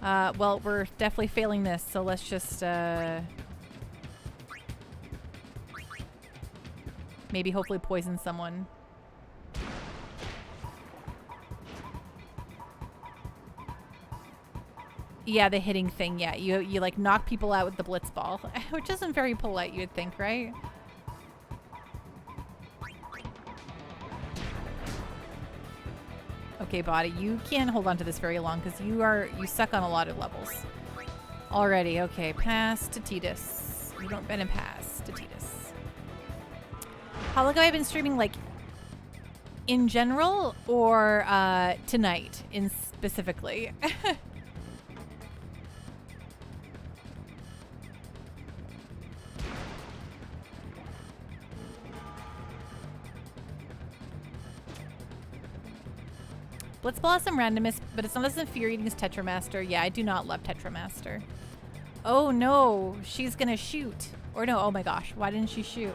Well, we're definitely failing this, so let's just maybe hopefully poison someone. Yeah, the hitting thing, yeah. You like knock people out with the Blitzball, which isn't very polite, you'd think, right? Okay, body, you can't hold on to this very long because you suck on a lot of levels. Already, okay, pass to Titus. You don't been a pass to Titus. How long have I been streaming, like, in general or tonight in specifically? Blitzball has some randomness, but it's not as infuriating as Tetramaster. Yeah, I do not love Tetramaster. Oh no, she's gonna shoot. Or no, oh my gosh, why didn't she shoot?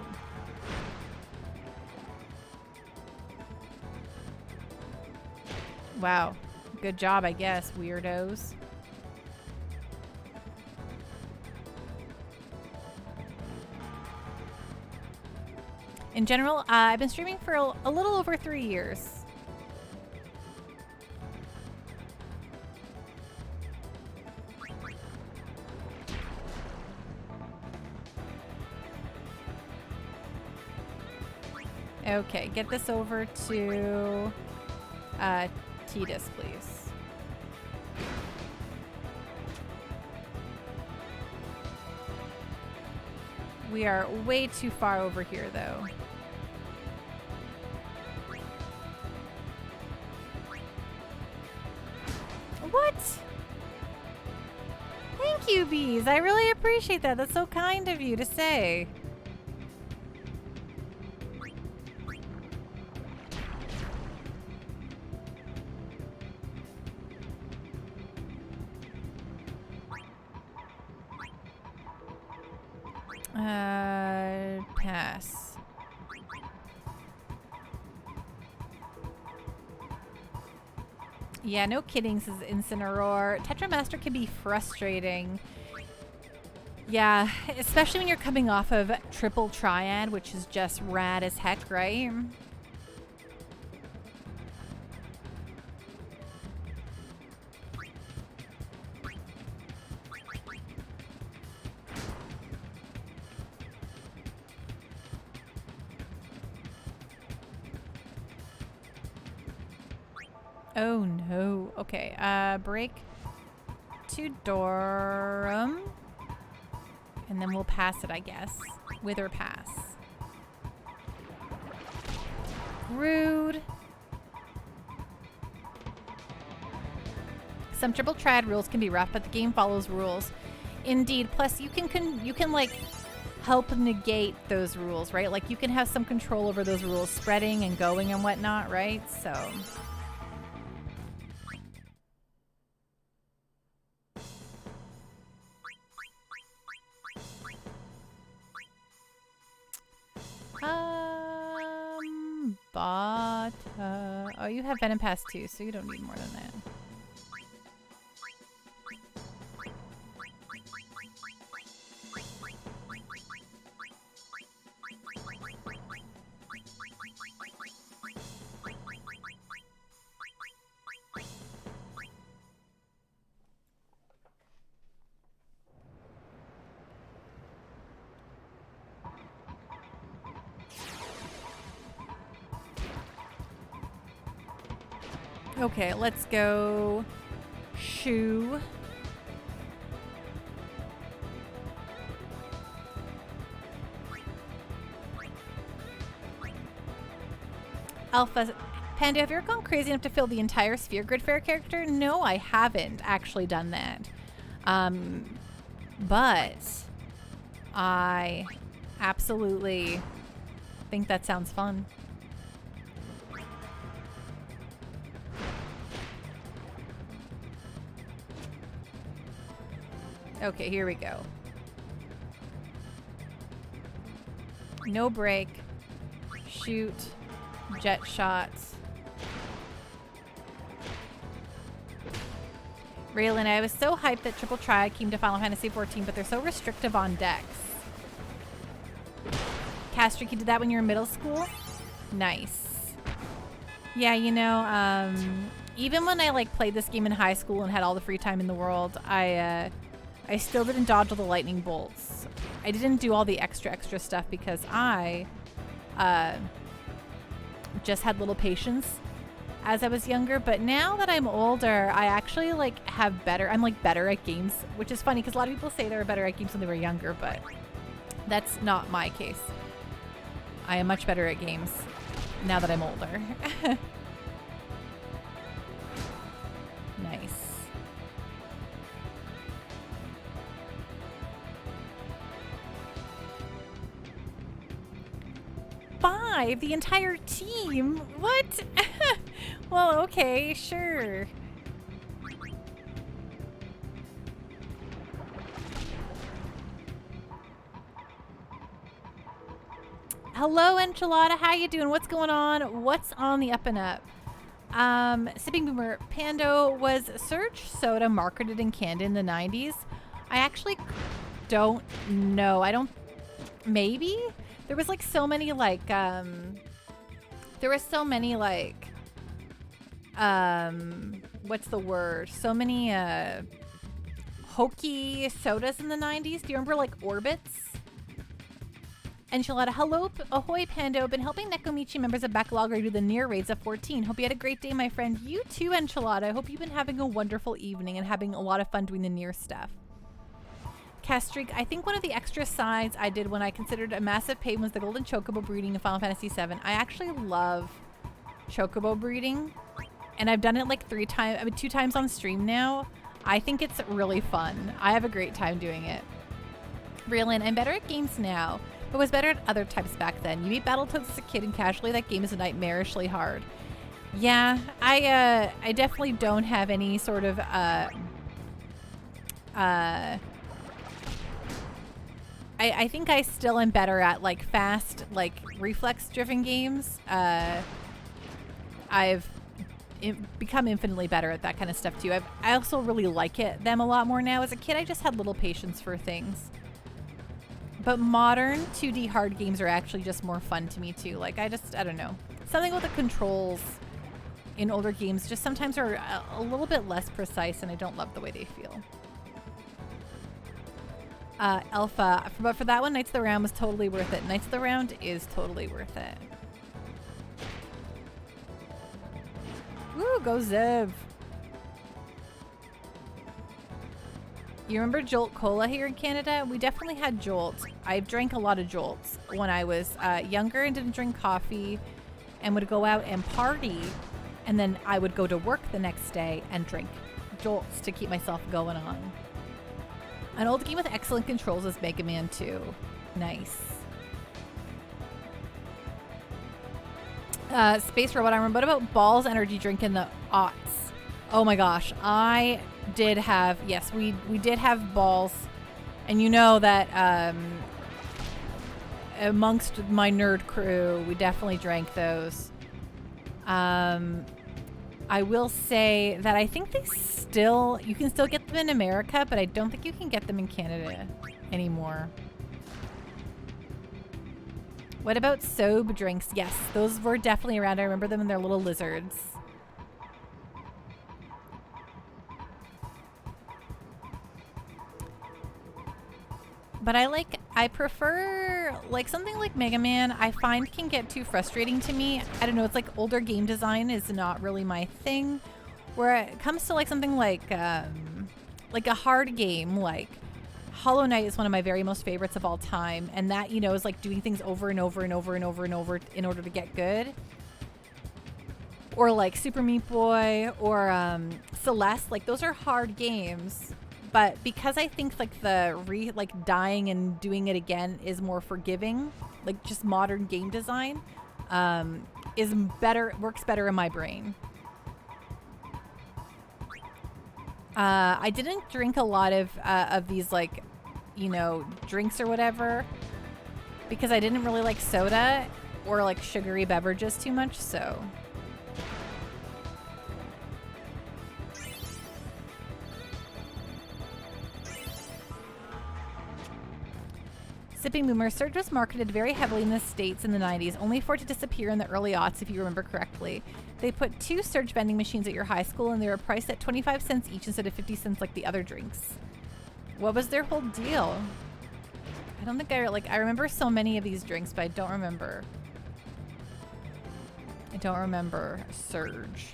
Wow, good job, I guess, weirdos. In general, I've been streaming for a little over 3 years. Okay, get this over to Titus, please. We are way too far over here, though. What? Thank you, bees. I really appreciate that. That's so kind of you to say. Pass. Yeah, no kidding, says Incineroar. Tetramaster can be frustrating. Yeah, especially when you're coming off of Triple Triad, which is just rad as heck, right? Oh no. Okay, break to Dorum. And then we'll pass it, I guess. Wither pass. Rude. Some Triple Triad rules can be rough, but the game follows rules. Indeed. Plus, you can like help negate those rules, right? Like you can have some control over those rules spreading and going and whatnot, right? So. But oh, you have Venom Pass too, so you don't need more than that. Okay, let's go shoe. Alpha Panda, have you ever gone crazy enough to fill the entire Sphere Grid Fair character? No, I haven't actually done that. But I absolutely think that sounds fun. Okay, here we go. No break. Shoot. Jet shots. Raylan, I was so hyped that Triple Triad came to Final Fantasy XIV, but they're so restrictive on decks. Castrick, you did that when you were in middle school? Nice. Yeah, you know, even when I like played this game in high school and had all the free time in the world, I still didn't dodge all the lightning bolts. I didn't do all the extra stuff because I just had little patience as I was younger. But now that I'm older, I actually like I'm like better at games, which is funny because a lot of people say they were better at games when they were younger, but that's not my case. I am much better at games now that I'm older. Nice. The entire team? What? Well, okay, sure. Hello, Enchilada. How you doing? What's going on? What's on the up and up? Sipping Boomer. Pando, was Surge Soda marketed in Canada in the 90s? I actually don't know. Maybe? There was like so many like what's the word? So many hokey sodas in the 90s. Do you remember like Orbits? Enchilada, hello, ahoy Pando. Been helping Nekomichi members of Backlog do the Nier raids of 14. Hope you had a great day, my friend. You too, Enchilada. I hope you've been having a wonderful evening and having a lot of fun doing the Nier stuff. Castreak, I think one of the extra sides I did when I considered a massive pain was the Golden Chocobo breeding in Final Fantasy VII. I actually love Chocobo breeding, and I've done it like 2 times on stream now. I think it's really fun. I have a great time doing it. Raylan, I'm better at games now, but was better at other types back then. You beat Battletoads as a kid, and casually that game is nightmarishly hard. Yeah, I definitely don't have any sort of I think I still am better at like fast, like reflex driven games. I've become infinitely better at that kind of stuff too. I also really like them a lot more now. As a kid, I just had little patience for things. But modern 2D hard games are actually just more fun to me too. Like I don't know. Something with the controls in older games just sometimes are a little bit less precise, and I don't love the way they feel. Alpha, but for that one, Knights of the Round was totally worth it. Knights of the Round is totally worth it. Woo, go Zev. You remember Jolt Cola here in Canada? We definitely had Jolt. I drank a lot of Jolts when I was younger and didn't drink coffee and would go out and party. And then I would go to work the next day and drink Jolts to keep myself going on. An old game with excellent controls is Mega Man 2. Nice. Space Robot Armor, what about Ball's energy drink in the aughts? Oh my gosh, I did have, yes, we did have Balls, and you know that amongst my nerd crew, we definitely drank those. I will say that I think you can still get them in America, but I don't think you can get them in Canada anymore. What about Sobe drinks? Yes, those were definitely around. I remember them in their little lizards. But I prefer, like, something like Mega Man, I find can get too frustrating to me. I don't know, it's like older game design is not really my thing. Where it comes to like something like a hard game, like Hollow Knight is one of my very most favorites of all time. And that, you know, is like doing things over and over and over and over and over in order to get good. Or like Super Meat Boy or Celeste, like those are hard games. But because I think like dying and doing it again is more forgiving, like just modern game design, works better in my brain. I didn't drink a lot of these, like, you know, drinks or whatever, because I didn't really like soda or like sugary beverages too much, so. Sipping Boomer, Surge was marketed very heavily in the States in the 90s, only for it to disappear in the early aughts, if you remember correctly. They put 2 Surge vending machines at your high school, and they were priced at 25 cents each instead of 50 cents like the other drinks. What was their whole deal? I don't think I remember so many of these drinks, but I don't remember Surge.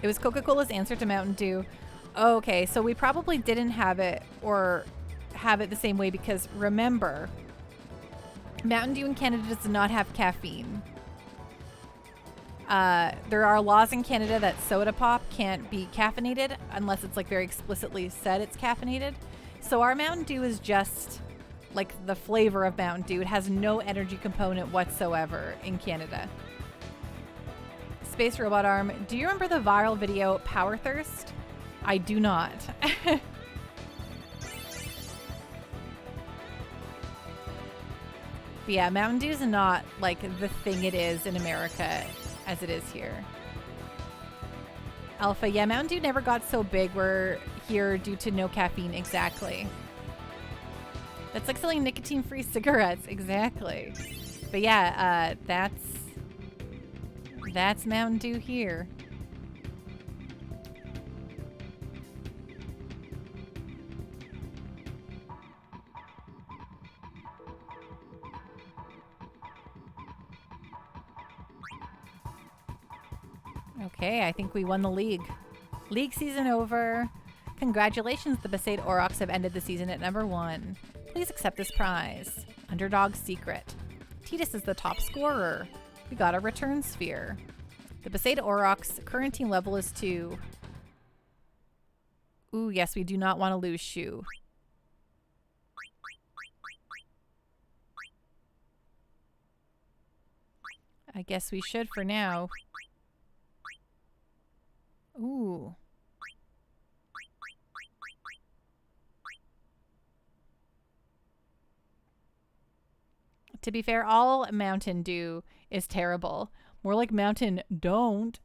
It was Coca-Cola's answer to Mountain Dew. Oh, okay, so we probably didn't have it or have it the same way because remember, Mountain Dew in Canada does not have caffeine. There are laws in Canada that soda pop can't be caffeinated unless it's like very explicitly said it's caffeinated. So our Mountain Dew is just like the flavor of Mountain Dew. It has no energy component whatsoever in Canada. Space Robot Arm, do you remember the viral video Power Thirst? I do not. But yeah, Mountain Dew is not like the thing it is in America as it is here. Alpha, yeah, Mountain Dew never got so big. We're here due to no caffeine. Exactly. That's like selling nicotine-free cigarettes. Exactly. But yeah, that's Mountain Dew here. Okay, I think we won the league. League season over. Congratulations, the Besaid Aurochs have ended the season at number 1. Please accept this prize. Underdog Secret. Titus is the top scorer. We got a return sphere. The Besaid Aurochs' current team level is 2. Ooh, yes, we do not want to lose Shu. I guess we should for now. Ooh. To be fair, all Mountain Dew is terrible. More like mountain, don't.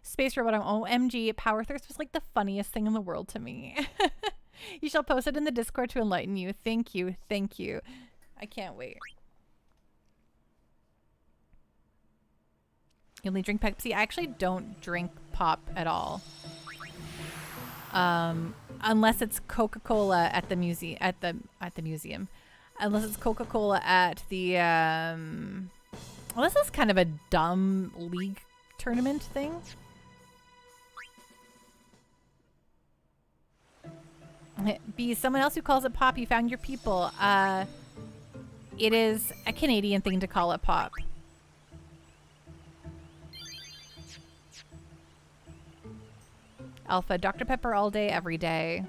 Space Robot, OMG, Power Thirst was like the funniest thing in the world to me. You shall post it in the Discord to enlighten you. Thank you, thank you. I can't wait. You only drink Pepsi? I actually don't drink pop at all. Unless it's Coca-Cola at the museum. At the museum. Unless it's Coca-Cola at the well, this is kind of a dumb league tournament thing. B, someone else who calls it pop, you found your people. It is a Canadian thing to call it pop. Alpha, Dr. Pepper all day, every day.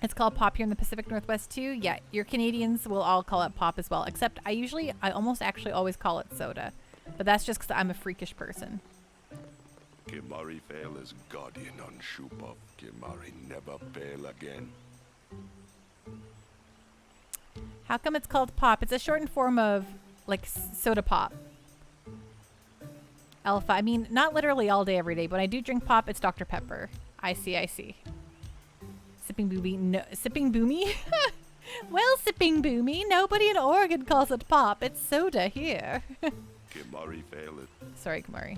It's called pop here in the Pacific Northwest too. Yeah, your Canadians will all call it pop as well. Except I almost actually always call it soda. But that's just because I'm a freakish person. Kimari fail as guardian on Shupov. Kimari never fail again. How come it's called pop? It's a shortened form of like soda pop. Alpha, I mean, not literally all day, every day, but I do drink pop. It's Dr. Pepper. I see. Sipping Boomy. No, Sipping Boomy? Well, Sipping Boomy, nobody in Oregon calls it pop. It's soda here. Kimari fail it. Sorry, Kimari.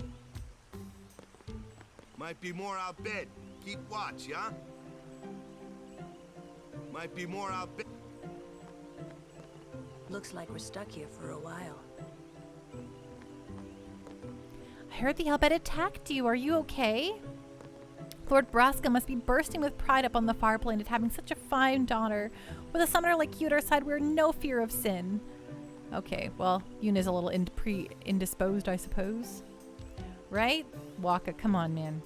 Might be more out bed. Keep watch, yeah? Might be more out bed. Looks like we're stuck here for a while. I heard the Albed attacked you. Are you okay? Lord Braska must be bursting with pride up on the far planet, having such a fine daughter. With a summoner like you at our side, we're no fear of sin. Okay, well, Yuna's a little indisposed, I suppose. Right? Waka, come on, man.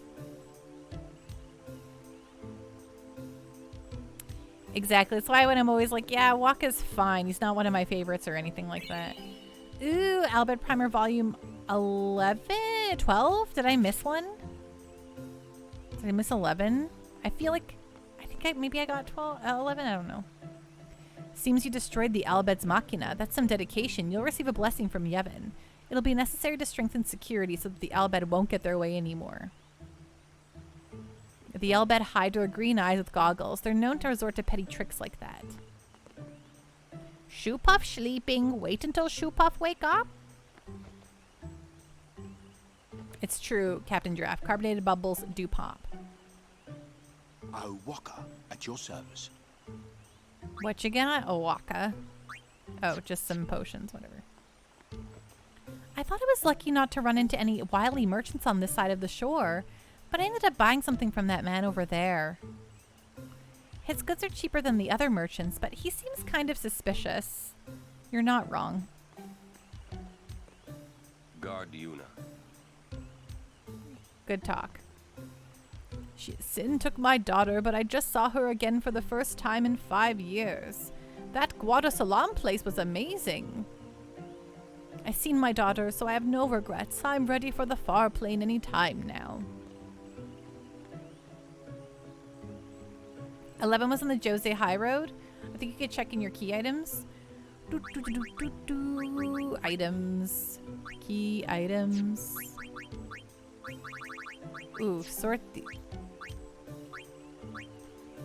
Exactly. That's why when I'm always like, yeah, Waka's fine. He's not one of my favorites or anything like that. Ooh, Albed Primer Volume 12? Did I miss one? Did I miss 11? I think maybe I got 11? I don't know. Seems you destroyed the Albed's Machina. That's some dedication. You'll receive a blessing from Yevon. It'll be necessary to strengthen security so that the Albed won't get their way anymore. The Albed hide their green eyes with goggles. They're known to resort to petty tricks like that. Shupov sleeping. Wait until Shupov wake up. It's true, Captain Giraffe. Carbonated bubbles do pop. Oh, Waka, at your service. What you got? Oh, Waka. Oh, just some potions, whatever. I thought I was lucky not to run into any wily merchants on this side of the shore, but I ended up buying something from that man over there. His goods are cheaper than the other merchants, but he seems kind of suspicious. You're not wrong. Guard Yuna. Good talk. Sin took my daughter, but I just saw her again for the first time in 5 years. That Guadasalam place was amazing. I've seen my daughter, so I have no regrets. I'm ready for the far plane any time now. 11 was on the Djose High Road. I think you could check in your key items. Items. Key items. Ooh, sort these.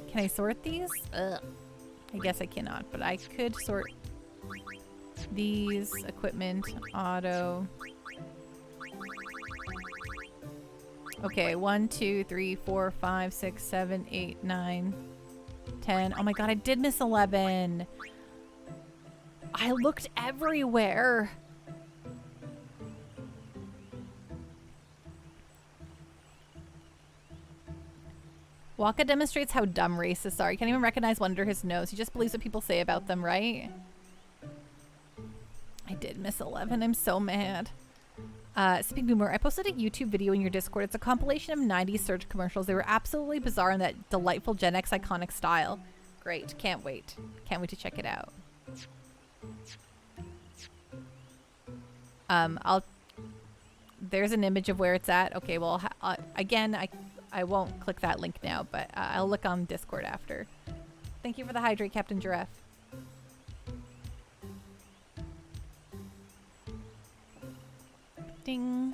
Can I sort these? Ugh. I guess I cannot, but I could sort these. Equipment, auto. Okay, 1, 2, 3, 4, 5, 6, 7, 8, 9, 10. Oh my god, I did miss 11. I looked everywhere. Waka demonstrates how dumb racists are. He can't even recognize one under his nose. He just believes what people say about them, right? I did miss 11. I'm so mad. Speaking of Boomer, I posted a YouTube video in your Discord. It's a compilation of 90s Surge commercials. They were absolutely bizarre in that delightful Gen X iconic style. Great. Can't wait. Can't wait to check it out. There's an image of where it's at. Okay, well, again, I won't click that link now, but I'll look on Discord after. Thank you for the hydrate, Captain Giraffe. Ding.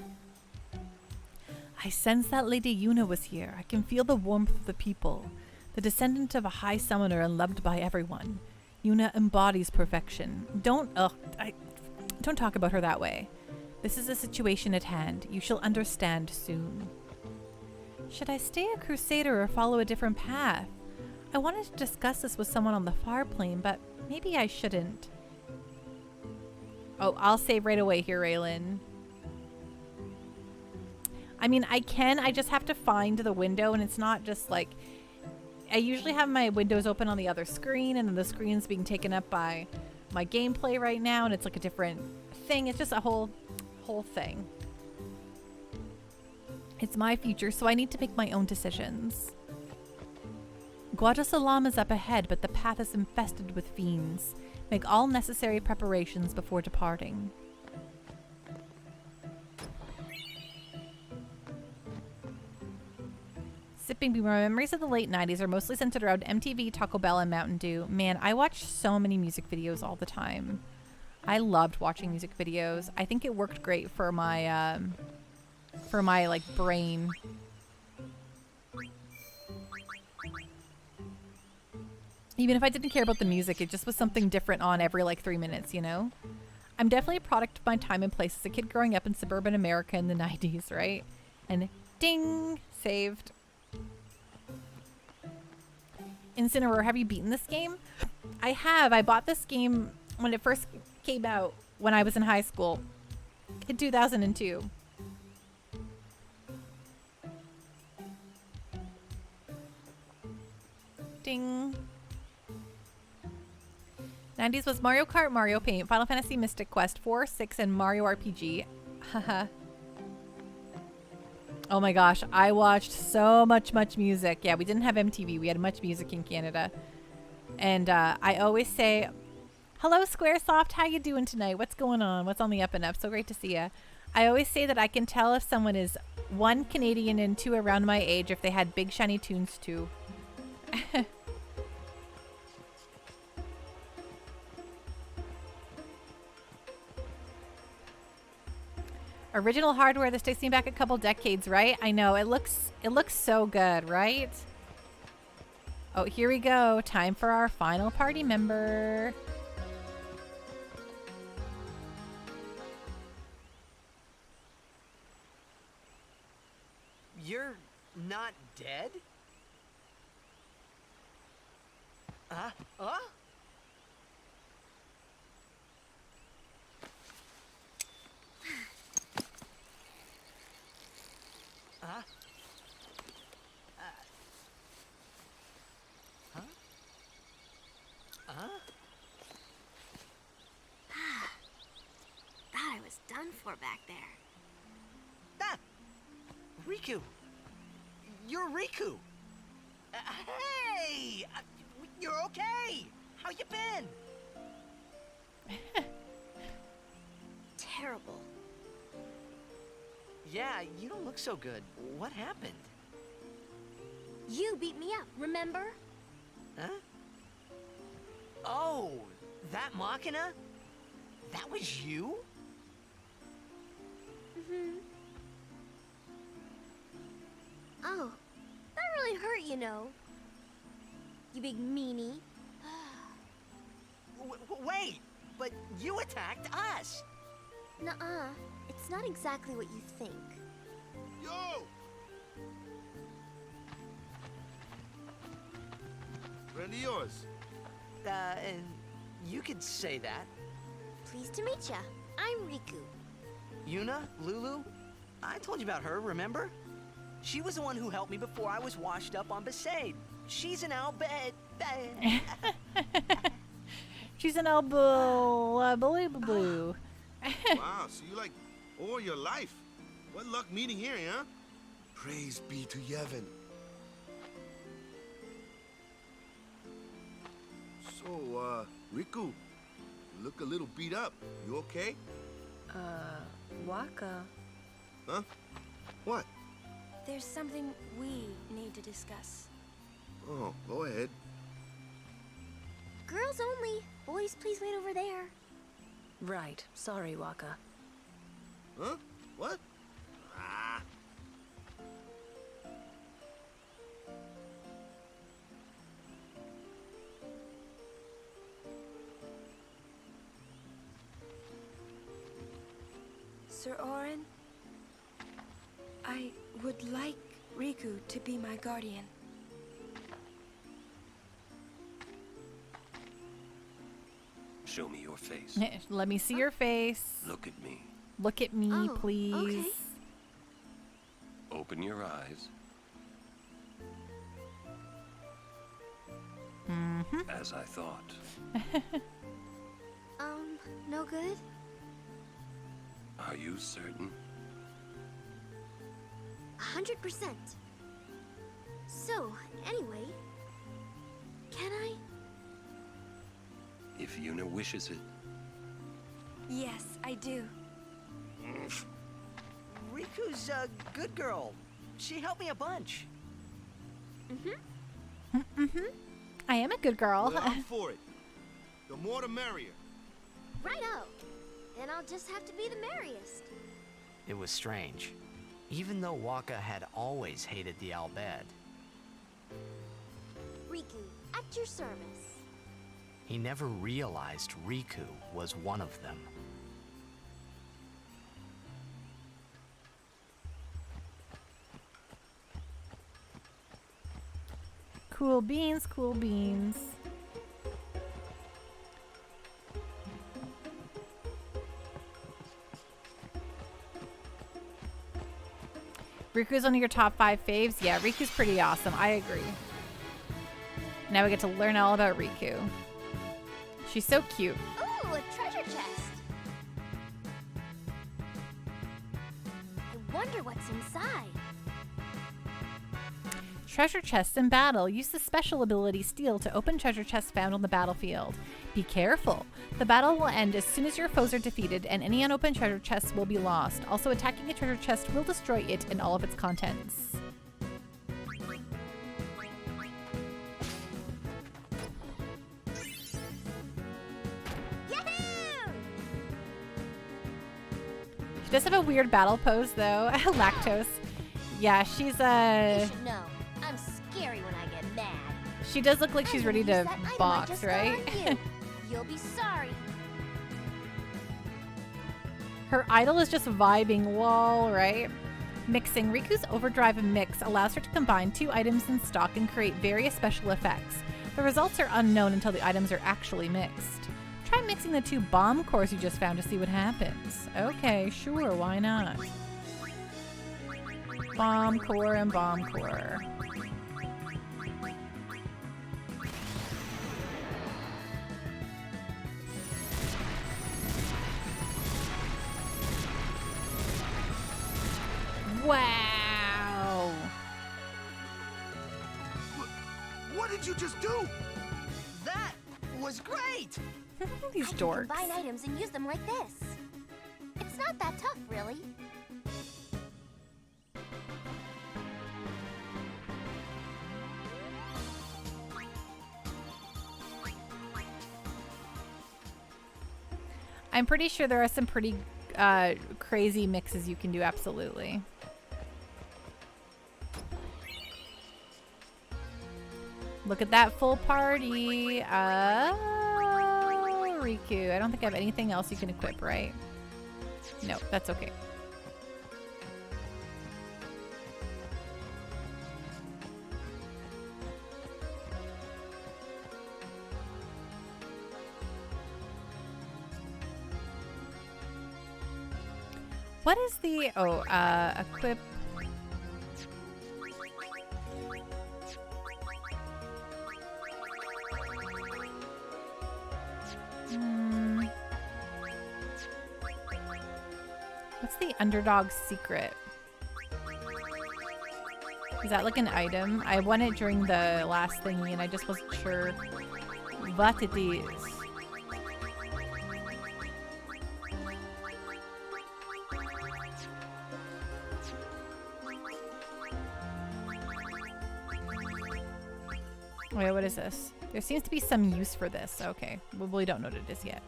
I sense that Lady Yuna was here. I can feel the warmth of the people. The descendant of a high summoner and loved by everyone. Yuna embodies perfection. Don't talk about her that way. This is a situation at hand. You shall understand soon. Should I stay a crusader or follow a different path? I wanted to discuss this with someone on the far plane, but maybe I shouldn't. Oh, I'll save right away here, Raylan. I mean, I can. I just have to find the window, and it's not just like... I usually have my windows open on the other screen, and then the screen's being taken up by my gameplay right now, and it's like a different thing. It's just a whole thing. It's my future, so I need to make my own decisions. Guadasalam is up ahead, but the path is infested with fiends. Make all necessary preparations before departing. Sipping Boomer, my memories of the late 90s are mostly centered around MTV, Taco Bell, and Mountain Dew. Man, I watched so many music videos all the time. I loved watching music videos. I think it worked great for my like brain. Even if I didn't care about the music, it just was something different on every like 3 minutes, you know? I'm definitely a product of my time and place as a kid growing up in suburban America in the 90s, right? And ding! Saved. Incineroar, have you beaten this game? I have. I bought this game when it first came out when I was in high school in 2002. Ding. 90s was Mario Kart, Mario Paint, Final Fantasy Mystic Quest 4, 6, and Mario RPG. Haha. Oh my gosh, I watched so much music. Yeah, we didn't have MTV. We had much music in Canada. And I always say, hello Squaresoft, how you doing tonight? What's going on? What's on the up and up? So great to see ya. I always say that I can tell if someone is 1, Canadian, and 2, around my age if they had big shiny tunes too. Original hardware. This takes me back a couple decades, right? I know. It looks so good, right? Oh, here we go. Time for our final party member. You're not dead? Huh? Thought I was done for back there. Ah! Riku! You're Riku! Hey! You're okay! How you been? Terrible. Yeah, you don't look so good. What happened? You beat me up, remember? Huh? Oh, that Machina? That was you? Mm-hmm. Oh, that really hurt, you know. You big meanie. Wait, but you attacked us. Nuh-uh. It's not exactly what you think. Yo! Friend of yours. You could say that. Pleased to meet ya. I'm Riku. Yuna? Lulu? I told you about her, remember? She was the one who helped me before I was washed up on Besaid. She's an albed. She's an blue. Wow, so you like all your life. What luck meeting here, huh? Praise be to Yevon. So, Riku, you look a little beat up. You okay? Waka. Huh? What? There's something we need to discuss. Oh, go ahead. Girls only. Boys, please wait over there. Right. Sorry, Waka. Huh? What? Ah. Sir Orin, I would like Riku to be my guardian. Show me your face. Let me see your face. Look at me. Look at me, Oh, please. okay. Open your eyes. Mm-hmm. As I thought. No good? Are you certain? 100%. So, anyway, can I? If Yuna wishes it. Yes, I do. Riku's a good girl. She helped me a bunch. I am a good girl. Well, I'm for it. The more the merrier. Righto. Then I'll just have to be the merriest. It was strange. Even though Waka had always hated the Al Bhed, Riku, at your service. he never realized Riku was one of them. Cool beans, cool beans. Riku's one of your top 5 faves? Yeah, Riku's pretty awesome. I agree. Now we get to learn all about Riku. She's so cute. Ooh, a treasure chest. I wonder what's inside. Treasure chests in battle. Use the special ability Steal to open treasure chests found on the battlefield. Be careful. The battle will end as soon as your foes are defeated and any unopened treasure chests will be lost. Also, attacking a treasure chest will destroy it and all of its contents. She does have a weird battle pose though. Lactose. Yeah, she's You should know, I'm scary when I get mad. She does look like she's ready Use to that item I box, just got right? on you. You'll be sorry. Her idol is just vibing, lol, right? Mixing. Riku's Overdrive Mix allows her to combine 2 items in stock and create various special effects. The results are unknown until the items are actually mixed. Try mixing the 2 bomb cores you just found to see what happens. Okay, sure, why not? Bomb core and bomb core. Wow! What did you just do? That was great! These I can dorks. combine items and use them like this. It's not that tough, really. I'm pretty sure there are some pretty crazy mixes you can do, absolutely. Look at that full party. Riku. I don't think I have anything else you can equip, right? No, that's okay. What is the... Oh, equip... What's the underdog's secret? Is that like an item? I won it during the last thingy and I just wasn't sure what it is. Wait, what is this? There seems to be some use for this. Okay, well, we don't know what it is yet.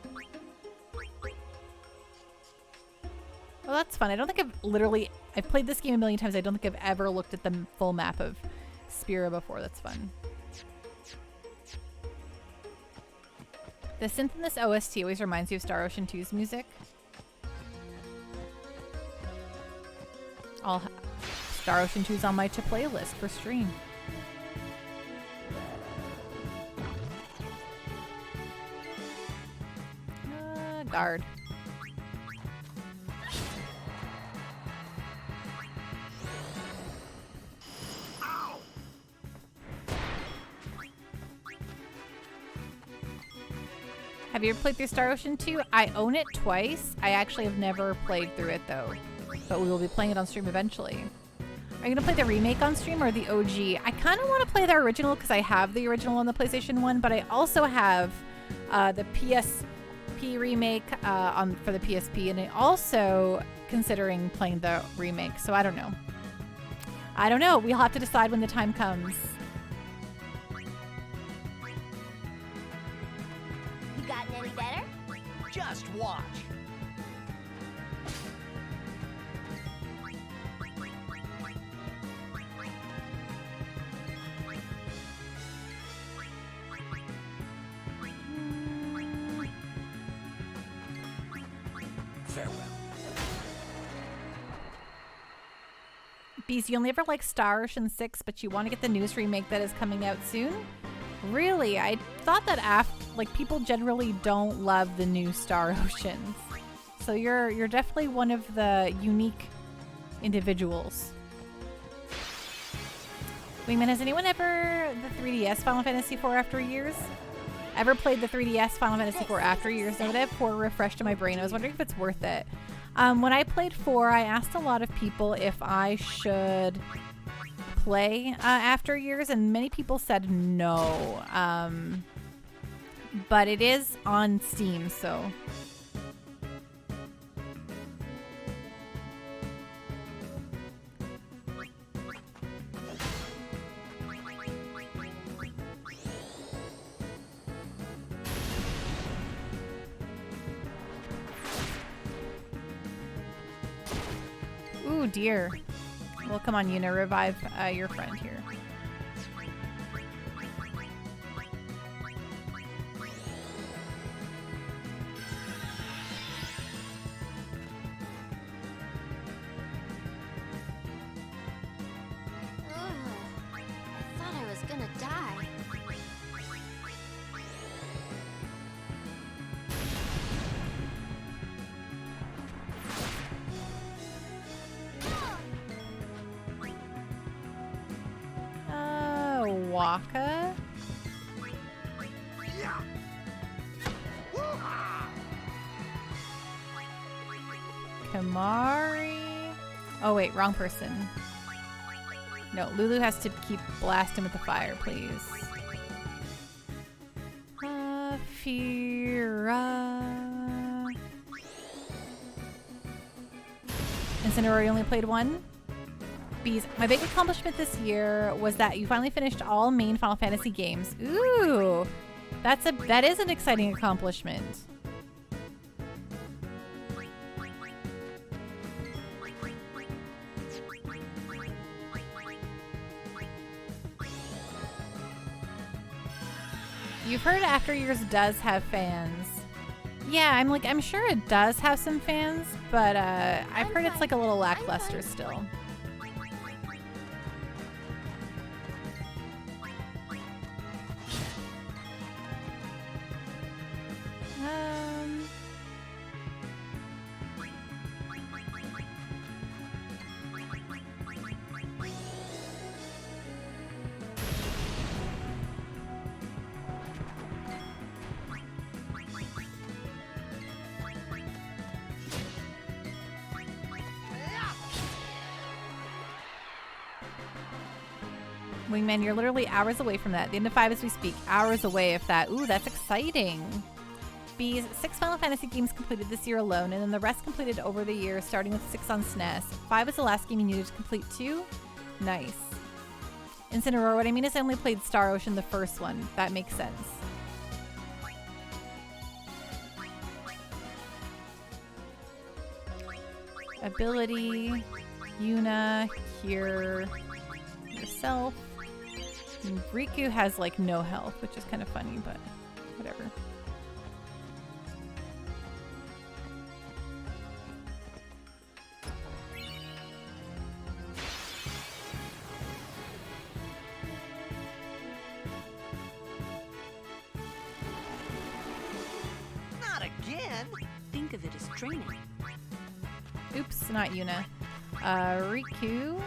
Well, that's fun. I don't think I've played this game a million times. I don't think I've ever looked at the full map of Spira before. That's fun. The synth in this OST always reminds you of Star Ocean 2's music. Star Ocean 2's on my to-play list for stream. Guard. Have you ever played through Star Ocean 2? I own it twice. I actually have never played through it though. But we will be playing it on stream eventually. Are you going to play the remake on stream or the OG? I kind of want to play the original because I have the original on the PlayStation 1, but I also have the PSP remake for the PSP, and I also considering playing the remake, so I don't know. I don't know. We'll have to decide when the time comes. You gotten any better? Just watch. Farewell. Bees, you only ever like Star Ocean 6, but you want to get the news remake that is coming out soon? Really? I thought that people generally don't love the new Star Oceans. So you're definitely one of the unique individuals. Wingman, has anyone ever the 3DS Final Fantasy IV after years? Ever played the 3DS Final Fantasy IV after years? Now that I have 4 refreshed in my brain, I was wondering if it's worth it. When I played 4, I asked a lot of people if I should play after years, and many people said no. But it is on Steam, so... Ooh, dear. Well, come on, Yuna, revive your friend here. I thought I was gonna die. Waka? Kamari? Oh wait, wrong person. No, Lulu has to keep blasting with the fire, please. Fira. Incineroar, you only played 1? Bees, my big accomplishment this year was that you finally finished all main Final Fantasy games. Ooh, that is an exciting accomplishment. You've heard After Years does have fans. Yeah, I'm sure it does have some fans, but I've heard it's like a little lackluster still. Wingman, you're literally hours away from that. The end of 5 as we speak. Hours away if that. Ooh, that's exciting. Bees, 6 Final Fantasy games completed this year alone, and then the rest completed over the year, starting with 6 on SNES. 5 was the last game you needed to complete 2. Nice. Incineroar, what I mean is I only played Star Ocean, the first one. That makes sense. Ability, Yuna, cure yourself. And Riku has like no health, which is kind of funny, but whatever. Not again! Think of it as training. Oops, not Yuna. Riku.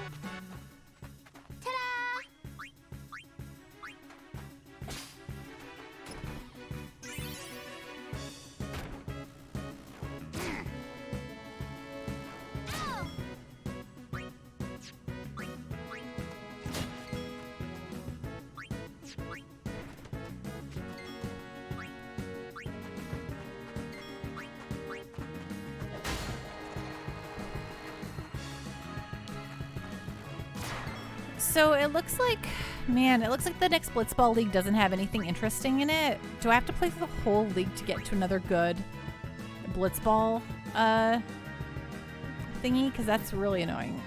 So it looks like, man, it looks like the next Blitzball League doesn't have anything interesting in it. Do I have to play through the whole league to get to another good Blitzball thingy? Because that's really annoying.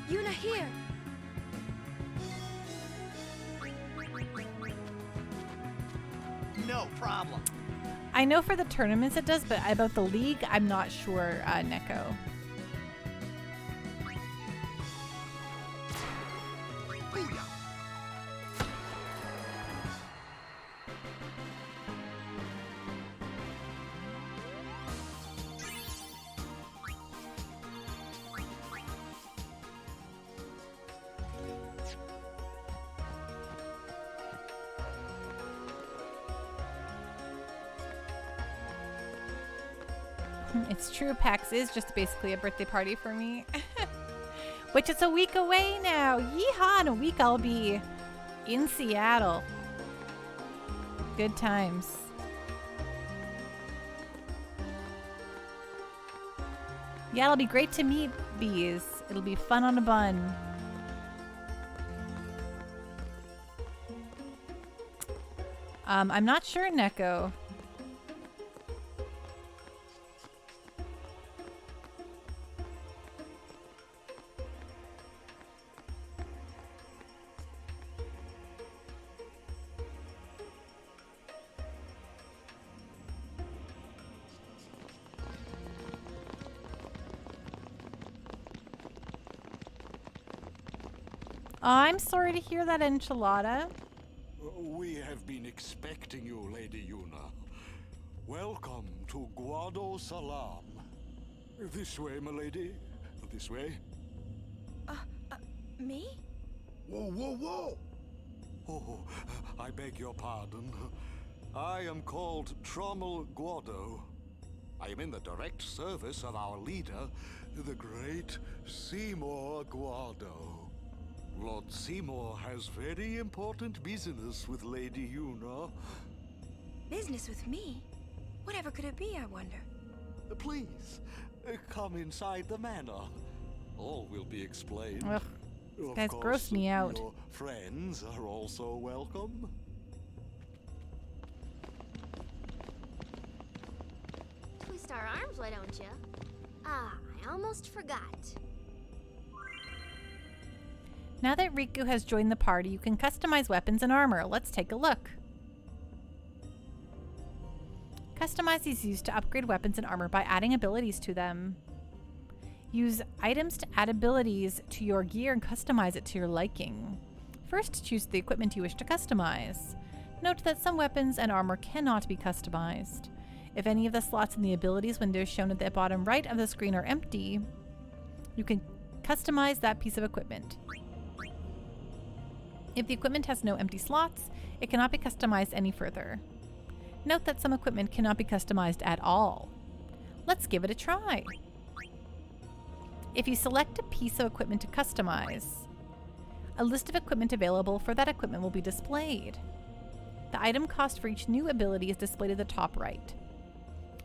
Yuna here. No problem. I know for the tournaments it does, but about the league, I'm not sure, Neko. It's true, PAX is just basically a birthday party for me. Which is a week away now. Yeehaw, in a week I'll be in Seattle. Good times. Yeah, it'll be great to meet Bees. It'll be fun on a bun. I'm not sure, Neko. I'm sorry to hear that, Enchilada. We have been expecting you, Lady Yuna. Welcome to Guado Salam. This way, my lady. This way. Me? Whoa, whoa, whoa! Oh, I beg your pardon. I am called Trommel Guado. I am in the direct service of our leader, the great Seymour Guado. Lord Seymour has very important business with Lady Yuna. Business with me? Whatever could it be, I wonder? Please, come inside the manor. All will be explained. Ugh, these guys gross me out. Your friends are also welcome. Twist our arms, why don't you? Ah, I almost forgot. Now that Riku has joined the party, you can customize weapons and armor. Let's take a look. Customize is used to upgrade weapons and armor by adding abilities to them. Use items to add abilities to your gear and customize it to your liking. First, choose the equipment you wish to customize. Note that some weapons and armor cannot be customized. If any of the slots in the abilities window shown at the bottom right of the screen are empty, you can customize that piece of equipment. If the equipment has no empty slots, it cannot be customized any further. Note that some equipment cannot be customized at all. Let's give it a try. If you select a piece of equipment to customize, a list of equipment available for that equipment will be displayed. The item cost for each new ability is displayed at the top right.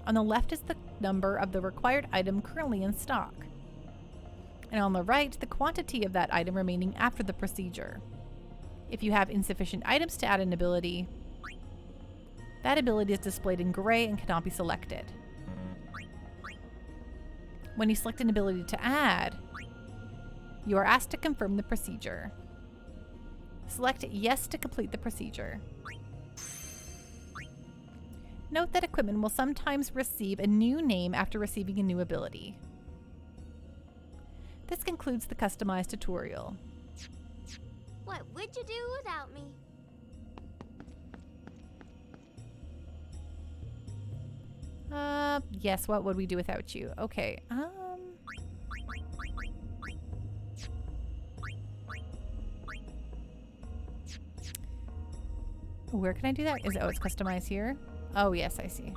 On the left is the number of the required item currently in stock. And on the right, the quantity of that item remaining after the procedure. If you have insufficient items to add an ability, that ability is displayed in gray and cannot be selected. When you select an ability to add, you are asked to confirm the procedure. Select yes to complete the procedure. Note that equipment will sometimes receive a new name after receiving a new ability. This concludes the customized tutorial. What would you do without me? Yes, what would we do without you? Okay, where can I do that? Oh, it's customized here? Oh, yes, I see.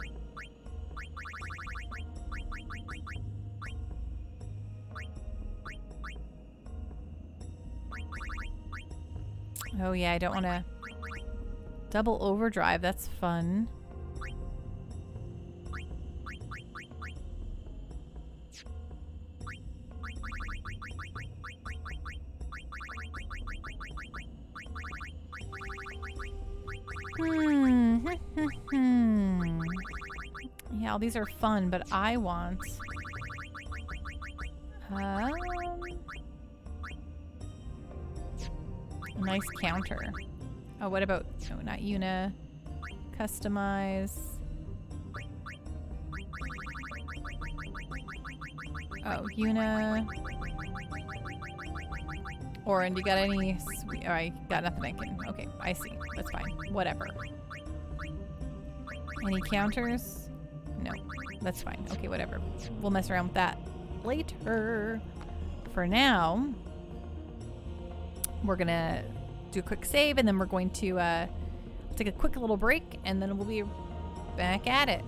Oh, yeah, I don't want to double overdrive. That's fun. Yeah, all these are fun, but I want... a nice counter. Oh, what about... No, not Una. Customize. Oh, Una. Orin, you got any... Sweet... Oh, I got nothing I can... Okay, I see. That's fine. Whatever. Any counters? No. That's fine. Okay, whatever. We'll mess around with that later. For now, we're gonna do a quick save, and then we're going to take a quick little break, and then we'll be back at it.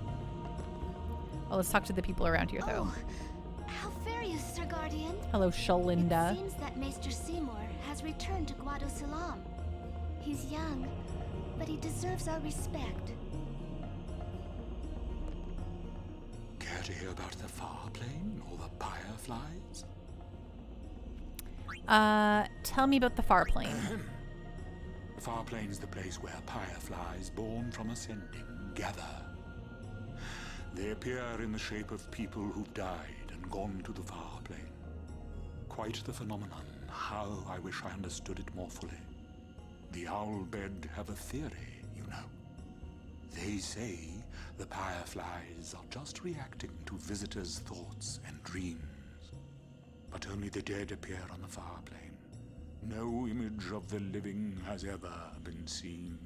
Oh, let's talk to the people around here, though. Oh, how fare you, Sir Guardian? Hello, Shalinda. It seems that Maester Seymour has returned to Guadosalam. He's young, but he deserves our respect. Care to hear about the far plane or the fireflies? Tell me about the far plane. The far plane's the place where fireflies born from ascending gather. They appear in the shape of people who've died and gone to the far plane. Quite the phenomenon. How I wish I understood it more fully. The Owlbed have a theory, you know. They say the fireflies are just reacting to visitors' thoughts and dreams. But only the dead appear on the far plane. No image of the living has ever been seen.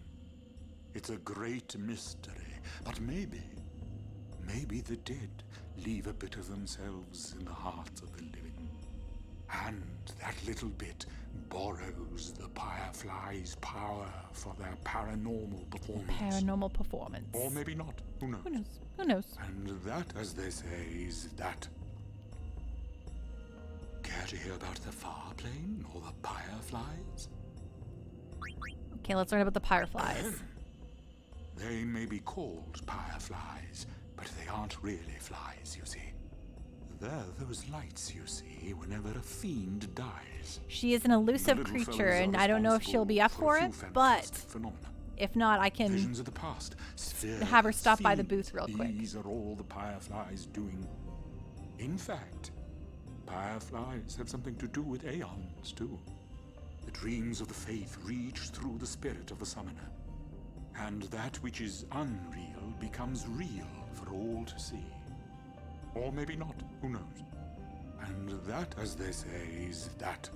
It's a great mystery, but maybe the dead leave a bit of themselves in the hearts of the living. And that little bit borrows the fireflies' power for their paranormal performance. Paranormal performance. Or maybe not. Who knows? Who knows? Who knows? And that, as they say, is that. Care to hear about the far plane or the fireflies? Okay, let's learn about the fireflies. They may be called fireflies, but they aren't really flies, you see. They're those lights you see whenever a fiend dies. She is an elusive creature, and I don't know if she'll be up for it, but if not, I can Visions of the past, spheres, have her stop by the fiends, booth real quick. These are all the fireflies doing. In fact, fireflies have something to do with aeons, too. The dreams of the faith reach through the spirit of the summoner. And that which is unreal becomes real for all to see. Or maybe not, who knows? And that, as they say, is that.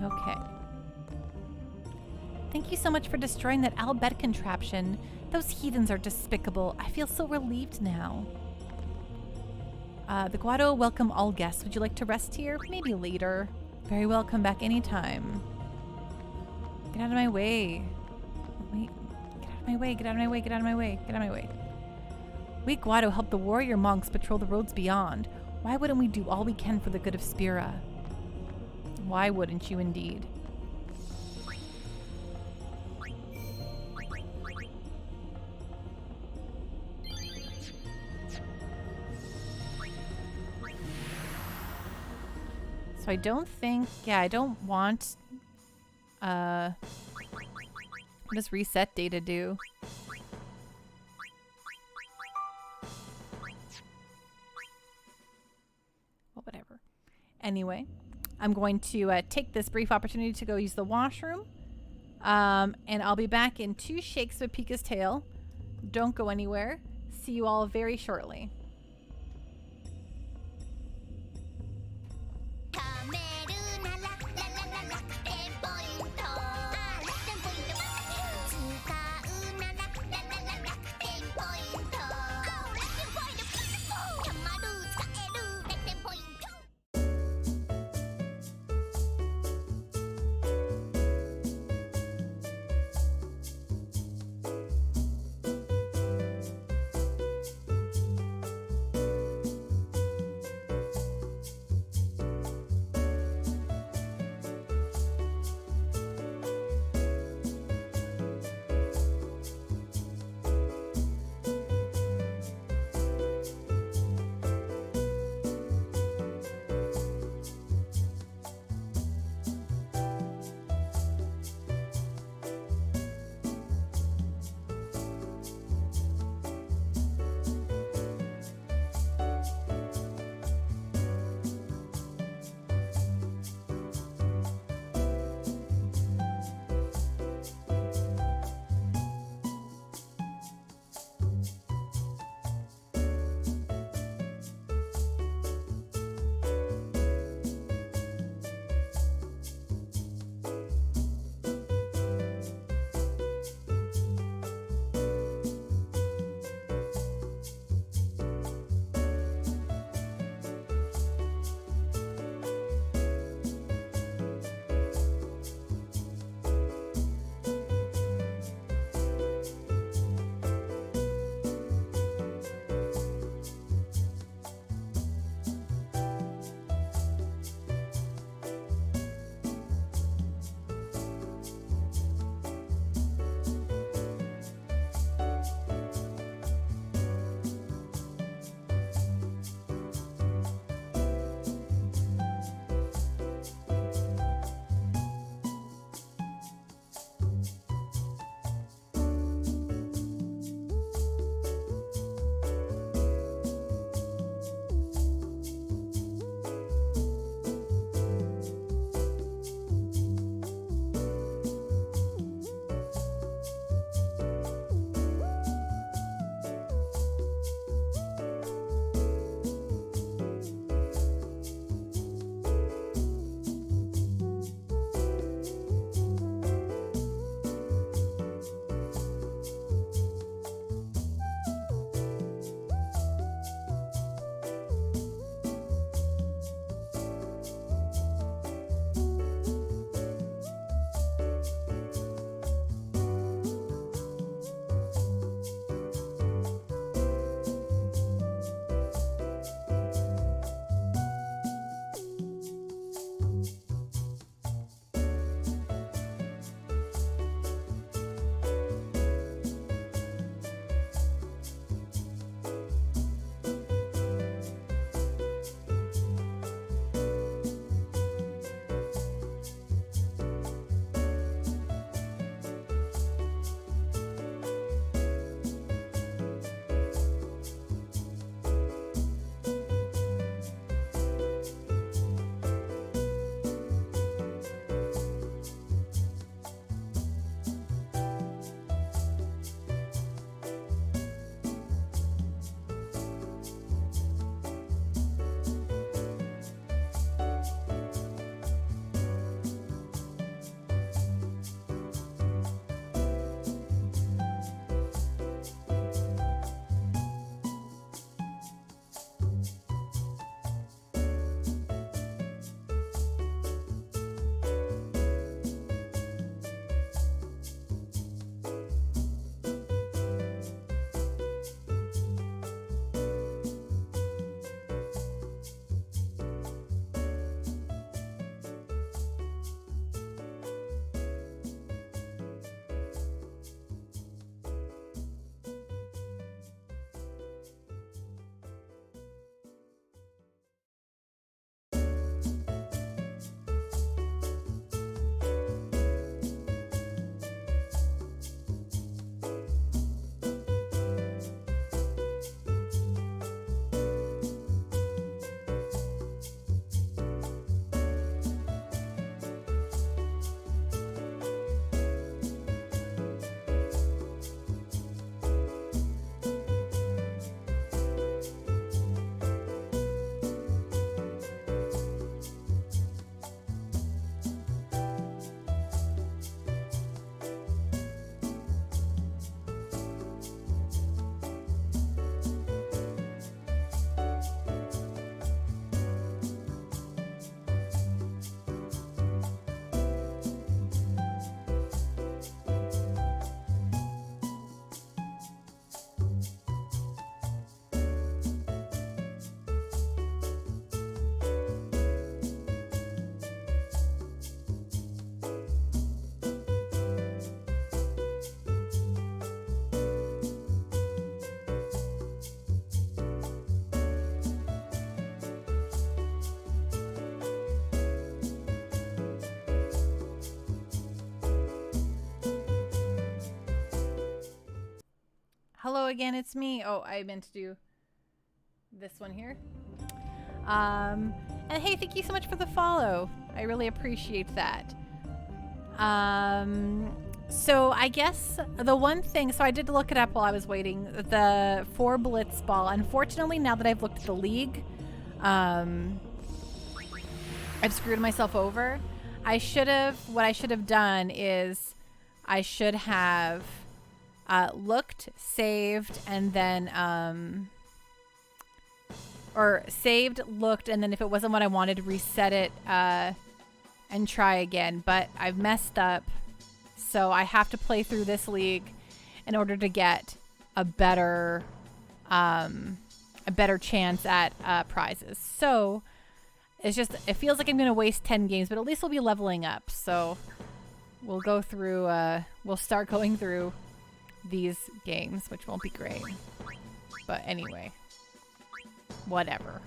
Okay. Thank you so much for destroying that Albed contraption. Those heathens are despicable. I feel so relieved now. The Guado welcome all guests. Would you like to rest here? Maybe later. Very well, come back anytime. Get out of my way. Wait, get out of my way, get out of my way, get out of my way, get out of my way. We Guado help the warrior monks patrol the roads beyond. Why wouldn't we do all we can for the good of Spira? Why wouldn't you indeed? So I don't think, yeah, I don't want What does reset data do? Well, whatever. Anyway, I'm going to take this brief opportunity to go use the washroom. And I'll be back in 2 shakes of Pika's tail. Don't go anywhere. See you all very shortly. Hello again, it's me. Oh, I meant to do this one here. And hey, thank you so much for the follow. I really appreciate that. So I guess the one thing, so I did look it up while I was waiting, for Blitzball. Unfortunately, now that I've looked at the league, I've screwed myself over. What I should have done is I should have looked, saved, and then, or saved, looked, and then if it wasn't what I wanted, reset it, and try again. But I've messed up, so I have to play through this league in order to get a better chance at prizes. So it's just, it feels like I'm gonna waste 10 games, but at least we'll be leveling up. So we'll go through, we'll start going through these games, which won't be great. But anyway, whatever.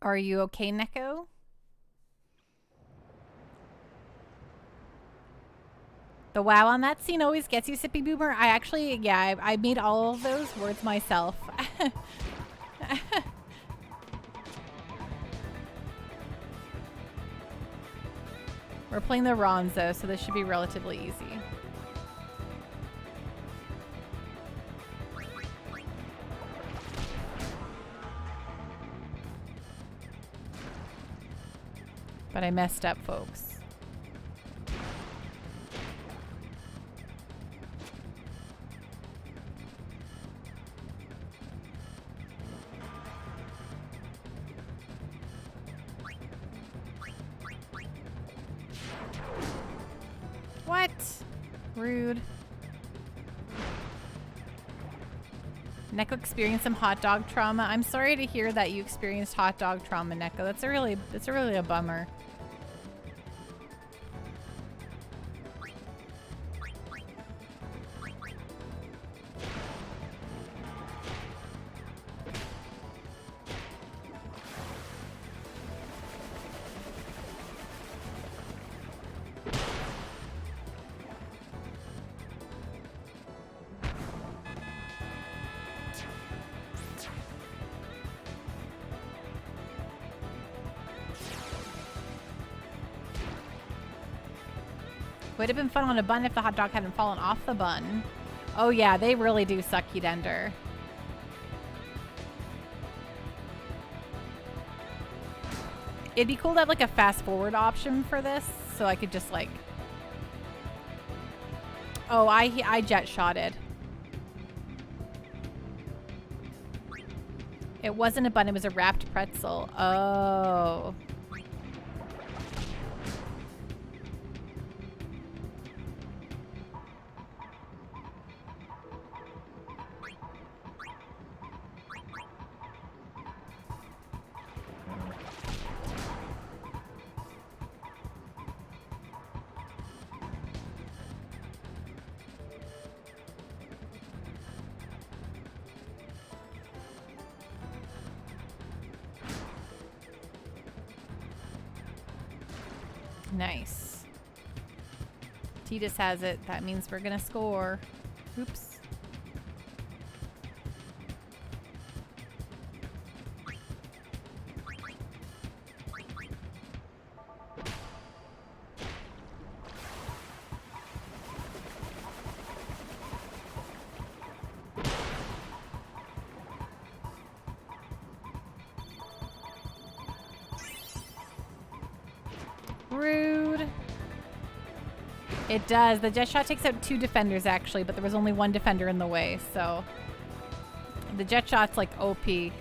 Are you okay, Neko? The wow on that scene always gets you, Sippy Boomer. I actually, yeah, I made all of those words myself. We're playing the Ronzo, so this should be relatively easy. But I messed up, folks. What? Rude. Neko experienced some hot dog trauma. I'm sorry to hear that you experienced hot dog trauma, Neko. That's really a bummer. Would have been fun on a bun if the hot dog hadn't fallen off the bun. Oh yeah, they really do suck, Heatender. It'd be cool to have like a fast forward option for this, so I could just like... Oh, I jet shotted. It wasn't a bun, it was a wrapped pretzel. Oh. Nice. Titus has it. That means we're gonna score. Oops. Rude. It does. The jet shot takes out 2 defenders actually, but there was only 1 defender in the way, so the jet shot's like OP.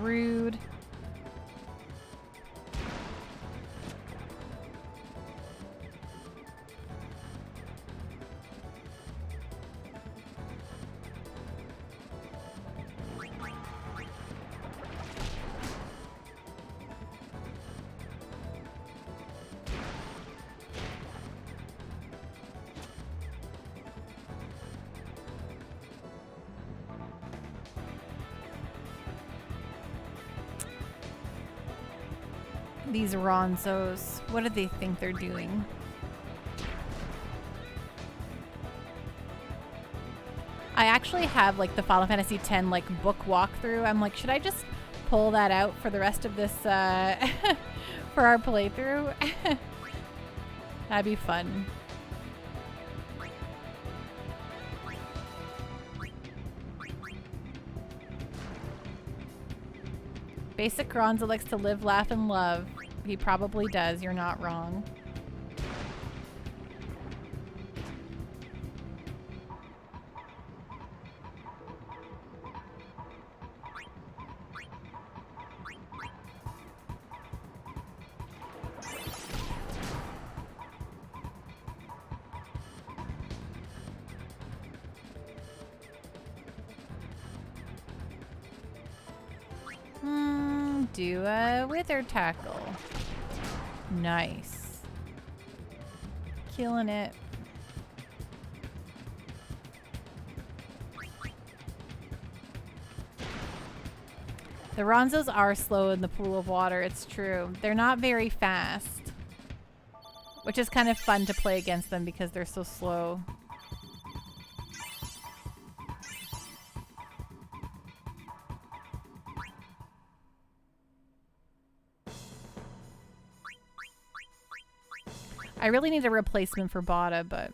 Rude. These Ronzos, what do they think they're doing? I actually have like the Final Fantasy X like book walkthrough. I'm like, should I just pull that out for the rest of this for our playthrough? That'd be fun. Basic Ronzo likes to live, laugh, and love. He probably does. You're not wrong. Do a wither tackle. Nice. Killing it. The Ronzos are slow in the pool of water, it's true. They're not very fast. Which is kind of fun to play against them because they're so slow. I really need a replacement for Bada, but...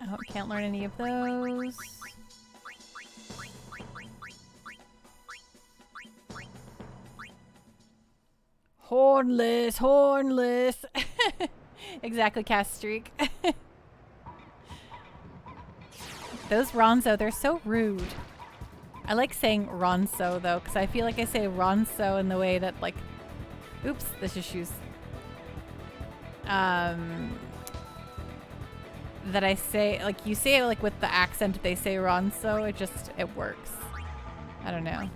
Oh, can't learn any of those. Hornless, hornless. Exactly, cast streak. Those Ronzo, they're so rude. I like saying Ronso though, because I feel like I say Ronso in the way that like, oops, this is shoes. That I say, like you say it like with the accent they say Ronso, it works. I don't know.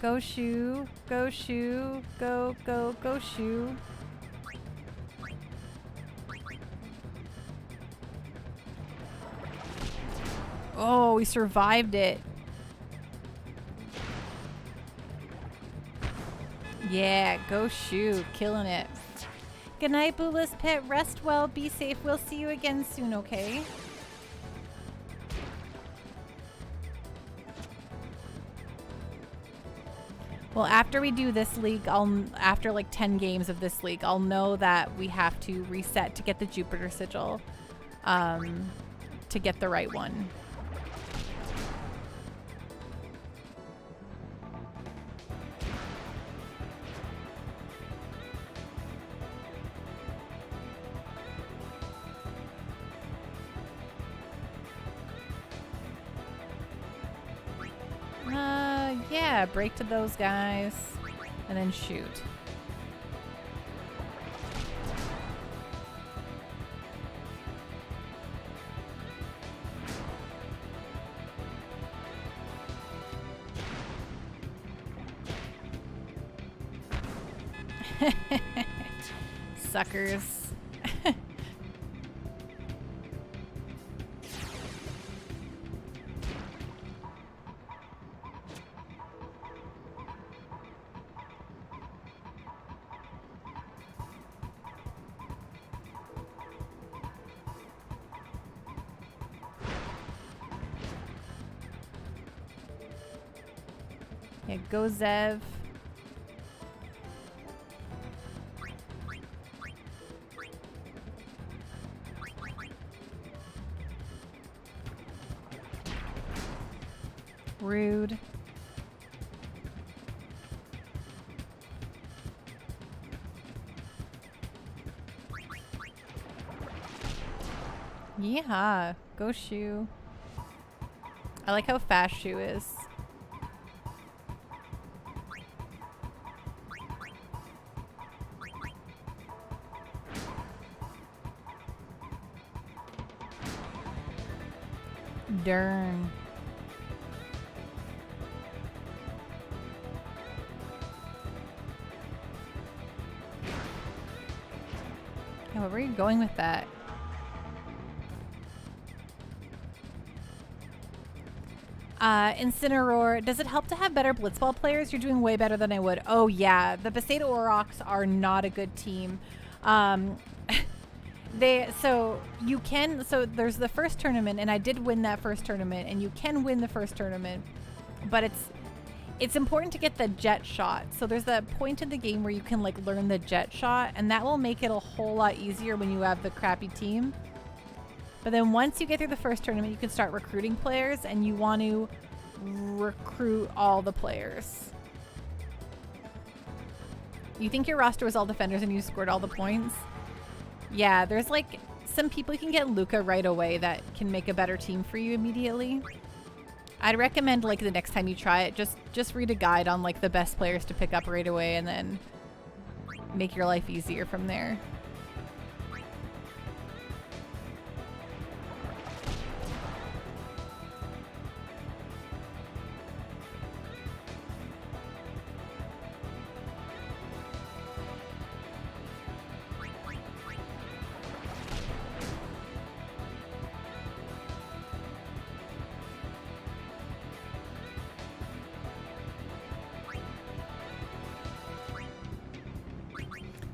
Go shoe, go shoe, go, go, go shoe. Oh, we survived it. Yeah, go shoot. Killing it. Good night, Booless Pet. Rest well. Be safe. We'll see you again soon, okay? Well, after we do this league, after like 10 games of this league, I'll know that we have to reset to get the Jupiter Sigil, to get the right one. Yeah, break to those guys, and then shoot. Suckers. Yeah, go Zev. Rude. Yeah, go Shu. I like how fast Shu is. Darn. Yeah, where were you going with that? Incineroar, does it help to have better Blitzball players? You're doing way better than I would. Oh yeah, the Besaid Aurochs are not a good team. So there's the first tournament, and I did win that first tournament, and you can win the first tournament, but it's important to get the jet shot. So there's that point in the game where you can like learn the jet shot, and that will make it a whole lot easier when you have the crappy team. But then once you get through the first tournament, you can start recruiting players, and you want to recruit all the players. You think your roster was all defenders and you scored all the points? Yeah, there's like some people you can get Luca right away that can make a better team for you immediately. I'd recommend like the next time you try it, just read a guide on like the best players to pick up right away and then make your life easier from there.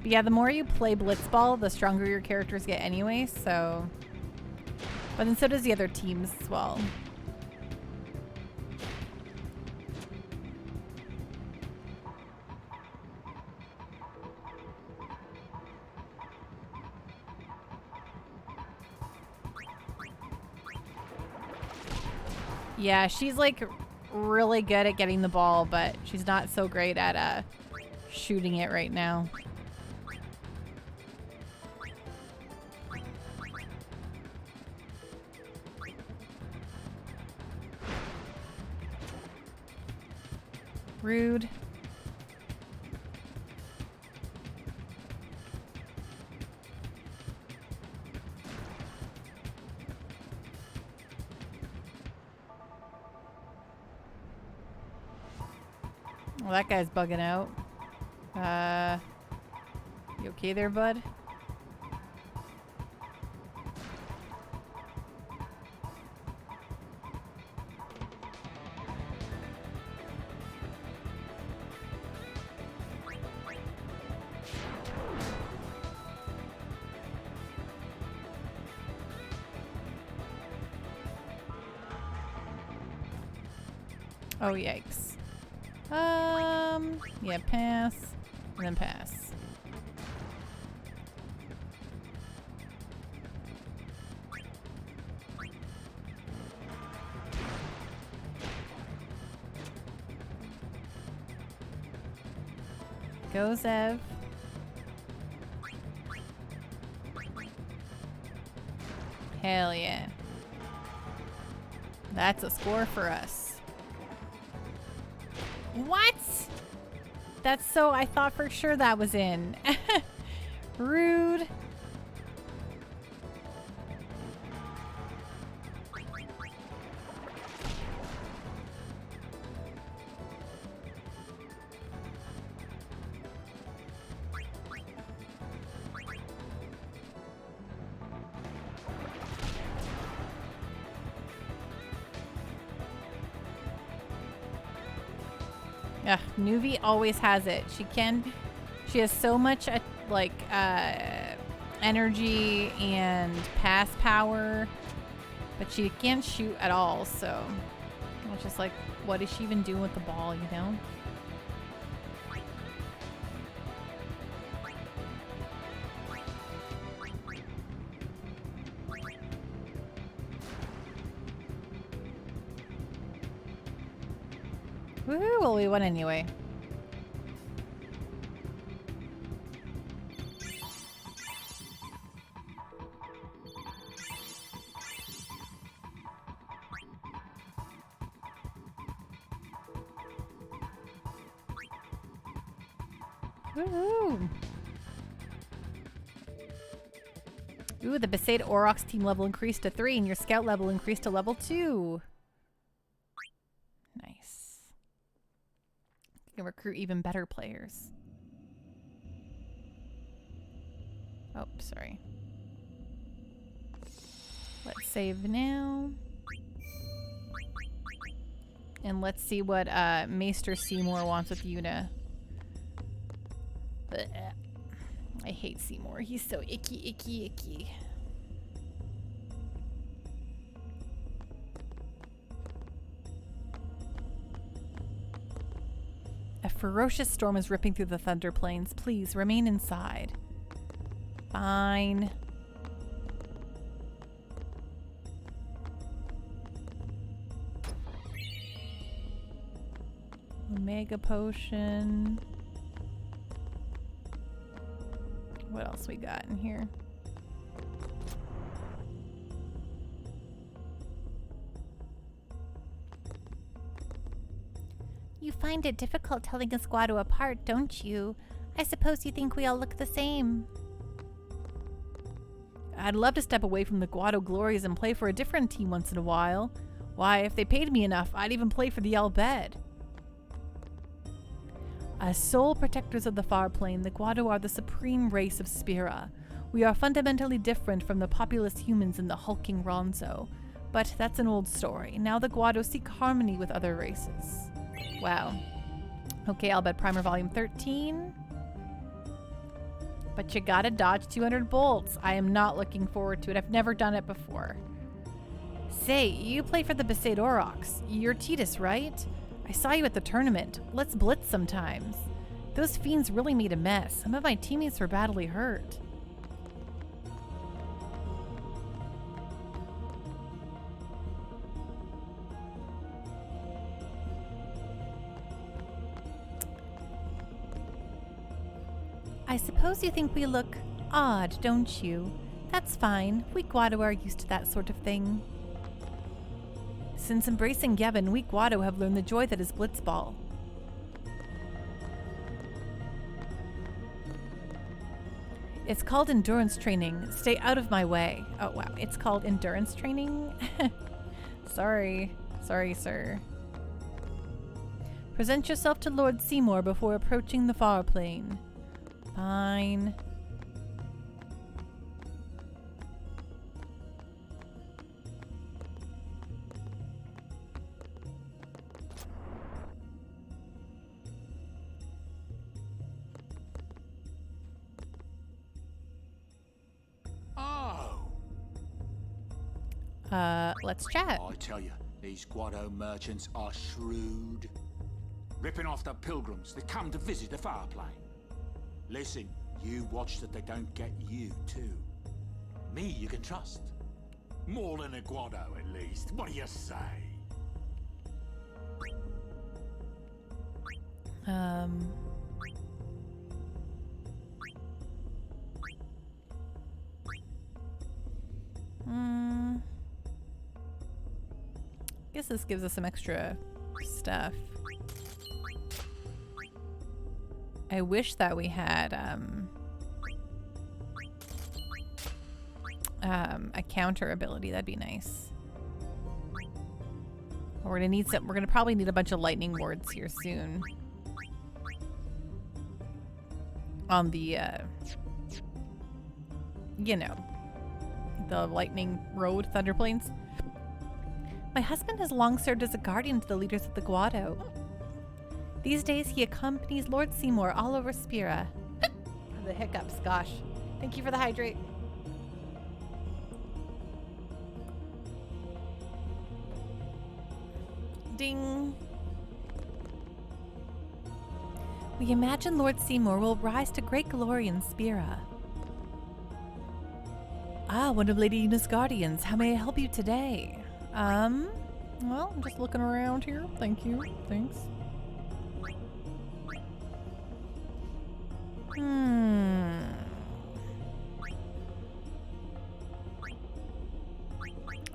But yeah, the more you play Blitzball, the stronger your characters get anyway, so... But then so does the other teams as well. Yeah, she's like really good at getting the ball, but she's not so great at shooting it right now. Rude. Well, that guy's bugging out. You okay there, bud? Oh, yikes. Yeah, pass, and then pass. Go, Zev. Hell yeah. That's a score for us. What? That's so... I thought for sure that was in. Rude. Yeah, Nuvi always has it. She has so much energy and pass power, but she can't shoot at all, so it's just like What is she even doing with the ball, you know? Woohoo! Well, we won anyway. Woohoo! Ooh, the Besaid Aurochs team level increased to 3 and your scout level increased to level 2. Nice. You can recruit even better players. Oh, sorry. Let's save now. And let's see what Maester Seymour wants with Yuna. Blech. I hate Seymour. He's so icky, icky, icky. A ferocious storm is ripping through the Thunder Plains. Please remain inside. Fine. Omega potion. What else we got in here? You find it difficult telling a squaddo apart, don't you? I suppose you think we all look the same. I'd love to step away from the Guado glories and play for a different team once in a while. Why, if they paid me enough, I'd even play for the Al Bhed. As sole protectors of the far plain, the Guado are the supreme race of Spira. We are fundamentally different from the populous humans in the hulking Ronzo. But that's an old story. Now the Guado seek harmony with other races. Wow. Okay, Al Bhed Primer Volume 13. But you gotta dodge 200 bolts. I am not looking forward to it. I've never done it before. Say, you play for the Besaid Aurochs. You're Titus, right? I saw you at the tournament. Let's blitz sometimes. Those fiends really made a mess. Some of my teammates were badly hurt. I suppose you think we look odd, don't you? That's fine. We Guado are used to that sort of thing. Since embracing Yevon, we Guado have learned the joy that is Blitzball. It's called endurance training. Stay out of my way. Oh, wow. It's called endurance training? Sorry. Sorry, sir. Present yourself to Lord Seymour before approaching the far plain. Fine. Let's chat. I tell you, these Guado merchants are shrewd. Ripping off the pilgrims that come to visit the far plain. Listen, you watch that they don't get you, too. Me you can trust. More than a Guado, at least. What do you say? Guess this gives us some extra stuff. I wish that we had a counter ability. That'd be nice. We're gonna need some. We're gonna probably need a bunch of lightning wards here soon. On the you know, the lightning road, Thunder Plains. My husband has long served as a guardian to the leaders of the Guado. These days, he accompanies Lord Seymour all over Spira. The hiccups, gosh. Thank you for the hydrate. Ding. We imagine Lord Seymour will rise to great glory in Spira. Ah, one of Lady Yuna's guardians. How may I help you today? Well, I'm just looking around here. Thank you. Thanks.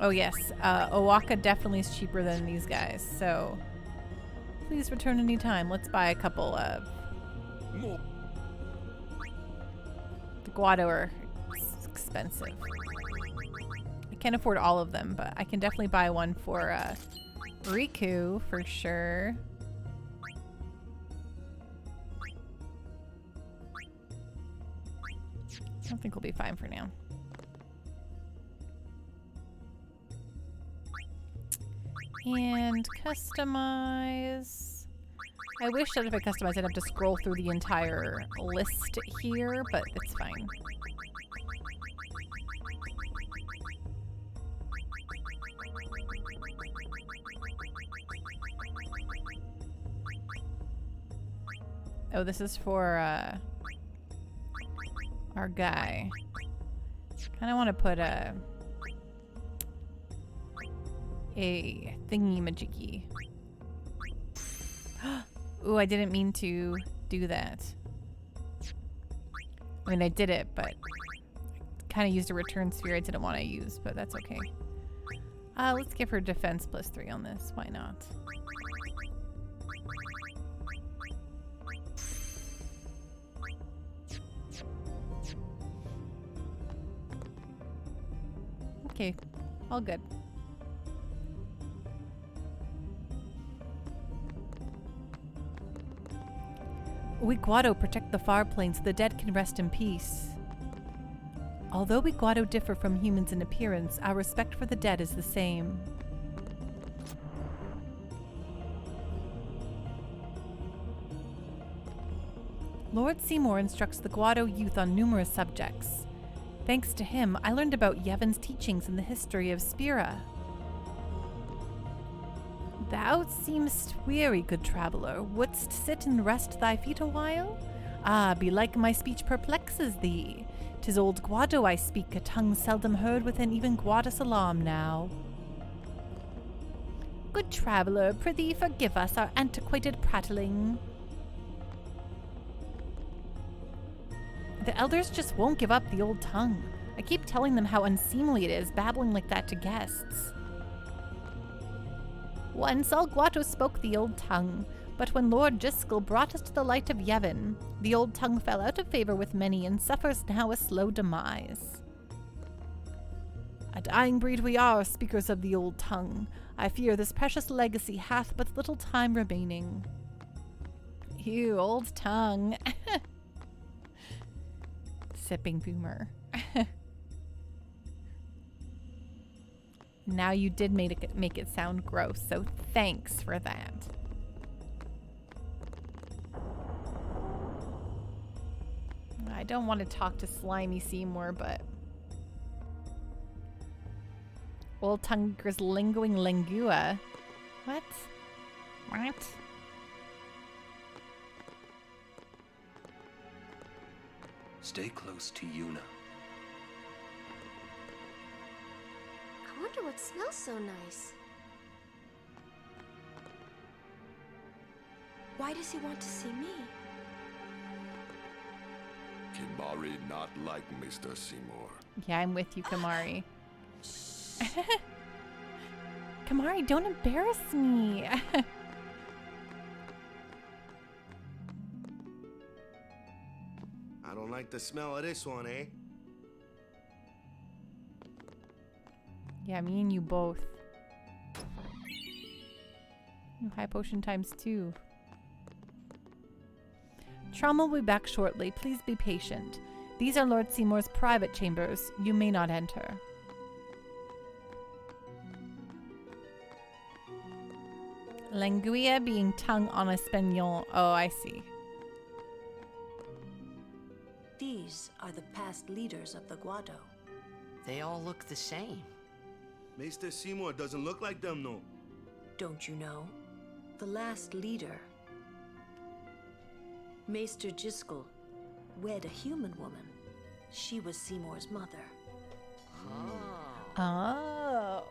Oh yes, Owaka definitely is cheaper than these guys, so please return anytime. Let's buy a couple of... The Guado are expensive. I can't afford all of them, but I can definitely buy one for Riku for sure. I think we'll be fine for now. And customize. I wish that if I customize, I'd have to scroll through the entire list here, but it's fine. Oh, this is for our guy. Kind of want to put a thingy-majiggy. Ooh, I didn't mean to do that. I mean, I did it, but kind of used a return sphere I didn't want to use, but that's okay. Let's give her defense +3 on this. Why not? Okay, all good. We Guado protect the far plains so the dead can rest in peace. Although we Guado differ from humans in appearance, our respect for the dead is the same. Lord Seymour instructs the Guado youth on numerous subjects. Thanks to him, I learned about Yevon's teachings in the history of Spira. Thou seemst weary, good traveller. Wouldst sit and rest thy feet a while? Ah, belike my speech perplexes thee. 'Tis old Guado I speak, a tongue seldom heard within even Guadasalam now. Good traveller, prithee forgive us our antiquated prattling. The elders just won't give up the old tongue. I keep telling them how unseemly it is, babbling like that to guests. Once all Guado spoke the old tongue, but when Lord Jiskel brought us to the light of Yevon, the old tongue fell out of favor with many and suffers now a slow demise. A dying breed we are, speakers of the old tongue. I fear this precious legacy hath but little time remaining. Ew, old tongue. Sipping boomer. Now you did make it sound gross, so thanks for that. I don't want to talk to slimy Seymour, but old tongue grislingoing lingua. What? What? Stay close to Yuna. I wonder what smells so nice. Why does he want to see me? Kimari not like Mr. Seymour. Yeah, I'm with you, Kamari. Kamari, don't embarrass me. I don't like the smell of this one, eh? Yeah, me and you both. High potion ×2. Trauma will be back shortly. Please be patient. These are Lord Seymour's private chambers. You may not enter. Languia being tongue en espagnol. Oh, I see. These are the past leaders of the Guado. They all look the same. Mr. Seymour doesn't look like them, no. Don't you know? The last leader. Maester Djiskel wed a human woman. She was Seymour's mother. Oh.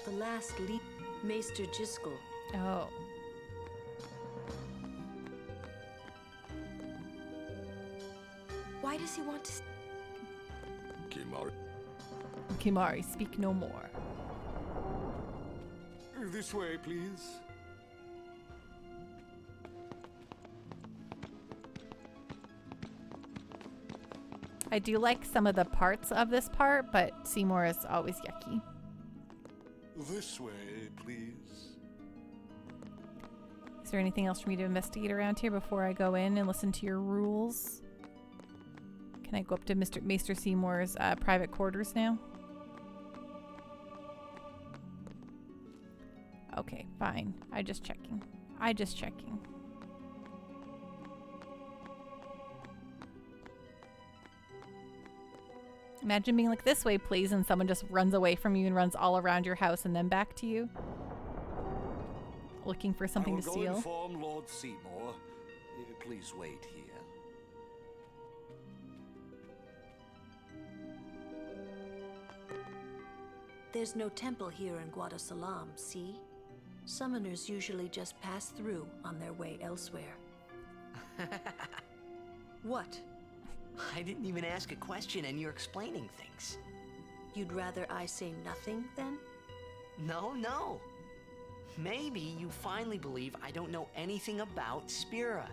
The last leap, Maester Djiskel. Oh. Why does he want to? Kimari. Kimari, speak no more. This way, please. I do like some of the parts of this part, but Seymour is always yucky. This way, please. Is there anything else for me to investigate around here before I go in and listen to your rules? Can I go up to Maester Seymour's private quarters now? Okay, fine. I just checking. Imagine being like, this way, please, and someone just runs away from you and runs all around your house and then back to you. Looking for something to steal. I will go inform Lord Seymour. Please wait here. There's no temple here in Guadasalam, see? Summoners usually just pass through on their way elsewhere. What? I didn't even ask a question and you're explaining things. You'd rather I say nothing, then? No. Maybe you finally believe I don't know anything about Spira.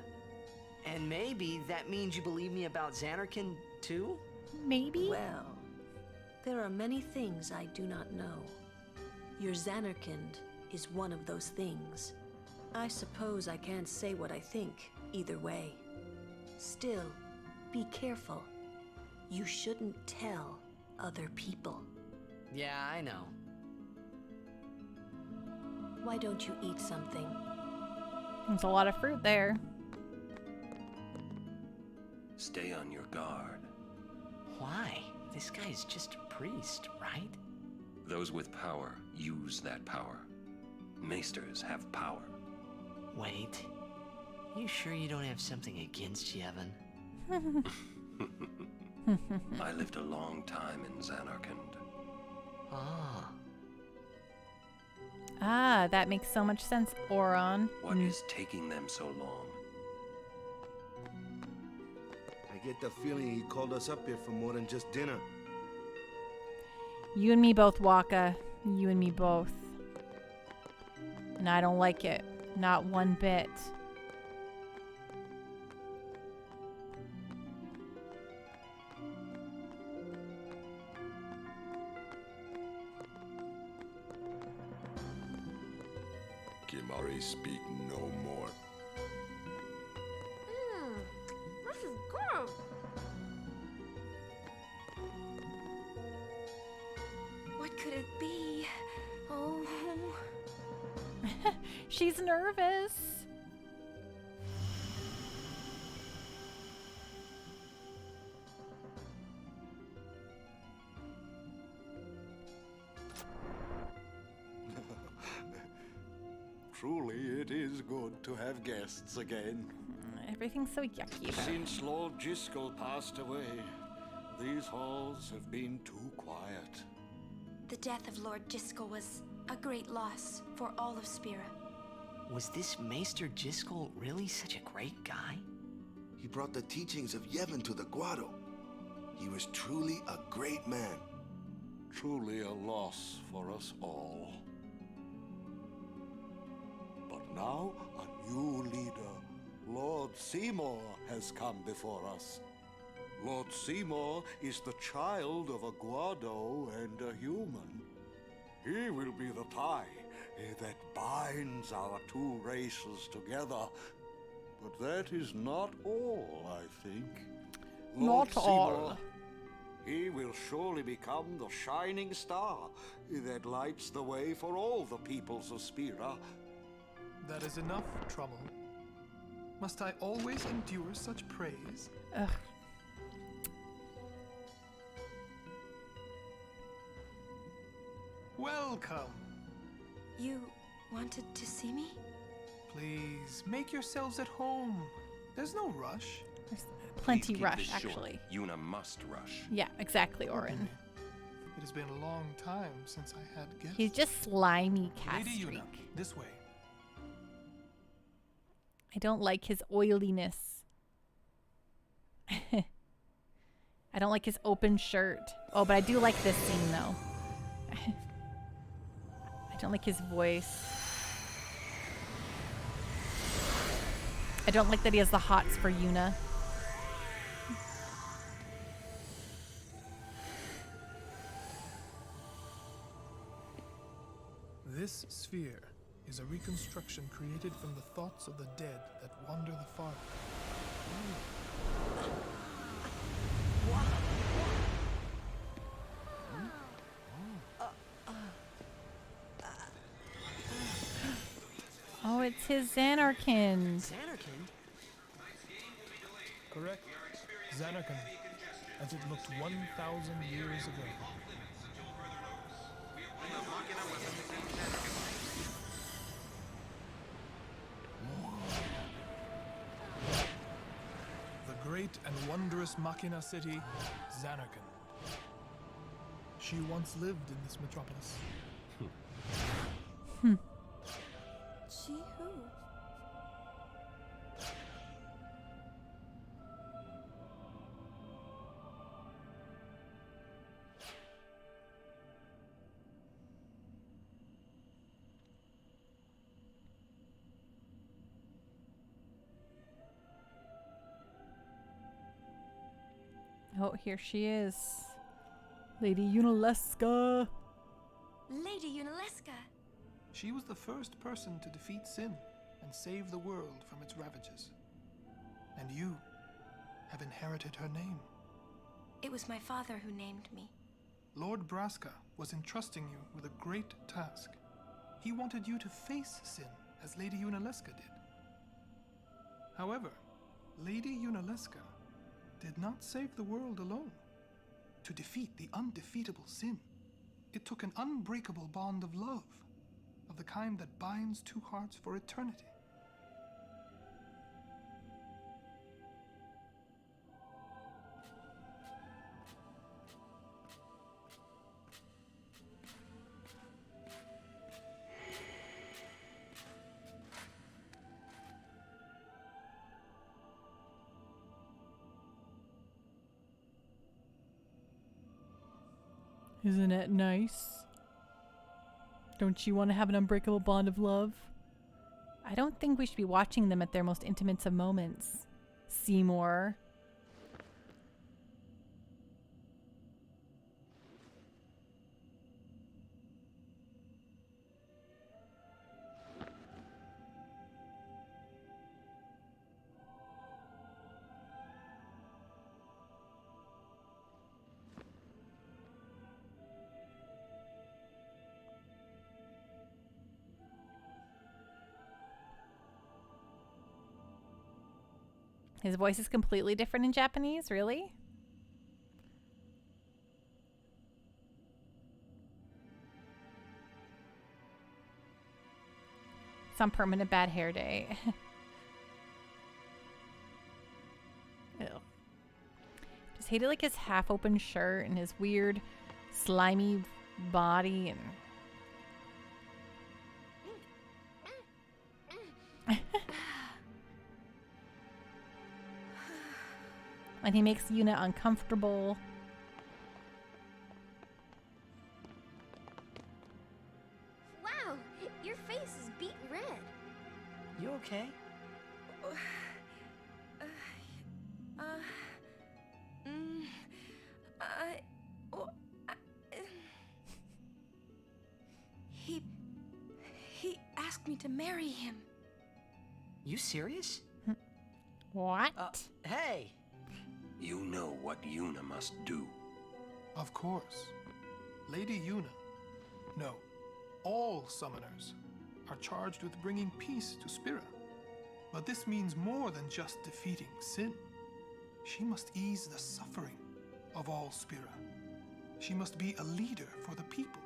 And maybe that means you believe me about Zanarkand, too? Maybe? Well, there are many things I do not know. Your Zanarkand is one of those things. I suppose I can't say what I think, either way. Still, be careful. You shouldn't tell other people. Yeah, I know. Why don't you eat something? There's a lot of fruit there. Stay on your guard. Why? This guy's just a priest, right? Those with power use that power. Maesters have power. Wait. You sure you don't have something against Yevon? I lived a long time in Zanarkand. Ah, that makes so much sense, Oron. What is taking them so long? I get the feeling he called us up here for more than just dinner. You and me both, Waka. You and me both. And I don't like it. Not one bit. Kimari, speak no more. This is good. What could it be? Oh. She's nervous. Truly, it is good to have guests again. Everything's so yucky. Since Lord Djiskel passed away, these halls have been too quiet. The death of Lord Djiskel was a great loss for all of Spira. Was this Maester Djiskel really such a great guy? He brought the teachings of Yevon to the Guado. He was truly a great man. Truly a loss for us all. But now a new leader, Lord Seymour, has come before us. Lord Seymour is the child of a Guado and a human. He will be the tie that binds our two races together. But that is not all, I think. Lord Not all. Seymour, he will surely become the shining star that lights the way for all the peoples of Spira. That is enough trouble. Must I always endure such praise? Ugh. Welcome. You wanted to see me? Please, make yourselves at home. There's no rush. There's plenty Please keep rush, this short. actually. Yuna must rush. Yeah, exactly, Orin. It has been a long time since I had guests. He's just slimy Lady Castreak. Yuna, this way. I don't like his oiliness. I don't like his open shirt. Oh, but I do like this scene, though. I don't like his voice. I don't like that he has the hots for Yuna. This sphere is a reconstruction created from the thoughts of the dead that wander the far. Oh, it's his Xanarkand. Xanarkand? Correct. Xanarkand, as it looked 1,000 years ago. The great and wondrous Machina city, Xanarkand. She once lived in this metropolis. She who? Oh, here she is. Lady Yunalesca. Lady Yunalesca. She was the first person to defeat sin and save the world from its ravages. And you have inherited her name. It was my father who named me. Lord Braska was entrusting you with a great task. He wanted you to face sin, as Lady Yunalesca did. However, Lady Yunalesca did not save the world alone. To defeat the undefeatable sin, it took an unbreakable bond of love, of the kind that binds two hearts for eternity. Isn't it nice? Don't you want to have an unbreakable bond of love? I don't think we should be watching them at their most intimate of moments. Seymour. His voice is completely different in Japanese, really? Some permanent bad hair day. Ew. Just hated like his half open shirt and his weird slimy body and and he makes Yuna uncomfortable. Wow, your face is beet red. You okay? He asked me to marry him. You serious? What? Hey! You know what Yuna must do. Of course. Lady Yuna. No, all summoners are charged with bringing peace to Spira. But this means more than just defeating sin. She must ease the suffering of all Spira. She must be a leader for the people.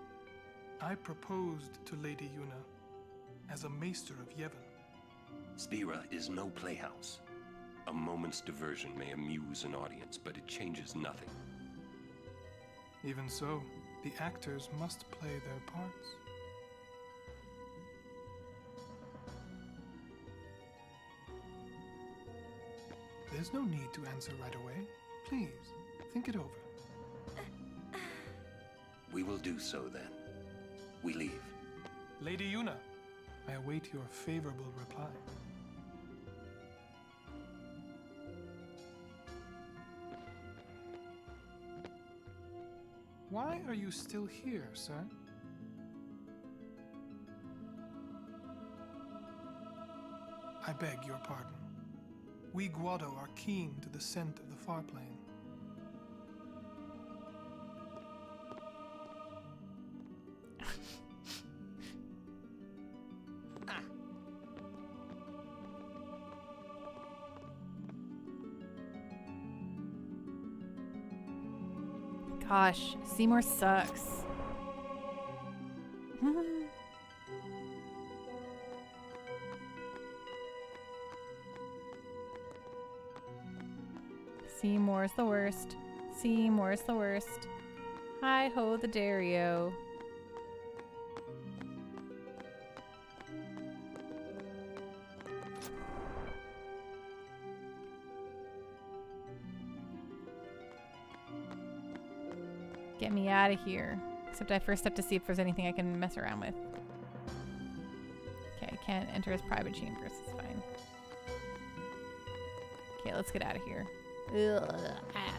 I proposed to Lady Yuna as a maester of Yevon. Spira is no playhouse. A moment's diversion may amuse an audience, but it changes nothing. Even so, the actors must play their parts. There's no need to answer right away. Please, think it over. We will do so then. We leave. Lady Yuna, I await your favorable reply. Why are you still here, sir? I beg your pardon. We Guado are keen to the scent of the far plain. Gosh, Seymour sucks. Seymour's the worst. Seymour's the worst. Hi ho the Dario. Get me out of here. Except I first have to see if there's anything I can mess around with. Okay, I can't enter his private chambers. It's fine. Okay, let's get out of here. Ugh. Ah.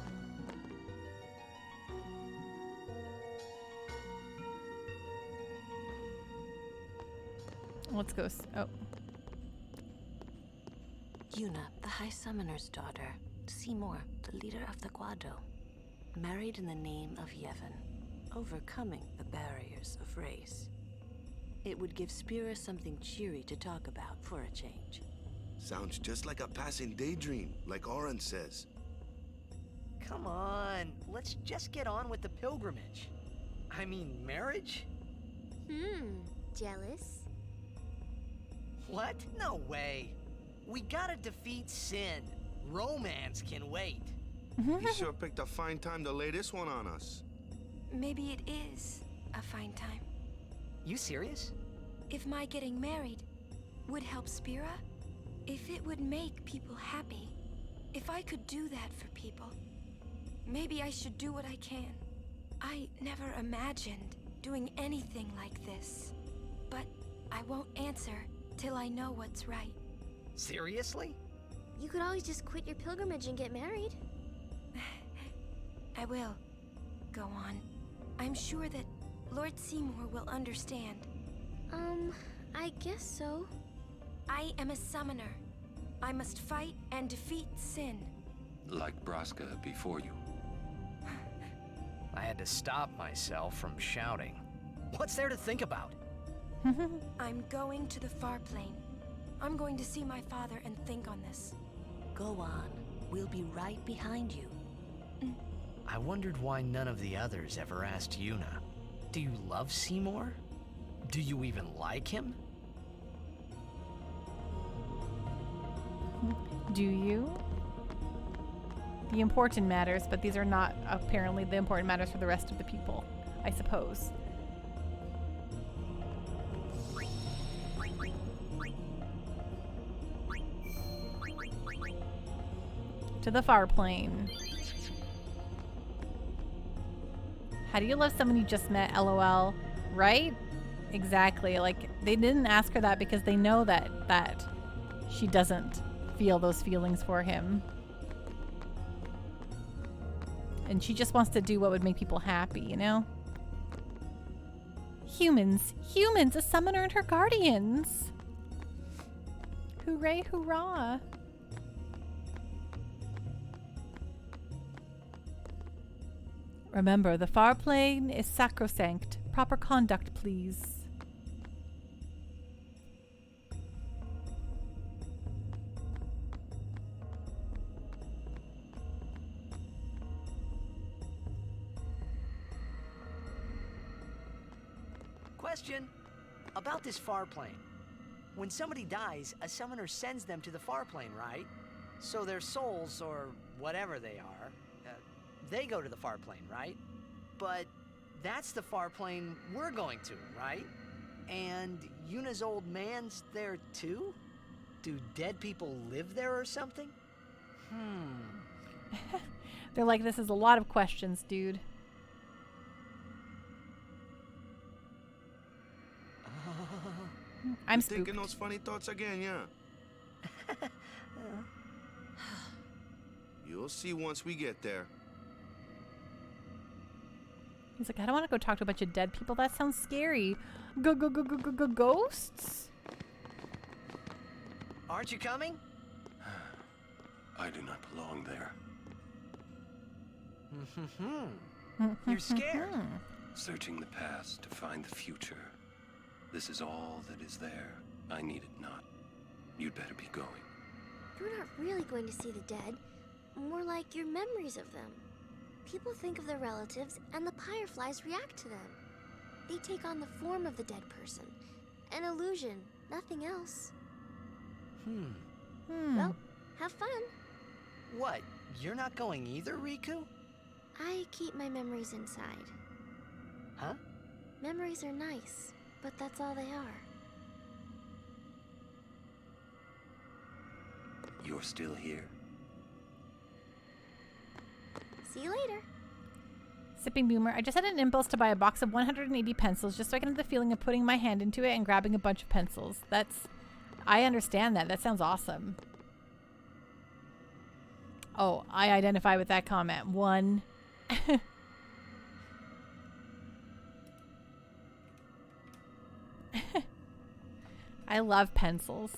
Let's go. Oh. Yuna, the High Summoner's daughter. Seymour, the leader of the Guado. Married in the name of Yevon, overcoming the barriers of race. It would give Spira something cheery to talk about for a change. Sounds just like a passing daydream, like Oren says. Come on, let's just get on with the pilgrimage. I mean, marriage? Jealous? What? No way. We gotta defeat sin. Romance can wait. He sure picked a fine time to lay this one on us. Maybe it is a fine time. You serious? If my getting married would help Spira, if it would make people happy, if I could do that for people, maybe I should do what I can. I never imagined doing anything like this, but I won't answer till I know what's right. Seriously? You could always just quit your pilgrimage and get married. I will. Go on. I'm sure that Lord Seymour will understand. I guess so. I am a summoner. I must fight and defeat sin. Like Braska before you. I had to stop myself from shouting. What's there to think about? I'm going to the far plain. I'm going to see my father and think on this. Go on. We'll be right behind you. I wondered why none of the others ever asked Yuna. Do you love Seymour? Do you even like him? Do you? The important matters, but these are not apparently the important matters for the rest of the people, I suppose. To the far plane. How do you love someone you just met, LOL? Right? Exactly. Like, they didn't ask her that because they know that she doesn't feel those feelings for him. And she just wants to do what would make people happy, you know? Humans. Humans! A summoner and her guardians! Hooray, hurrah! Remember, the far plane is sacrosanct. Proper conduct, please. Question. About this far plane. When somebody dies, a summoner sends them to the far plane, right? So their souls, or whatever they are, they go to the far plane, right? But that's the far plane we're going to, right? And Yuna's old man's there too? Do dead people live there or something? They're like, this is a lot of questions, dude. I'm You spooked. thinking those funny thoughts again, yeah? You'll see once we get there. He's like, I don't want to go talk to a bunch of dead people. That sounds scary. Ghosts? Aren't you coming? I do not belong there. You're scared. Searching the past to find the future. This is all that is there. I need it not. You'd better be going. You're not really going to see the dead. More like your memories of them. People think of their relatives, and the Fireflies react to them. They take on the form of the dead person. An illusion, nothing else. Well, have fun. What? You're not going either, Riku? I keep my memories inside. Huh? Memories are nice, but that's all they are. You're still here? See you later. Sipping Boomer, I just had an impulse to buy a box of 180 pencils just so I can have the feeling of putting my hand into it and grabbing a bunch of pencils. I understand that. That sounds awesome. Oh, I identify with that comment. One. I love pencils.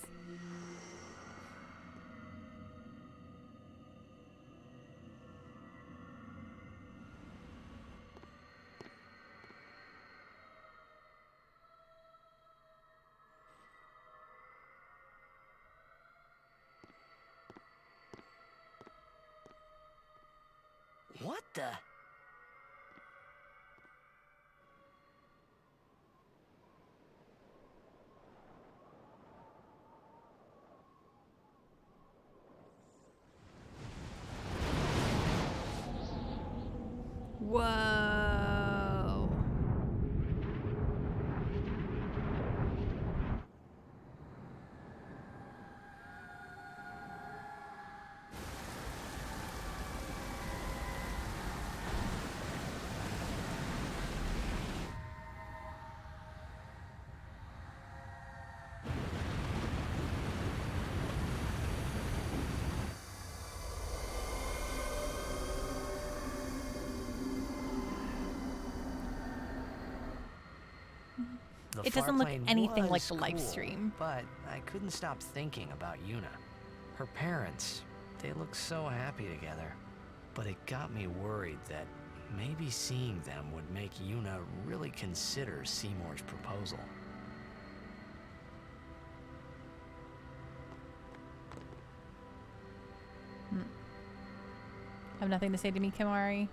What the? Whoa. It doesn't look anything like the live stream. But I couldn't stop thinking about Yuna. Her parents, they look so happy together. But it got me worried that maybe seeing them would make Yuna really consider Seymour's proposal. Have nothing to say to me, Kimari?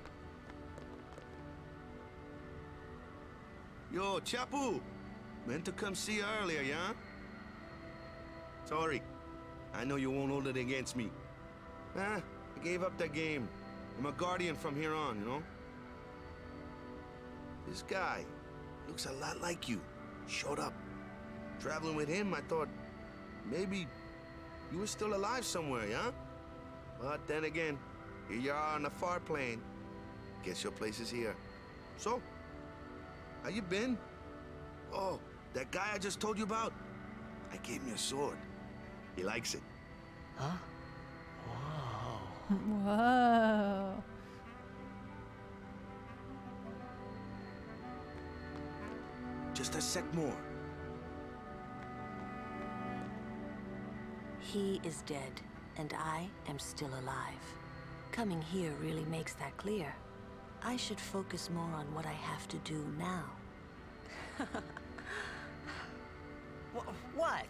Yo, Chapu! Meant to come see you earlier, yeah? Sorry. I know you won't hold it against me. I gave up that game. I'm a guardian from here on, you know? This guy looks a lot like you. Showed up. Traveling with him, I thought maybe you were still alive somewhere, yeah? But then again, here you are on the far plane. Guess your place is here. So, how you been? Oh, that guy I just told you about? I gave him a sword. He likes it. Huh? Whoa. Whoa. Just a sec more. He is dead, and I am still alive. Coming here really makes that clear. I should focus more on what I have to do now. What?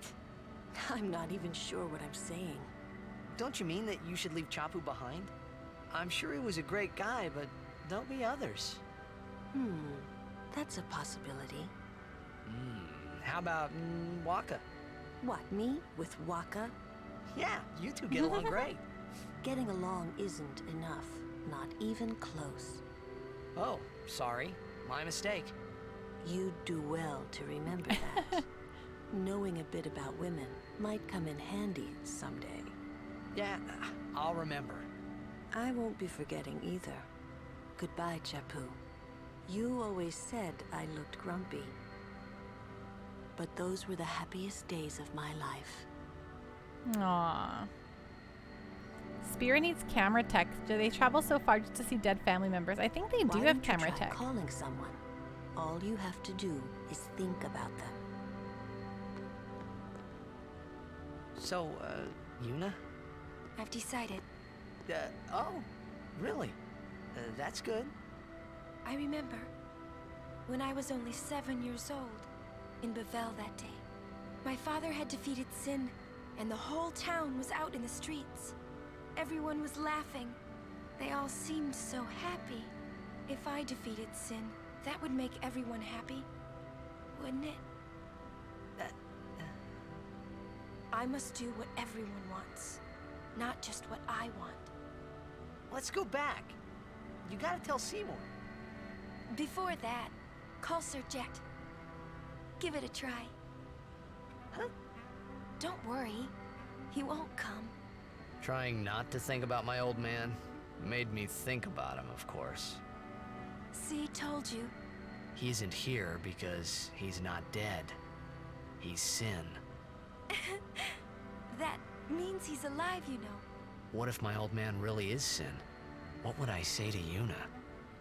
I'm not even sure what I'm saying. Don't you mean that you should leave Chapu behind? I'm sure he was a great guy, but there'll be others. That's a possibility. How about Waka? What, me? With Waka? Yeah, you two get along great. Getting along isn't enough. Not even close. Oh, sorry. My mistake. You'd do well to remember that. Knowing a bit about women might come in handy someday. Yeah, I'll remember. I won't be forgetting either. Goodbye, Chapu. You always said I looked grumpy. But those were the happiest days of my life. Aww. Spira needs camera tech. Do they travel so far just to see dead family members? I think they do Why have don't you camera try tech. calling someone. All you have to do is think about them. So, Yuna? I've decided. Oh, really? That's good. I remember when I was only 7 years old in Bavel that day. My father had defeated Sin, and the whole town was out in the streets. Everyone was laughing. They all seemed so happy. If I defeated Sin, that would make everyone happy, wouldn't it? I must do what everyone wants, not just what I want. Let's go back. You gotta tell Seymour. Before that, call Sir Jet. Give it a try. Huh? Don't worry. He won't come. Trying not to think about my old man made me think about him, of course. See, told you. He isn't here because he's not dead. He's Sin. That means he's alive, you know. What if my old man really is Sin? What would I say to Yuna?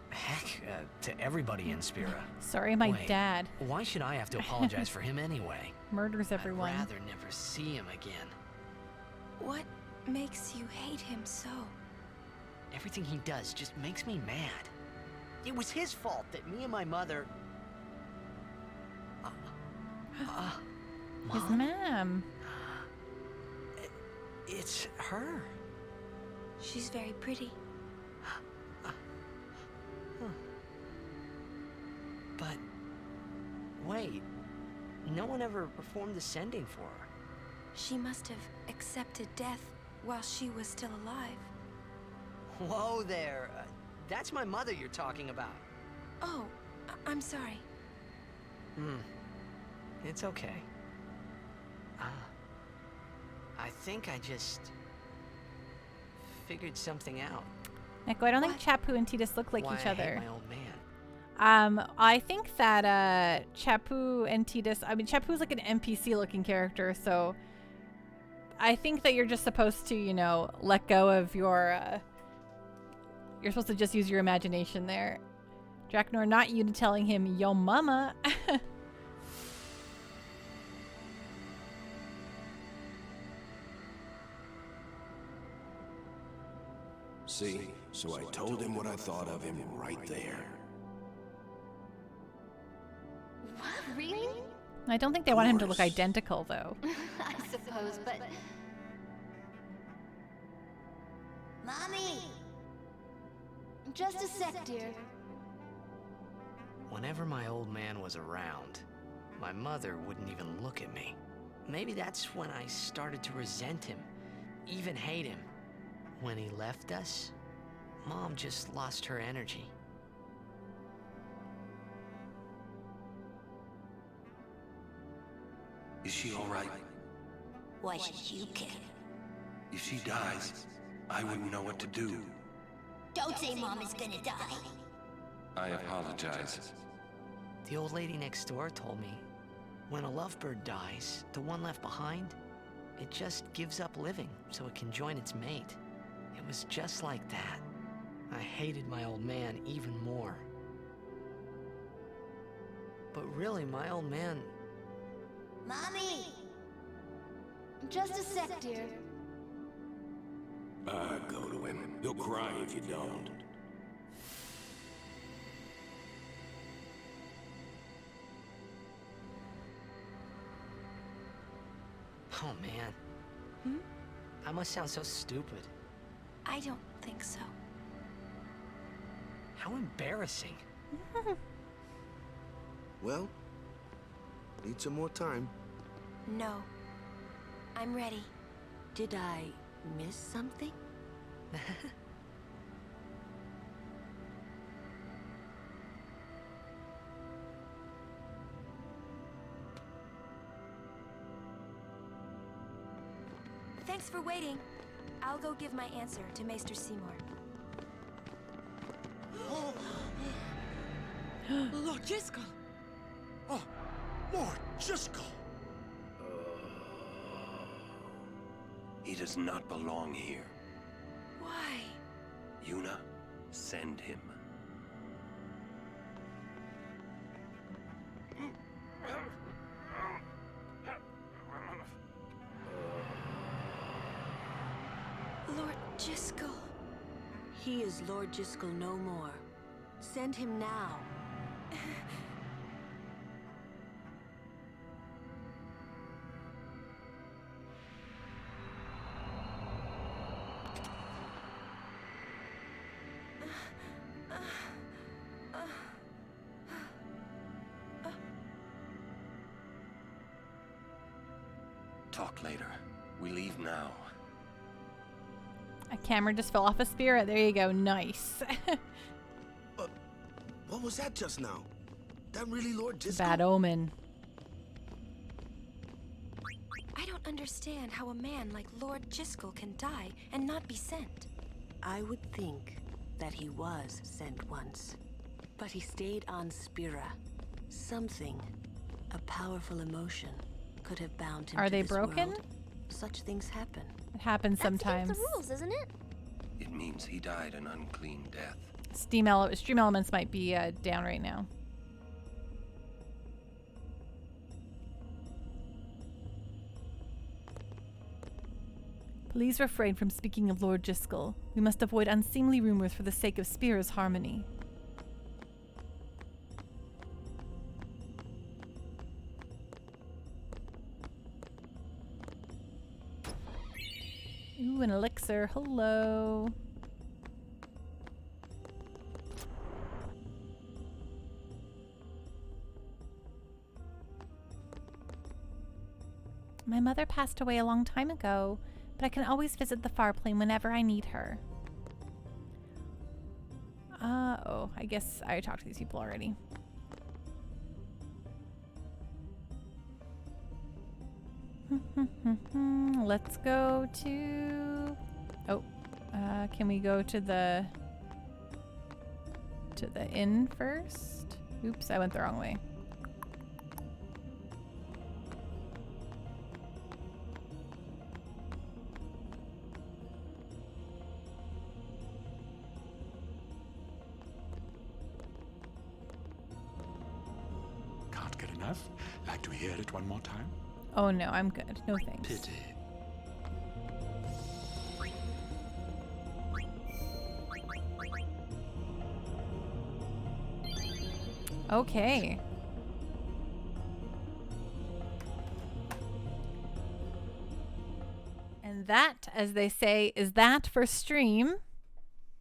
Heck, to everybody in Spira. Sorry, my Wait, dad. Why should I have to apologize for him anyway? Murders everyone. I'd rather never see him again. What makes you hate him so? Everything he does just makes me mad. It was his fault that me and my mother... His mom. It's her. She's very pretty. But... wait. No one ever performed the sending for her. She must have accepted death while she was still alive. Whoa there. That's my mother you're talking about. Oh, I'm sorry. It's okay. I think I just... figured something out. Neko, I don't think Chapu and Tidus look like each I other. hate my old man. I think that Chapu and Tidus, I mean, Chapu's like an NPC looking character, so I think that you're just supposed to, you know, let go of your, you're supposed to just use your imagination there. Draknor, not you telling him, yo mama. See, so I told him what I thought of him right there. What, really? I don't think they want him to look identical, though. I suppose, but... Mommy! Just a sec, dear. Whenever my old man was around, my mother wouldn't even look at me. Maybe that's when I started to resent him, even hate him. When he left us, Mom just lost her energy. Is she all right? Why should you care? If she dies, I wouldn't know what to do. Don't say Mom is gonna die. I apologize. The old lady next door told me, when a lovebird dies, the one left behind, it just gives up living so it can join its mate. It was just like that. I hated my old man even more. But really, my old man... Mommy! Just a sec, dear. Go to him. He'll cry if you don't. Oh, man. I must sound so stupid. I don't think so. How embarrassing. Well, need some more time. No. I'm ready. Did I miss something? Thanks for waiting. I'll go give my answer to Maester Seymour. Lord Driscoll! Oh, Lord Driscoll! He does not belong here. Why? Yuna, send him. Lord Driscoll. He is Lord Driscoll no more. Send him now. Talk later. We leave now. A camera just fell off a spirit. There you go. Nice. What was that just now? That really Lord Driscoll? Bad omen. I don't understand how a man like Lord Driscoll can die and not be sent. I would think that he was sent once, but he stayed on Spira. Something, a powerful emotion, could have bound him Are to they this broken? world. Such things happen. It happens sometimes. That's against the rules, isn't it? It means he died an unclean death. Stream elements might be down right now. Please refrain from speaking of Lord Driscoll. We must avoid unseemly rumors for the sake of Spira's harmony. Ooh, an elixir. Hello. My mother passed away a long time ago, but I can always visit the far plane whenever I need her. Oh, I guess I talked to these people already. Let's go to... Oh, can we go to the inn first? Oops, I went the wrong way. Can't get enough? Like to hear it one more time? Oh no, I'm good. No thanks. Pity. Okay. And that, as they say, is that for stream.